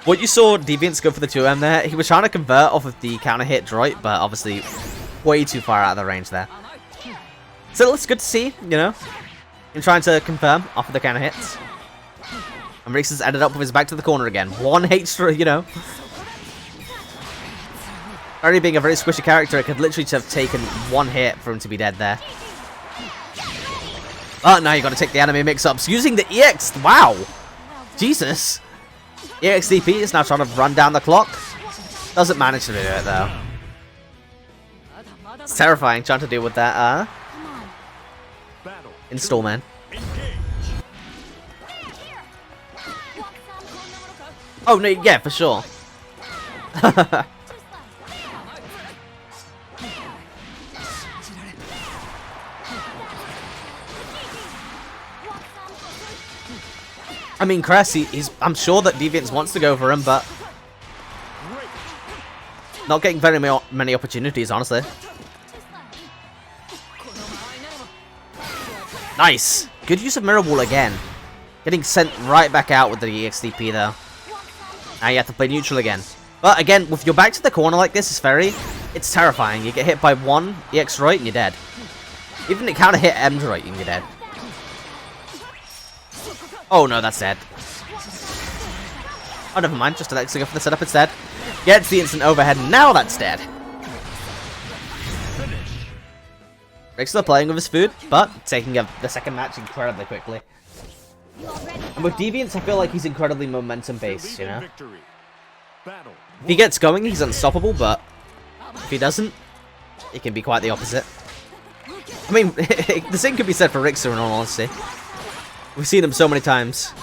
what you saw Deviants go for the 2M there, he was trying to convert off of the counter hit droid, but obviously way too far out of the range there. So it looks good to see, you know, him trying to confirm off of the counter hits. And Riggs has ended up with his back to the corner again. 1 H, you know. Already being a very squishy character, it could literally just have taken 1 hit for him to be dead there. Oh, now you got to take the anime mix-ups using the EX. Wow. Jesus. EXDP is now trying to run down the clock. Doesn't manage to do it, though. It's terrifying trying to deal with that, install, man. Oh, no, yeah, for sure. I mean, Cress, I'm sure that Deviants wants to go for him, but not getting very many opportunities, honestly. Nice. Good use of Mirror Wall again. Getting sent right back out with the EXDP, though. Now you have to play neutral again. But again, with your back to the corner like this, it's terrifying. You get hit by 1 EX droid and you're dead. Even the counter hit M droid and you're dead. Oh no, that's dead. Oh, never mind. Just Alexa go for the setup instead. Gets the instant overhead. Now that's dead. Rick's still playing with his food, but taking the second match incredibly quickly. And with Deviants, I feel like he's incredibly momentum-based, you know? If he gets going, he's unstoppable, but if he doesn't, it can be quite the opposite. I mean, the same could be said for Rickster in all honesty. We've seen him so many times.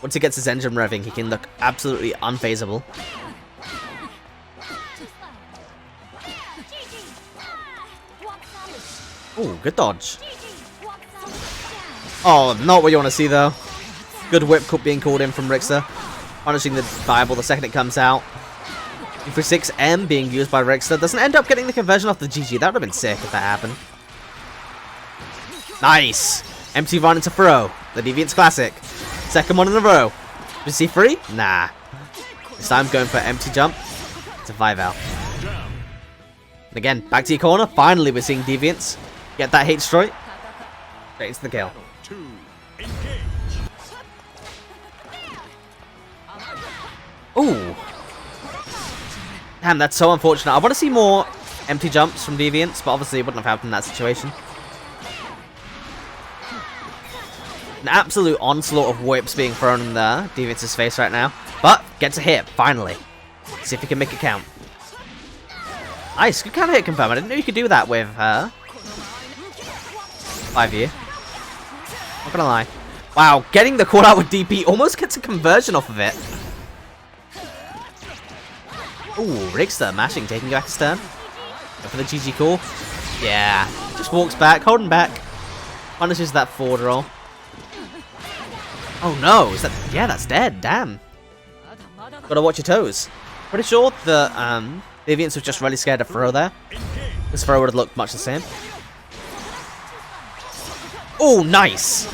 Once he gets his engine revving, he can look absolutely unfazable. Ooh, good dodge. Oh, not what you want to see, though. Good whip being called in from Rickster. Punishing the Bible the second it comes out. For 6M being used by Rickster. Doesn't end up getting the conversion off the GG. That would have been sick if that happened. Nice. Empty run into throw. The Deviants classic. Second one in a row. Was he free? Nah. This time going for empty jump. It's a 5L. And again, back to your corner. Finally, we're seeing Deviants get that H straight. Straight into the kill. Ooh. Damn, that's so unfortunate. I want to see more empty jumps from Deviants, but obviously it wouldn't have happened in that situation. An absolute onslaught of whips being thrown in the Deviants' face right now. But gets a hit, finally. See if he can make it count. Nice, good counter hit confirm. I didn't know you could do that with 5U. Not gonna lie. Wow, getting the call out with DP almost gets a conversion off of it. Ooh, Rigster mashing, taking back his turn. Go for the GG call. Yeah, just walks back, holding back. Punishes that forward roll. Oh no, is that... Yeah, that's dead, damn. Gotta watch your toes. Pretty sure the Deviants was just really scared to throw there. This throw would have looked much the same. Oh, nice!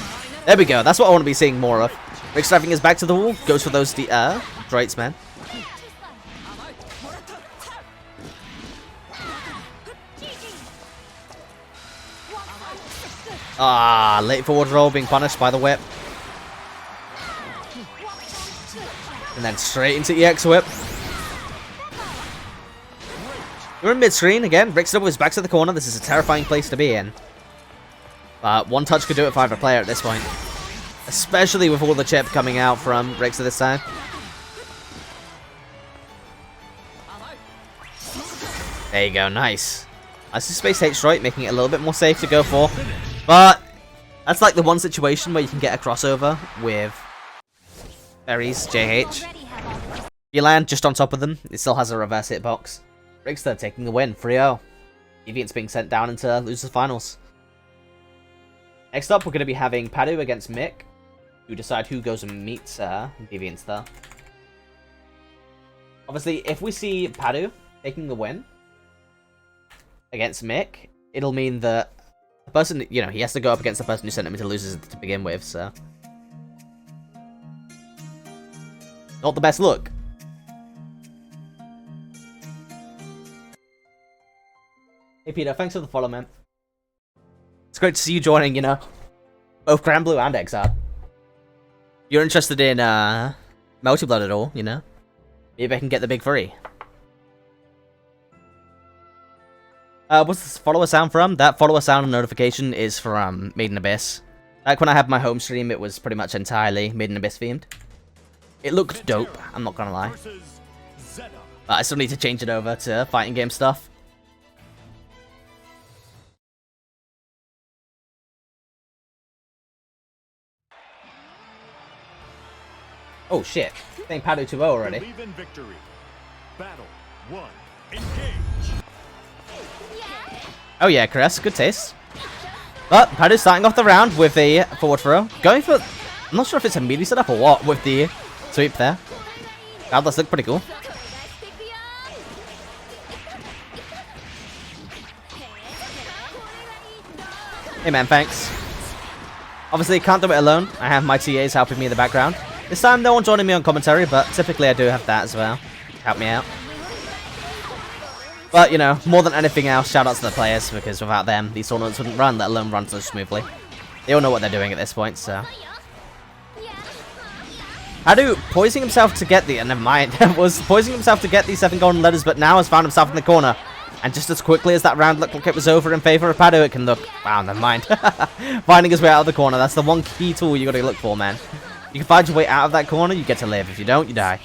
There we go, that's what I want to be seeing more of. Rick having his back to the wall, goes for those droids, man. Ah, late forward roll being punished by the whip. And then straight into EX whip. You're in mid-screen again. Rick's double is back to the corner. This is a terrifying place to be in. But one touch could do it for either player at this point. Especially with all the chip coming out from Rick's this time. There you go, nice. That's the Space H-Droid, making it a little bit more safe to go for. But that's like the one situation where you can get a crossover with Berries, JH. If you land just on top of them, it still has a reverse hitbox. Rigster taking the win, 3-0. Deviant's being sent down into losers finals. Next up, we're going to be having Paddu against Mick, who decide who goes and meets Deviants there. Obviously, if we see Paddu taking the win against Mick, it'll mean that the person, you know, he has to go up against the person who sent him into losers to begin with, so. Not the best look. Hey Peter, thanks for the follow, man. It's great to see you joining, you know, both Granblue and Exile. If you're interested in Multi-Blood at all, you know, maybe I can get the big free. What's this follower sound from? That follower sound and notification is from Maiden Abyss. Back when I had my home stream, it was pretty much entirely Maiden Abyss themed. It looked dope, I'm not gonna lie. But I still need to change it over to fighting game stuff. Oh shit, saying Paddu 2-0 already. Battle 1. Engage. Oh yeah, Chris, good taste. But Paddu's starting off the round with a forward throw. Going for... I'm not sure if it's a melee setup or what with the sweep there. God, that's look pretty cool. Hey man, thanks. Obviously, can't do it alone. I have my TAs helping me in the background. This time, no one's joining me on commentary, but typically I do have that as well. Help me out. But, you know, more than anything else, shout out to the players, because without them, these tournaments wouldn't run, let alone run so smoothly. They all know what they're doing at this point, so... Paddu poising himself to get the... never mind. Was poising himself to get these 7 golden letters, but now has found himself in the corner. And just as quickly as that round looked like it was over in favor of Paddu, it can look... Wow, never mind. Finding his way out of the corner, that's the one key tool you gotta look for, man. You can find your way out of that corner, you get to live. If you don't, you die.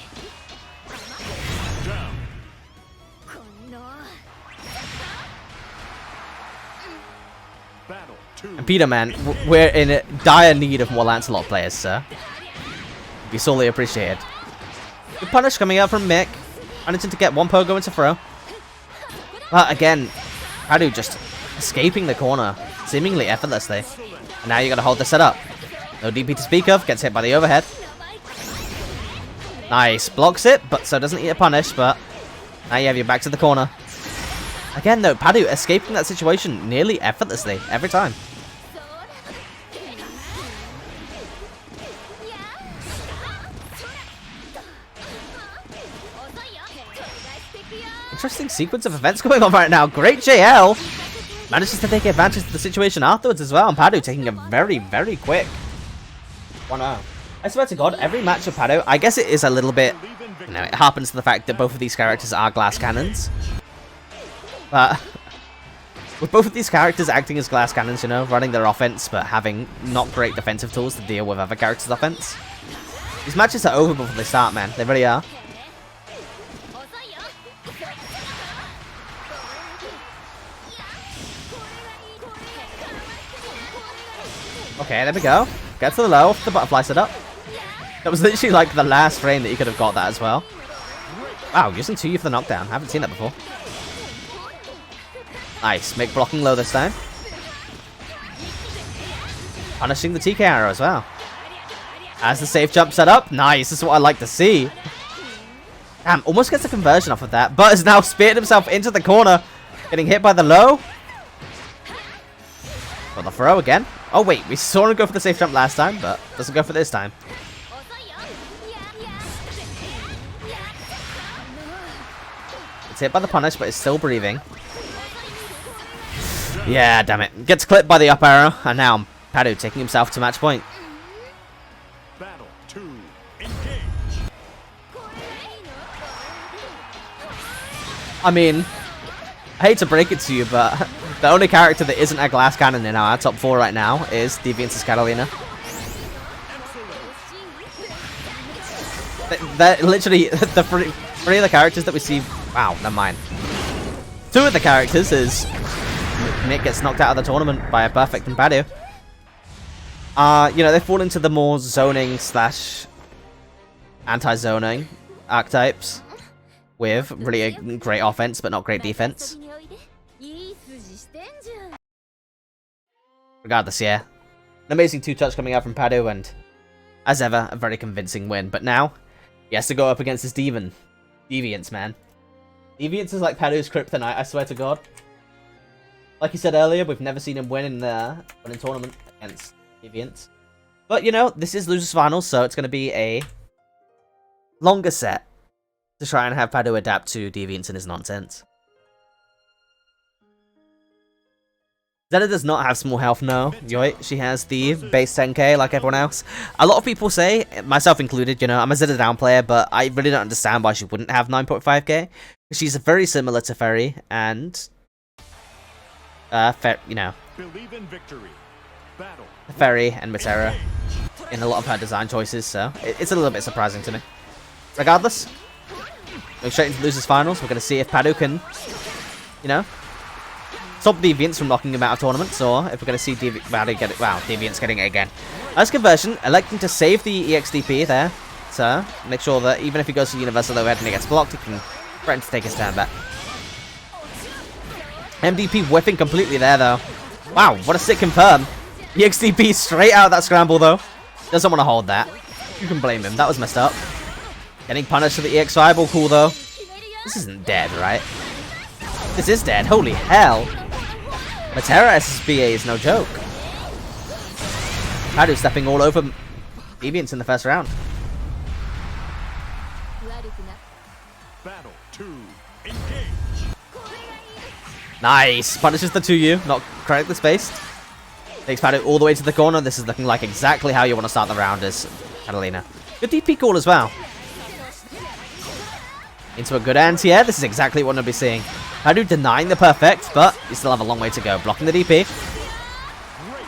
And Peter, man, we're in dire need of more Lancelot players, sir. Be sorely appreciated. Good punish coming out from Mick. Managing to get one pogo into throw. But again, Paddu just escaping the corner seemingly effortlessly. And now you gotta hold the setup. No DP to speak of, gets hit by the overhead. Nice, blocks it, but so doesn't eat a punish, but now you have your back to the corner. Again though, Paddu escaping that situation nearly effortlessly, every time. Interesting sequence of events going on right now. Great JL! Manages to take advantage of the situation afterwards as well, and Paddu taking a very, very quick 1-0. I swear to God, every match of Paddu, I guess it is a little bit, you know, it happens to the fact that both of these characters are glass cannons. But with both of these characters acting as glass cannons, you know, running their offense, but having not great defensive tools to deal with other characters' offense. These matches are over before they start, man. They really are. Okay, there we go. Get to the low, the butterfly setup. That was literally like the last frame that you could have got that as well. Wow, using 2U for the knockdown. I haven't seen that before. Nice. Mick blocking low this time. Punishing the TK arrow as well. As the safe jump set up. Nice. This is what I like to see. Damn, almost gets a conversion off of that. But has now speared himself into the corner. Getting hit by the low. Got the throw again. Oh, wait. We saw him go for the safe jump last time, but doesn't go for this time. It's hit by the punish, but it's still breathing. Yeah, damn it. Gets clipped by the up arrow, and now Paddu taking himself to match point. Battle 2. Engage. I mean, I hate to break it to you, but the only character that isn't a glass cannon in our top 4 right now is Deviance's Catalina. They're literally the three of the characters that we see. Wow, never mind. 2 of the characters is Mick gets knocked out of the tournament by a perfect and Paddu. You know, they fall into the more zoning slash anti-zoning archetypes with really a great offense but not great defense. Regardless, yeah. An amazing 2-touch coming out from Paddu, and as ever, a very convincing win. But now, he has to go up against his Deviance, man. Deviance is like Paddu's kryptonite, I swear to God. Like you said earlier, we've never seen him win in the tournament against Deviance. But, you know, this is Losers Finals, so it's going to be a longer set to try and have Paddu adapt to Deviance and his nonsense. Zeta does not have small health, no. She has the base 10k like everyone else. A lot of people say, myself included, you know, I'm a Zeta down player, but I really don't understand why she wouldn't have 9.5k. She's very similar to Ferry and, you know, Believe in victory. Battle. Ferry and Matera in a lot of her design choices, so it's a little bit surprising to me. Regardless, going straight into Losers Finals. We're going to see if Paddu can, you know, stop Deviance from knocking him out of tournaments, or if we're going to see Paddu get it. Wow, Deviance getting it again. Nice conversion, electing to save the EXDP there, so make sure that even if he goes to Universal Overhead and he gets blocked, he can threaten to take his turn back. MDP whiffing completely there, though. Wow, what a sick confirm. EXDP straight out of that scramble, though. Doesn't want to hold that. You can blame him. That was messed up. Getting punished for the EX Fireball, cool, though. This isn't dead, right? This is dead. Holy hell. Matera SSBA is no joke. Paddu stepping all over Deviance in the first round. Battle 2. Engage. Nice. Punishes the 2U. Not correctly spaced. Takes Paddu all the way to the corner. This is looking like exactly how you want to start the round as Catalina. Good DP call as well. Into a good anti-air. This is exactly what we'll be seeing. Paddu denying the perfect, but you still have a long way to go. Blocking the DP.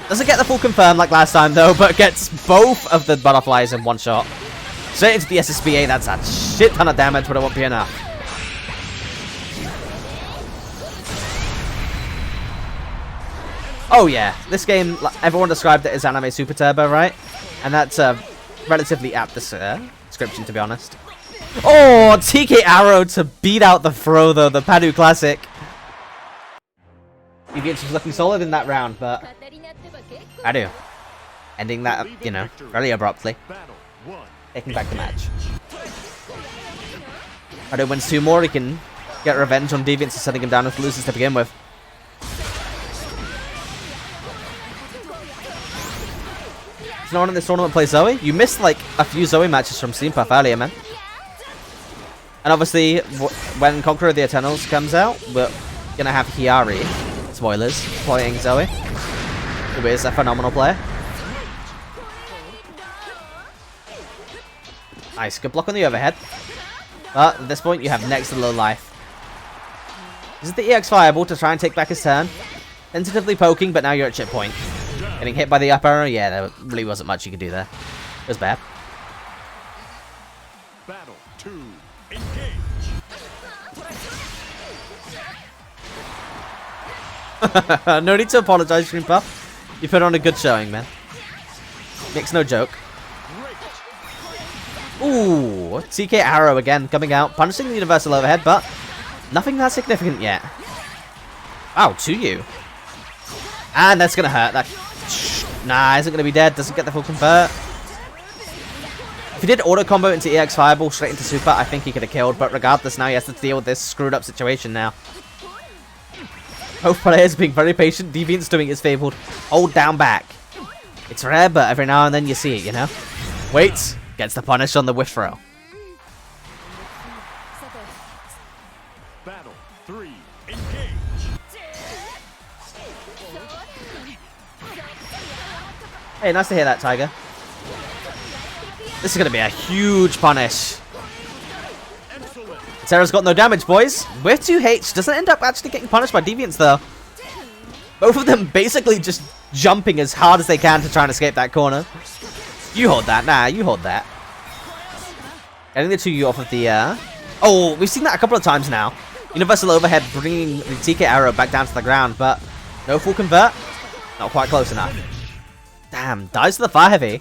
Doesn't get the full confirm like last time, though, but gets both of the butterflies in one shot. Straight into the SSBA. That's a shit ton of damage, but it won't be enough. Oh yeah, this game, everyone described it as anime Super Turbo, right? And that's a relatively apt description, to be honest. Oh, TK arrow to beat out the throw, though, the Paddu classic. Deviance was looking solid in that round, but Paddu ending that, you know, really abruptly. Taking back the match. Paddu wins 2 more, he can get revenge on Deviance for setting him down with losers to begin with. No one in this tournament plays Zoe? You missed like a few Zoe matches from Steam Puff earlier, man. And obviously, when Conqueror of the Eternals comes out, we're gonna have Hiari, spoilers, playing Zoe, who is a phenomenal player. Nice, good block on the overhead. But at this point, you have next to low life. Is it the EX Fireball to try and take back his turn? Tentatively poking, but now you're at chip point. Getting hit by the up arrow? Yeah, there really wasn't much you could do there. It was bad. Battle 2. Engage. No need to apologize, Green Puff. You put on a good showing, man. Mick's no joke. Ooh, TK arrow again coming out, punishing the universal overhead, but nothing that significant yet. Wow, to you. And that's gonna hurt. That nah, isn't gonna be dead. Doesn't get the full convert. If he did auto combo into EX Fireball straight into Super, I think he could have killed. But regardless, now he has to deal with this screwed up situation now. Both players being very patient. Deviant's doing his fabled hold down back. It's rare, but every now and then you see it, you know. Waits, gets the punish on the whiff throw. Battle 3, engage. Hey, nice to hear that, Tiger. This is going to be a huge punish. Sarah's got no damage, boys. With 2H, doesn't end up actually getting punished by Deviants, though. Both of them basically just jumping as hard as they can to try and escape that corner. You hold that. Nah, you hold that. Getting the 2U off of the... Oh, we've seen that a couple of times now. Universal overhead bringing the TK arrow back down to the ground, but no full convert. Not quite close enough. Damn, dies to the fire heavy.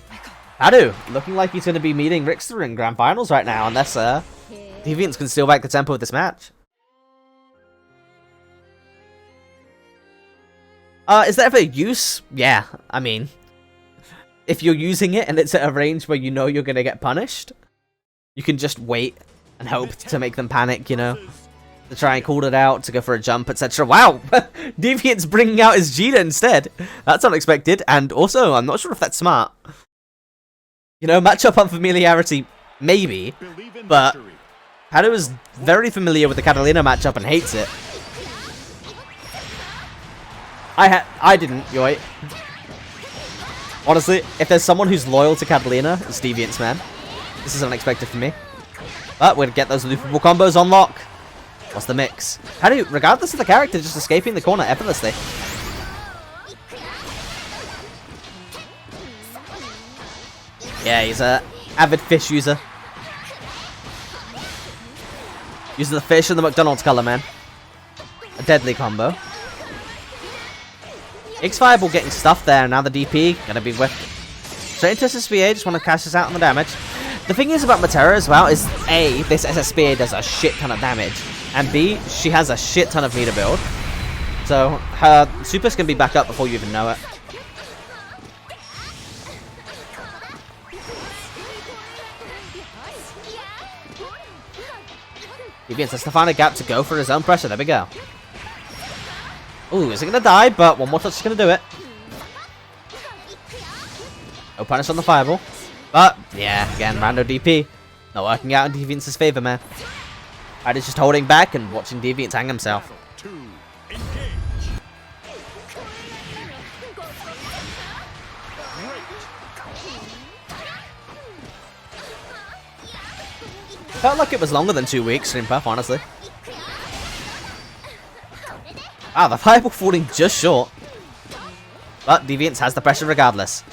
Paddu, looking like he's going to be meeting Rickster in Grand Finals right now, unless Deviants can steal back the tempo of this match. Is there ever a use? Yeah, I mean, if you're using it and it's at a range where you know you're going to get punished, you can just wait and hope to make them panic, you know, to try and call it out, to go for a jump, etc. Wow, Deviant's bringing out his Jita instead. That's unexpected, and also, I'm not sure if that's smart. You know, matchup unfamiliarity, maybe, but Paddu is very familiar with the Catalina matchup and hates it. I didn't, Yoi. Honestly, if there's someone who's loyal to Catalina, it's Deviants, man. This is unexpected for me. But we're gonna get those loopable combos on lock. What's the mix? Paddu, regardless of the character, just escaping the corner effortlessly. Yeah, he's a avid fish user. Using the fish and the McDonald's color, man. A deadly combo. X-Fireball getting stuffed there, now the DP gonna be whipped. Straight into SSBA, just want to cash this out on the damage. The thing is about Matera as well is A, this SSBA does a shit ton of damage, and B, she has a shit ton of meter build. So her supers can be back up before you even know it. Deviants has to find a gap to go for his own pressure. There we go. Ooh, is it going to die? But one more touch is going to do it. No punish on the fireball. But, yeah, again, rando DP. Not working out in Deviants' favor, man. Paddu's just holding back and watching Deviants hang himself. Felt like it was longer than 2 weeks, Shrimpuff, honestly. Ah, the fireball falling just short. But Deviants has the pressure regardless.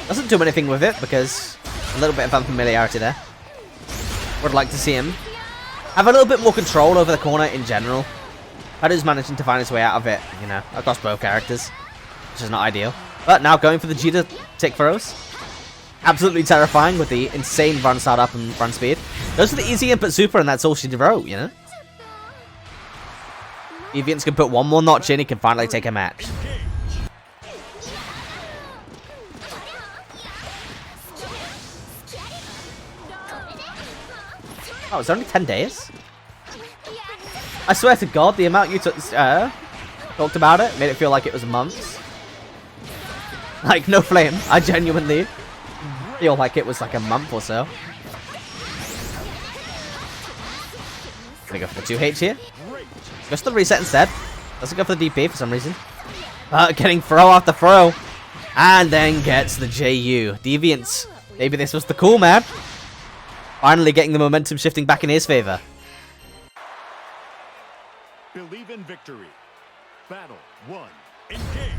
Doesn't do anything with it because a little bit of unfamiliarity there. Would like to see him have a little bit more control over the corner in general. Paddu's managing to find his way out of it, you know, across both characters, which is not ideal. But now going for the Jita tick throws. Absolutely terrifying with the insane run start up and run speed. Goes for the easy input super and that's all she wrote, you know? Deviants can put one more notch in, he can finally take a match. Oh, it's only 10 days? I swear to God, the amount you talked about it made it feel like it was months. Like, no flame. I genuinely feel like it was like a month or so. Gonna go for the 2H here. Goes to the reset instead. Doesn't go for the DP for some reason. Getting throw after throw. And then gets the JU. Deviants. Maybe this was the cool, man. Finally getting the momentum shifting back in his favor. Believe in victory. Battle 1. Engage.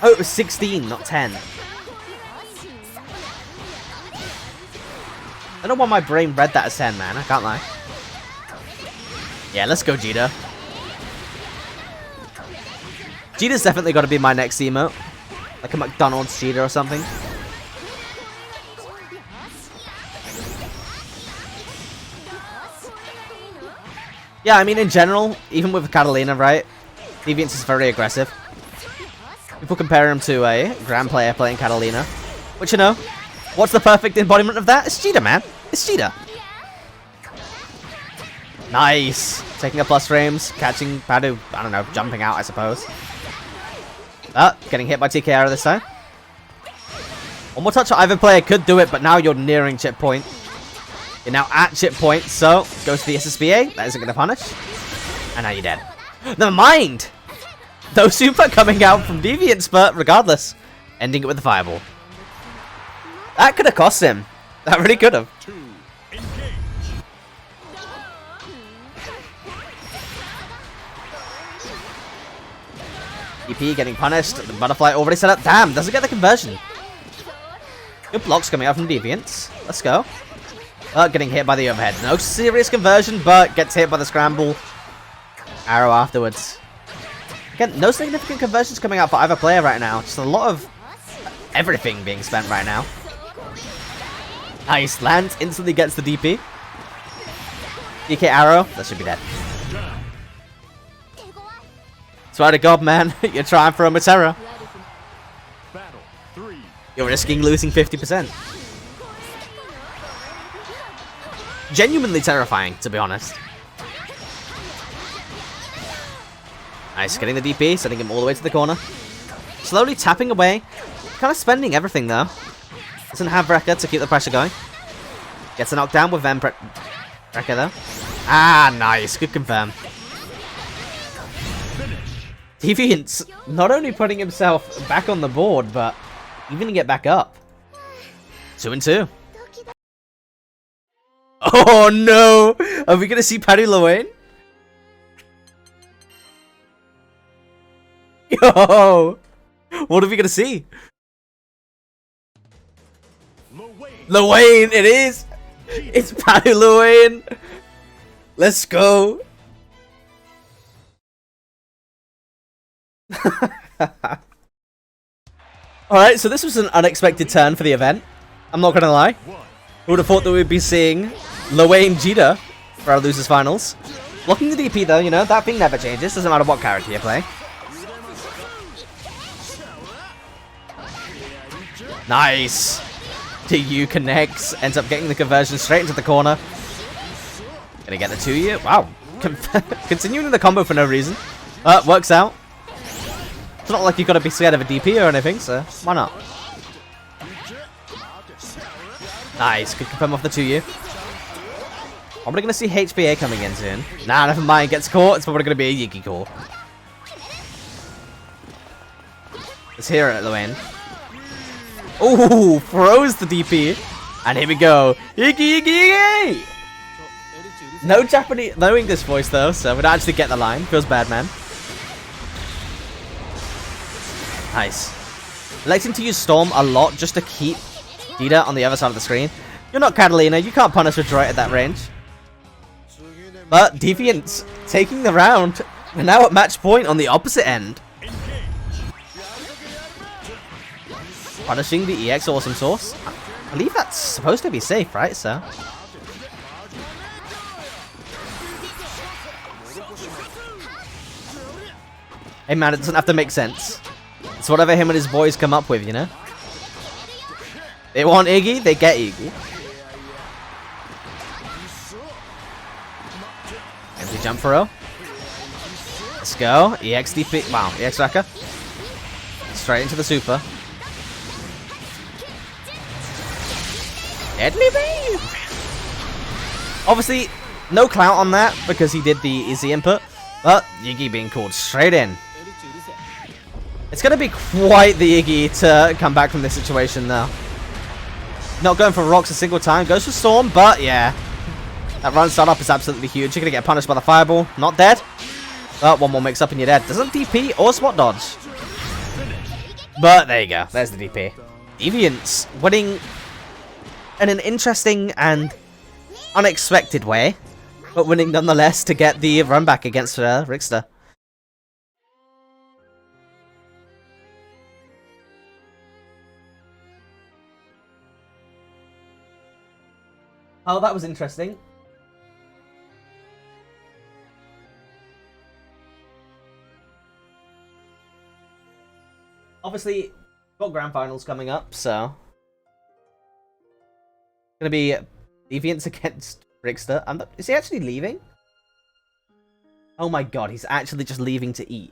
Oh, it was 16, not 10. I don't know why my brain read that as 10, man. I can't lie. Yeah, let's go, Jita. Jita's definitely got to be my next emote. Like a McDonald's cheater or something. Yeah, I mean, in general, even with Catalina, right? Deviants is very aggressive. People compare him to a Grand player playing Catalina. Which, you know, what's the perfect embodiment of that? It's Cheetah, man. It's Cheetah. Nice. Taking a plus frames, catching Paddu, I don't know, jumping out, I suppose. Getting hit by TKR this time. One more touch on either player could do it, but now you're nearing chip point. You're now at chip point, so goes to the SSBA. That isn't going to punish. And now you're dead. Never mind! No super coming out from Deviants, but regardless, ending it with the fireball. That could have cost him. That really could have. EP getting punished. The butterfly already set up. Damn, doesn't get the conversion. Good blocks coming out from Deviants. Let's go. Getting hit by the overhead. No serious conversion, but gets hit by the scramble. Arrow afterwards. Again, no significant conversions coming out for either player right now. Just a lot of everything being spent right now. Nice. Lands, instantly gets the DP. DK arrow. That should be dead. Swear to God, man. You're trying for a Matera. You're risking losing 50%. Genuinely terrifying, to be honest. Nice, getting the DP, sending him all the way to the corner. Slowly tapping away. Kind of spending everything, though. Doesn't have Wrecker to keep the pressure going. Gets a knockdown with Wrecker, though. Ah, nice. Good confirm. Deviants not only putting himself back on the board, but even to get back up. 2-2. Oh no! Are we gonna see Paddu Lowain? Yo! What are we gonna see? Lowain! It is! It's Paddu Lowain! Let's go! Alright, so this was an unexpected turn for the event. I'm not gonna lie. Who would have thought that we'd be seeing Lowain Jita for our losers finals? Blocking the DP though, you know, that thing never changes, doesn't matter what character you play. Nice! DU connects, ends up getting the conversion straight into the corner. Gonna get the 2U. Wow. Continuing the combo for no reason. Works out. It's not like you've got to be scared of a DP or anything, so why not? Nice, good confirm off the 2U. Probably going to see HBA coming in soon. Nah, never mind, gets caught. It's probably going to be a Yiki call. Let's hear it at the end. Ooh, throws the DP. And here we go. Yiki, Yiki, Yiki! No Japanese, no English voice though, so we don't actually get the line. Feels bad, man. Nice. Electing to use Storm a lot just to keep Dita on the other side of the screen. You're not Catalina, you can't punish with Droid at that range. But Deviants taking the round. We're now at match point on the opposite end. Punishing the EX Awesome Source. I believe that's supposed to be safe, right? So. Hey man, it doesn't have to make sense. It's whatever him and his boys come up with, you know? They want Iggy, they get Iggy. Empty jump throw. Let's go. EX DP. Wow, EX Wrecker. Straight into the super. Deadly Beam! Obviously, no clout on that because he did the easy input. But Iggy being called straight in. It's going to be quite the Iggy to come back from this situation, though. Not going for rocks a single time. Goes for Storm, but yeah. That run start-up is absolutely huge. You're going to get punished by the Fireball. Not dead. But one more mix-up and you're dead. Doesn't DP or spot dodge. But there you go. There's the DP. Deviants winning in an interesting and unexpected way. But winning nonetheless to get the run back against Rickster. Oh, that was interesting. Obviously, got Grand Finals coming up, so... Gonna be Deviants against Rickster. Is he actually leaving? Oh my god, he's actually just leaving to eat.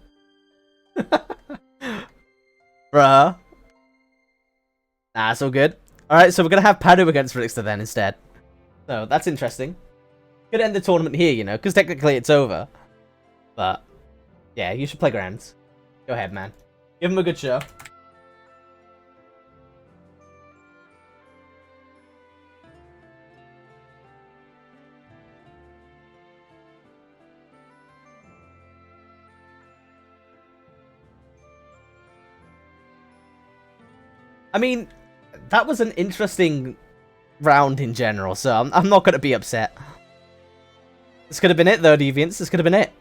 Bruh. Nah, it's all good. Alright, so we're gonna have Paddu against Rickster then instead. So, that's interesting. Could end the tournament here, you know, because technically it's over. But, yeah, you should play Grands. Go ahead, man. Give him a good show. I mean, that was an interesting round in general, so I'm not going to be upset. This could have been it, though, Deviants. This could have been it.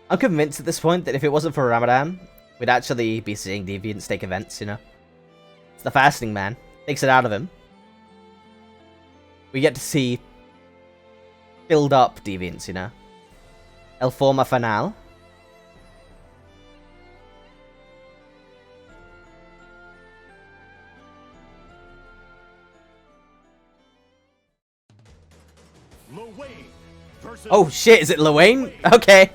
I'm convinced at this point that if it wasn't for Ramadan, we'd actually be seeing Deviants take events, you know? It's the fasting, man. Takes it out of him. We get to see filled up Deviants, you know? El Forma Fanal. Oh shit, is it Luane? Okay.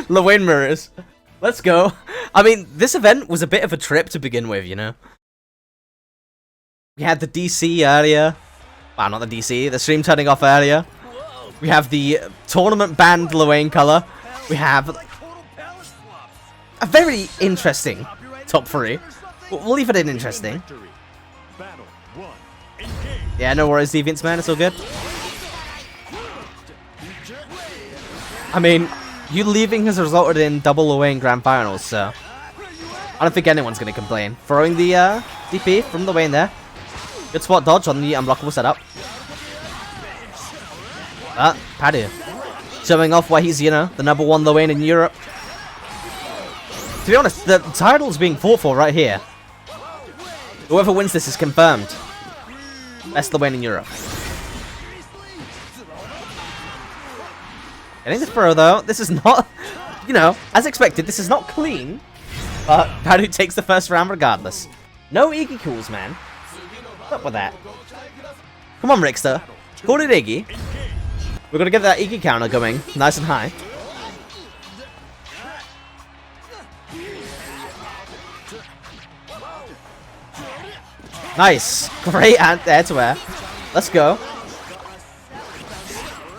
Luane mirrors. Let's go. I mean, this event was a bit of a trip to begin with, you know? We had the DC earlier. Wow, not the DC, the stream turning off earlier. We have the tournament banned Luane color. We have a very interesting top 3. We'll leave it in interesting. Yeah, no worries, Deviants, man. It's all good. I mean, you leaving has resulted in double Luane Grand Finals, so I don't think anyone's going to complain. Throwing the DP from Luane there. Good spot dodge on the unblockable setup. Paddu. Showing off why he's, you know, the #1 Luane in Europe. To be honest, the title's being fought for right here. Whoever wins this is confirmed. Best Luane in Europe. Getting the throw, though. This is not, you know, as expected, this is not clean. But Paddu takes the first round regardless. No Iggy calls, man. What's up with that? Come on, Rickster. Call it Iggy. We're going to get that Iggy counter going nice and high. Nice. Great air-to-air. Let's go.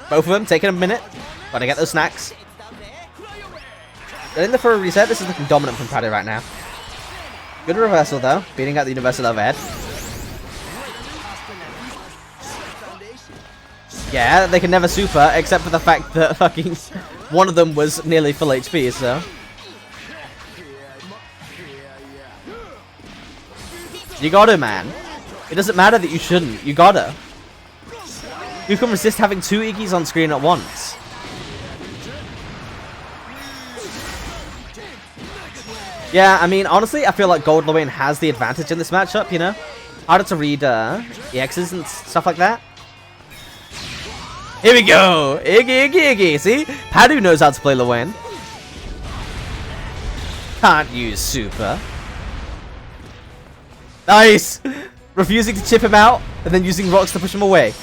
Both of them taking a minute. Gotta get those snacks. Getting the for a reset. This is looking dominant from Paddu right now. Good reversal though, beating out the universal overhead. Yeah, they can never super, except for the fact that fucking one of them was nearly full HP, so. You gotta, man. It doesn't matter that you shouldn't, you gotta. You can resist having 2 Iggy's on screen at once. Yeah, I mean, honestly, I feel like Gold Luane has the advantage in this matchup, you know? Harder to read EXs and stuff like that. Here we go! Iggy, Iggy, Iggy! See? Paddu knows how to play Luane. Can't use super. Nice! Refusing to chip him out, and then using rocks to push him away.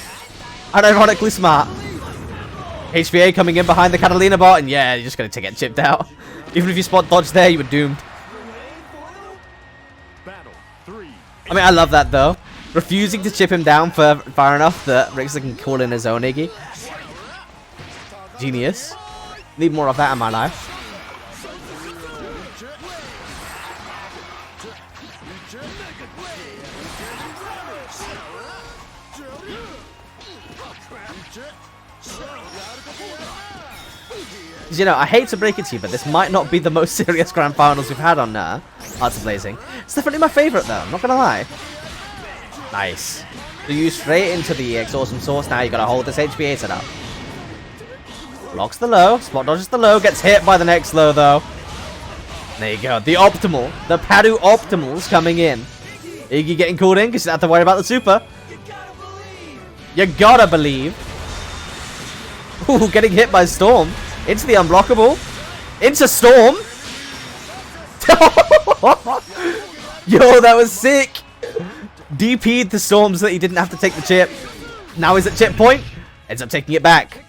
Unironically smart. HVA coming in behind the Catalina bot, and yeah, you're just going to get chipped out. Even if you spot dodge there, you were doomed. I mean, I love that, though. Refusing to chip him down for far enough that Rickster can call in his own Iggy. Genius. Need more of that in my life. You know, I hate to break it to you, but this might not be the most serious Grand Finals we've had on Hearts of Blazing. It's definitely my favourite, though. I'm not gonna lie. Nice. So you straight into the Exhaustion Source. Now you gotta hold this HPA setup. Blocks the low. Spot dodges the low. Gets hit by the next low, though. There you go. The optimal. The Paddu optimals coming in. Iggy getting called in because you don't have to worry about the super. You gotta believe. Ooh, getting hit by Storm. Into the unblockable. Into Storm. Yo, that was sick. DP'd the Storm so that he didn't have to take the chip. Now he's at chip point. Ends up taking it back.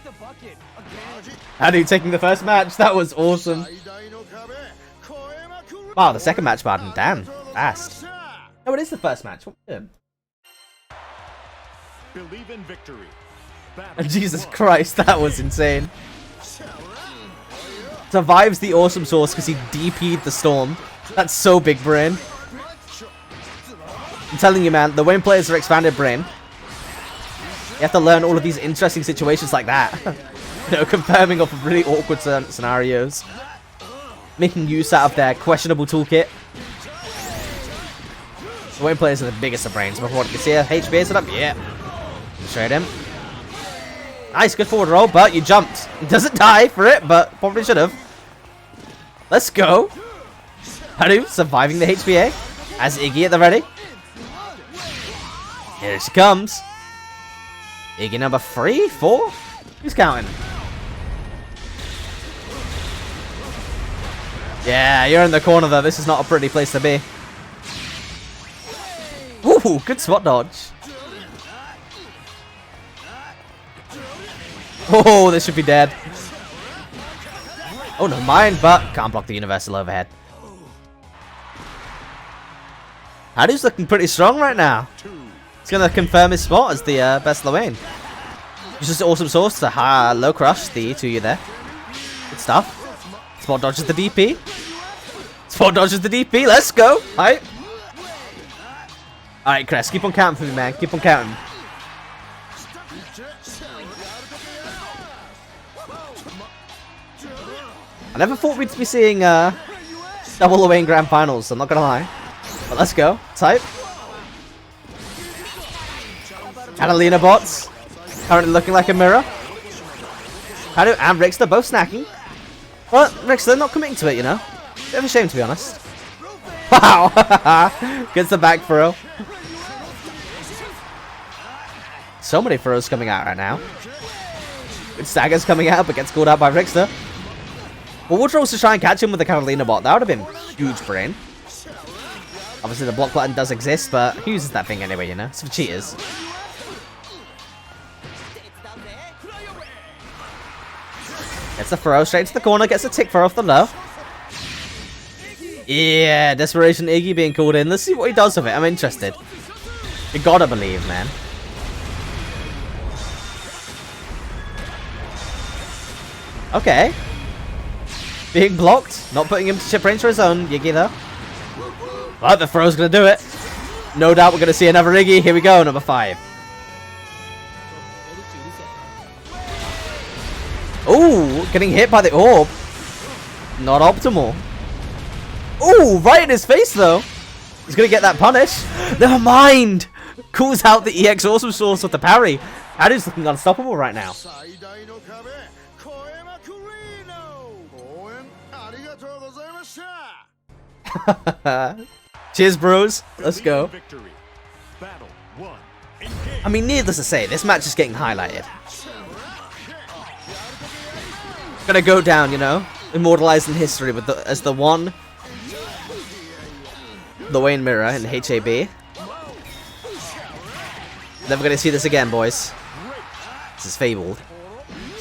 Paddu taking the first match. That was awesome. Wow, the second match, pardon. Damn, fast. Oh, it is the first match. What are we doing? Believe in victory. Jesus Christ, that was insane. Survives the awesome source because he DP'd the Storm. That's so big brain. I'm telling you, man, the Wayne players are expanded brain. You have to learn all of these interesting situations like that. You know, confirming off of really awkward scenarios. Making use out of their questionable toolkit. The Wayne players are the biggest of brains. Before you can see a HBA set up, yeah. Straight in. Nice, good forward roll, but you jumped. Doesn't die for it, but probably should have. Let's go. Paddu surviving the HBA. Has Iggy at the ready. Here she comes. Iggy number 3, 4? Who's counting? Yeah, you're in the corner though. This is not a pretty place to be. Ooh, good spot dodge. Oh, this should be dead. Oh, no, mine, but can't block the universal overhead. Paddu's looking pretty strong right now. He's going to confirm his spot as the best Lane. Just awesome source to low crush the 2U there. Good stuff. Spot dodges the DP. Spot dodges the DP. Let's go. Hype. Alright, Chris, keep on counting for me, man. Keep on counting. I never thought we'd be seeing double Rio Grand Finals, I'm not gonna lie. But let's go. Type. Catalina bots. Currently looking like a mirror. Paddu and Rixter both snacking. But Rixter not committing to it, you know. Bit of a shame, to be honest. Wow! Gets the back throw. So many throws coming out right now. Good staggers coming out, but gets called out by Rixter. Well, Woodrose to try and catch him with the Catalina bot. That would have been huge brain. Obviously, the block button does exist, but he uses that thing anyway, you know? It's for cheaters. Gets the throw straight into the corner, gets a tick throw off the low. Yeah, Desperation Iggy being called in. Let's see what he does with it. I'm interested. You gotta believe, man. Okay. Being blocked. Not putting him to chip range for his own. Iggy, though. But the throw's gonna do it. No doubt we're gonna see another Iggy. Here we go, number 5. Ooh, getting hit by the orb. Not optimal. Ooh, right in his face, though. He's gonna get that punish. Never mind. Calls out the EX awesome source with the parry. Paddu's looking unstoppable right now. Cheers, bros. Let's go. I mean, needless to say, this match is getting highlighted. Gonna go down, you know, immortalized in history with as the one Wayne mirror in HAB. Never gonna see this again, boys. This is fabled.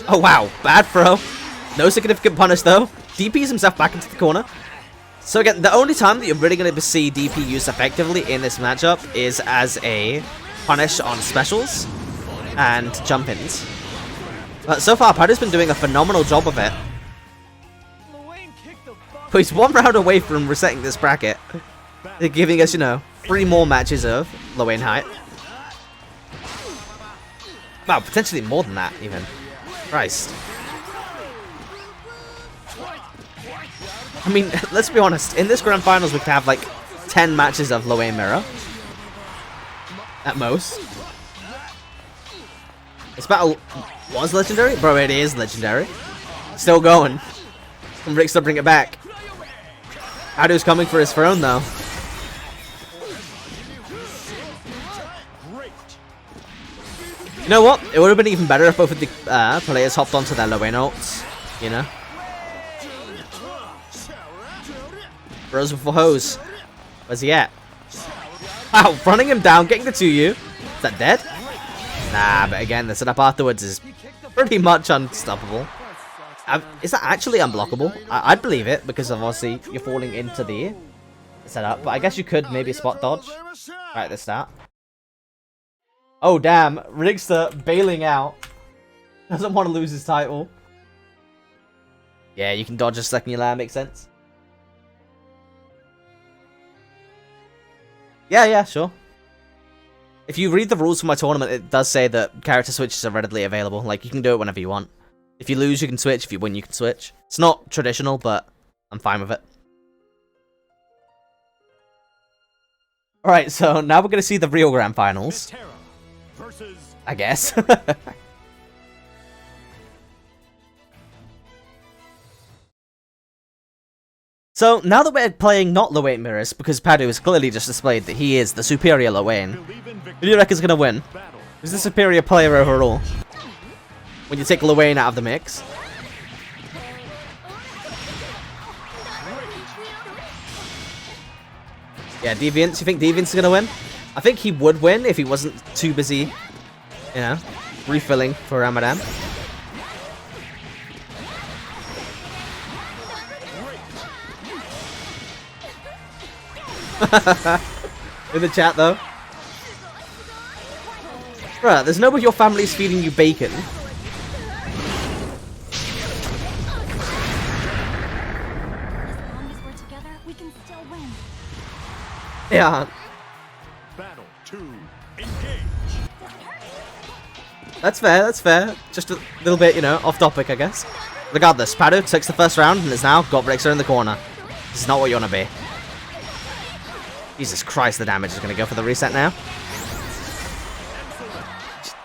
Oh wow, bad throw. No significant punish though. DPs himself back into the corner. So again, the only time that you're really going to see DP used effectively in this matchup is as a punish on specials and jump-ins. But so far, Paddu's been doing a phenomenal job of it. But he's 1 round away from resetting this bracket. They're giving us, you know, 3 more matches of Lane height. Wow, potentially more than that, even. Christ. I mean, let's be honest. In this Grand Finals, we could have, like, 10 matches of Lane Mirror. At most. This battle was legendary? Bro, it is legendary. Still going. Can Rickster bring it back? Paddu's coming for his throne, though. You know what? It would have been even better if both of the players hopped onto their low-end ults, you know? Bros before hose. Where's he at? Wow, running him down, getting the 2U. Is that dead? Nah, but again, the setup afterwards is pretty much unstoppable. Is that actually unblockable? I'd believe it, because obviously you're falling into the setup. But I guess you could maybe spot dodge right at the start. Oh, damn. Rigster bailing out. Doesn't want to lose his title. Yeah, you can dodge a second you land, makes sense. Yeah, sure. If you read the rules for my tournament, it does say that character switches are readily available. Like, you can do it whenever you want. If you lose, you can switch. If you win, you can switch. It's not traditional, but I'm fine with it. Alright, so now we're going to see the Rio Grand Finals. I guess. So, now that we're playing not low-8 mirrors, because Paddu has clearly just displayed that he is the superior low-8, who do you reckon is going to win? Who's the superior player overall? When you take Lowain out of the mix. Yeah, Deviants. You think Deviants is going to win? I think he would win if he wasn't too busy, you know, refilling for Ramadan. In the chat, though. Bruh, there's no way your family's feeding you bacon. As long as we're together, we can still win. Yeah. Battle 2, engage. That's fair, that's fair. Just a little bit, you know, off topic, I guess. Regardless, Paddu takes the first round and has now got Rigster in the corner. This is not what you want to be. Jesus Christ, the damage is going to go for the reset now.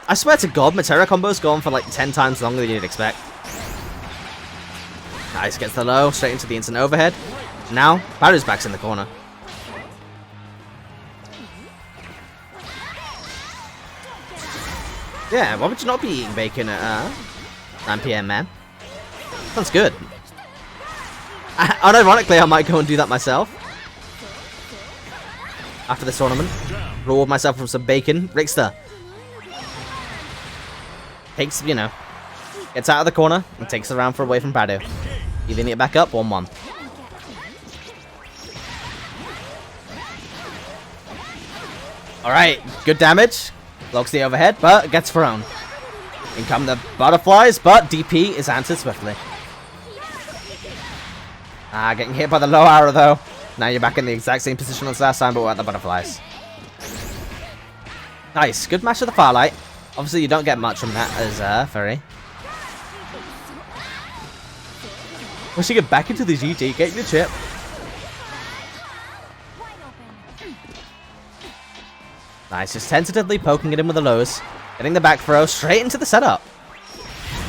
I swear to God, Matera combos go on for like 10 times longer than you'd expect. Nice, gets the low, straight into the instant overhead. Now, Paddu's back's in the corner. Yeah, why would you not be eating bacon at 9 PM, man? Sounds good. Unironically, I might go and do that myself. After this tournament. Reward myself from some bacon. Rigster. Takes, you know, gets out of the corner and takes the round away from Paddu. Even it back up, 1-1. Alright, good damage. Blocks the overhead, but gets thrown. In come the butterflies, but DP is answered swiftly. Getting hit by the low arrow though. Now you're back in the exact same position as last time, but without the butterflies. Nice, good match of the Firelight. Obviously, you don't get much from that as Furry. Once you get back into the GG, get your chip. Nice, just tentatively poking it in with the lows. Getting the back throw straight into the setup.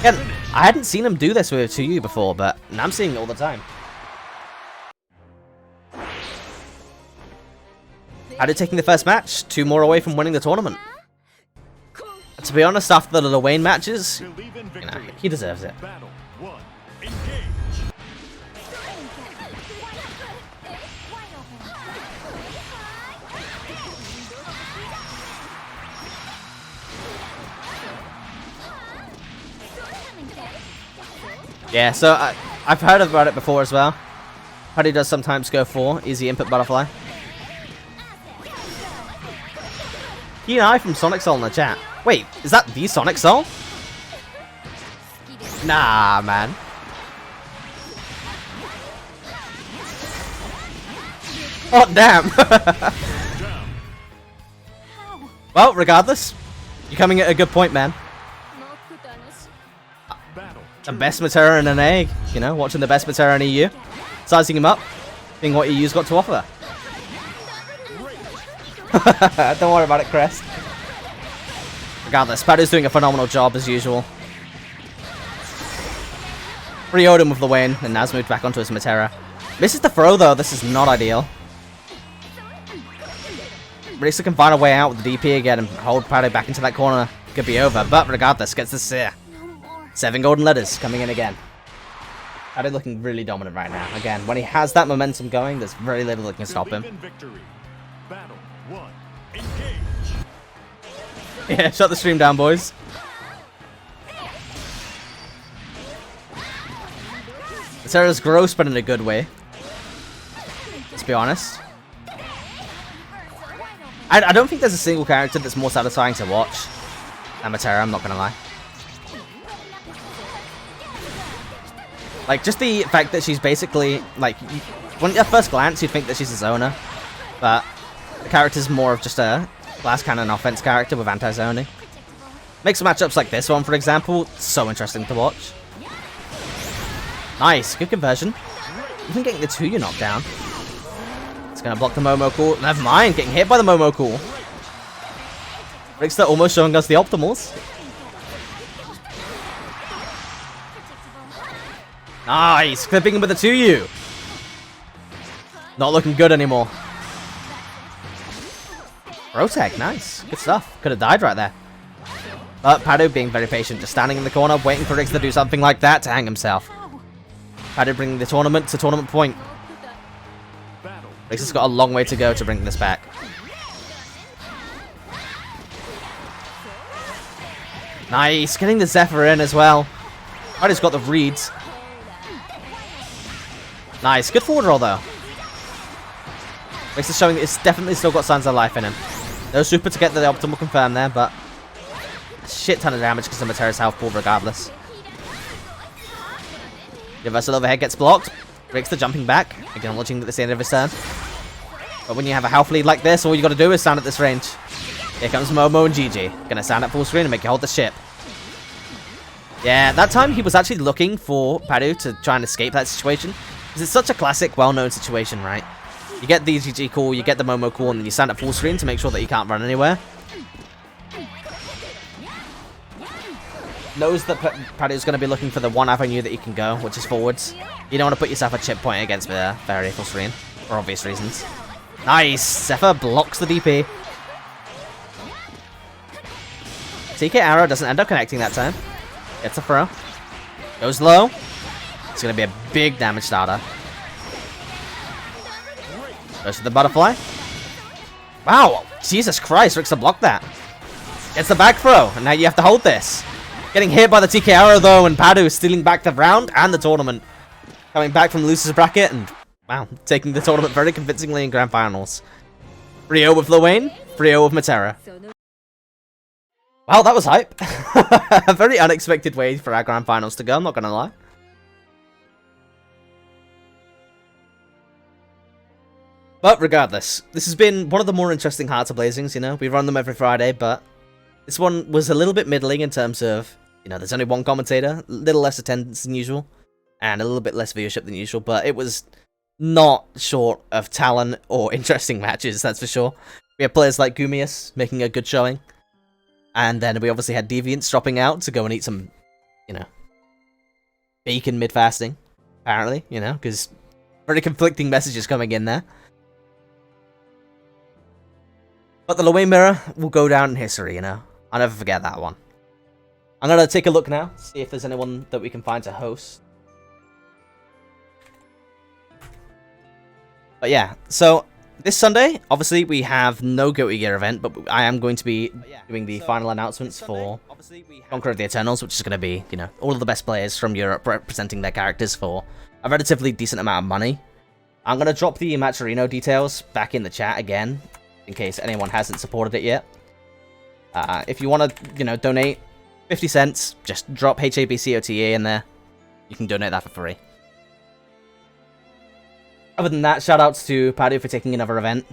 Again, I hadn't seen him do this with 2U before, but now I'm seeing it all the time. Paddu taking the first match, 2 more away from winning the tournament. To be honest, after the Lowain matches, you know, he deserves it. Battle 1, engage. Yeah, so I've heard about it before as well. Paddu does sometimes go for easy input butterfly. Keen Eye from Sonic Soul in the chat. Wait, is that the Sonic Soul? Nah, man. Oh, damn. Well, regardless, you're coming at a good point, man. The best Matera in an egg. You know, watching the best Matera in EU. Sizing him up. Seeing what EU's got to offer. Don't worry about it, Crest. Regardless, Paddu's doing a phenomenal job as usual. Reoed him with the win, and now's moved back onto his Matera. Misses the throw though, this is not ideal. Rixer can find a way out with the DP again and hold Paddu back into that corner. Could be over, but regardless, gets the Seer. 7 golden letters coming in again. Paddu looking really dominant right now. Again, when he has that momentum going, there's very little that can stop him. Battle 1. Engage. Yeah, shut the stream down, boys. Sarah's gross, but in a good way. Let's be honest. I don't think there's a single character that's more satisfying to watch than Matera, I'm not gonna lie. Like, just the fact that she's basically, like, when at first glance you'd think that she's a zoner, but the character's more of just a glass cannon offense character with anti-zoning. Makes matchups like this one, for example, so interesting to watch. Nice, good conversion. Even getting the 2U knocked down. It's gonna block the Momokul. Never mind, getting hit by the Momokul. Rixter almost showing us the optimals. Nice, clipping him with the 2U. Not looking good anymore. Protect, nice, good stuff. Could have died right there. But Paddu being very patient, just standing in the corner, waiting for Rixter to do something like that to hang himself. Paddu bringing the tournament to tournament point. Rixter's got a long way to go to bring this back. Nice, getting the Zephyr in as well. Paddu's got the reads. Nice, good forward roll though. Rixter's showing it's definitely still got signs of life in him. No super to get the optimal confirm there, but a shit ton of damage because of Matera's health pool regardless. Universal overhead gets blocked. Rixter jumping back, acknowledging that it's the end of his turn. But when you have a health lead like this, all you gotta do is stand at this range. Here comes Momo and GG. Gonna stand at full screen and make you hold the ship. Yeah, that time he was actually looking for Paddu to try and escape that situation. Because it's such a classic, well-known situation, right? You get the GG call, you get the Momo call, and then you stand at full screen to make sure that you can't run anywhere. Knows that Paddu's going to be looking for the one avenue that you can go, which is forwards. You don't want to put yourself at chip point against the very full screen, for obvious reasons. Nice! Zephyr blocks the DP. TK arrow doesn't end up connecting that time. Gets a throw. Goes low. It's going to be a big damage starter. Goes for the butterfly. Wow! Jesus Christ, Rixter blocked that. Gets the back throw, and now you have to hold this. Getting hit by the TK arrow though, and Paddu stealing back the round and the tournament. Coming back from the loser's bracket, and wow, taking the tournament very convincingly in Grand Finals. 3-0 with Lil 3-0 with Matera. Well, that was hype. A very unexpected way for our Grand Finals to go, I'm not gonna lie. But regardless, this has been one of the more interesting Hearts of Blazings, you know. We run them every Friday, but this one was a little bit middling in terms of, you know, there's only one commentator, a little less attendance than usual, and a little bit less viewership than usual, but it was not short of talent or interesting matches, that's for sure. We had players like Gumius making a good showing, and then we obviously had Deviants dropping out to go and eat some, you know, bacon mid-fasting, apparently, you know, because very conflicting messages coming in there. But the Lil mirror will go down in history, you know. I'll never forget that one. I'm going to take a look now, see if there's anyone that we can find to host. But yeah, so this Sunday, obviously we have no Guilty Gear event, but I am going to be doing the final announcements for Conqueror of the Eternals, which is going to be, you know, all of the best players from Europe representing their characters for a relatively decent amount of money. I'm going to drop the Matcherino details back in the chat again, in case anyone hasn't supported it yet. If you want to, you know, donate 50 cents, just drop HABCOTA in there. You can donate that for free. Other than that, shoutouts to Paddu for taking another event,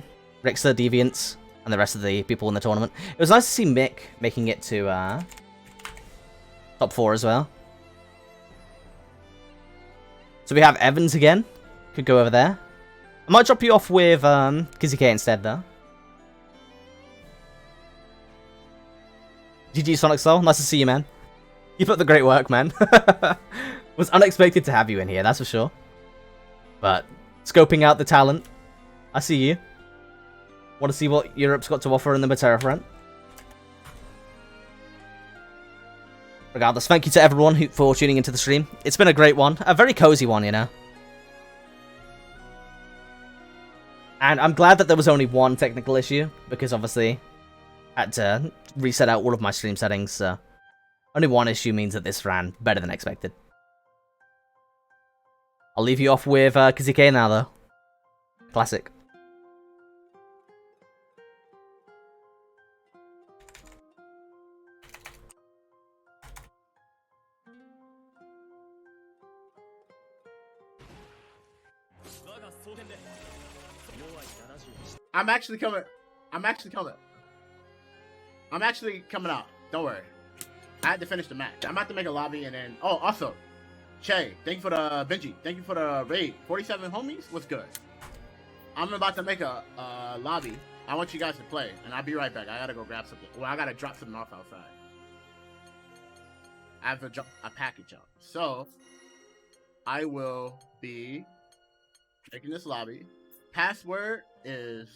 Rixter, Deviants, and the rest of the people in the tournament. It was nice to see Mick making it to top 4 as well. So we have Evans again. Could go over there. I might drop you off with Kizzy instead, though. GG Sonic Soul, nice to see you, man. Keep up the great work, man. Was unexpected to have you in here, that's for sure. But Scoping out the talent. I see you. Want to see what Europe's got to offer in the Matera front. Regardless, thank you to everyone for tuning into the stream. It's been a great one. A very cozy one, you know. And I'm glad that there was only one technical issue, because obviously I had to reset out all of my stream settings, so only one issue means that this ran better than expected. I'll leave you off with Kazuke now, though. Classic. I'm actually coming out. Don't worry. I had to finish the match. I'm about to make a lobby and then... Oh, also, Che, thank you for the... Benji, thank you for the raid. 47 homies? What's good? I'm about to make a lobby. I want you guys to play, and I'll be right back. I gotta go grab something. Well, I gotta drop something off outside. I have to drop a package out. So, I will be making this lobby. Password is...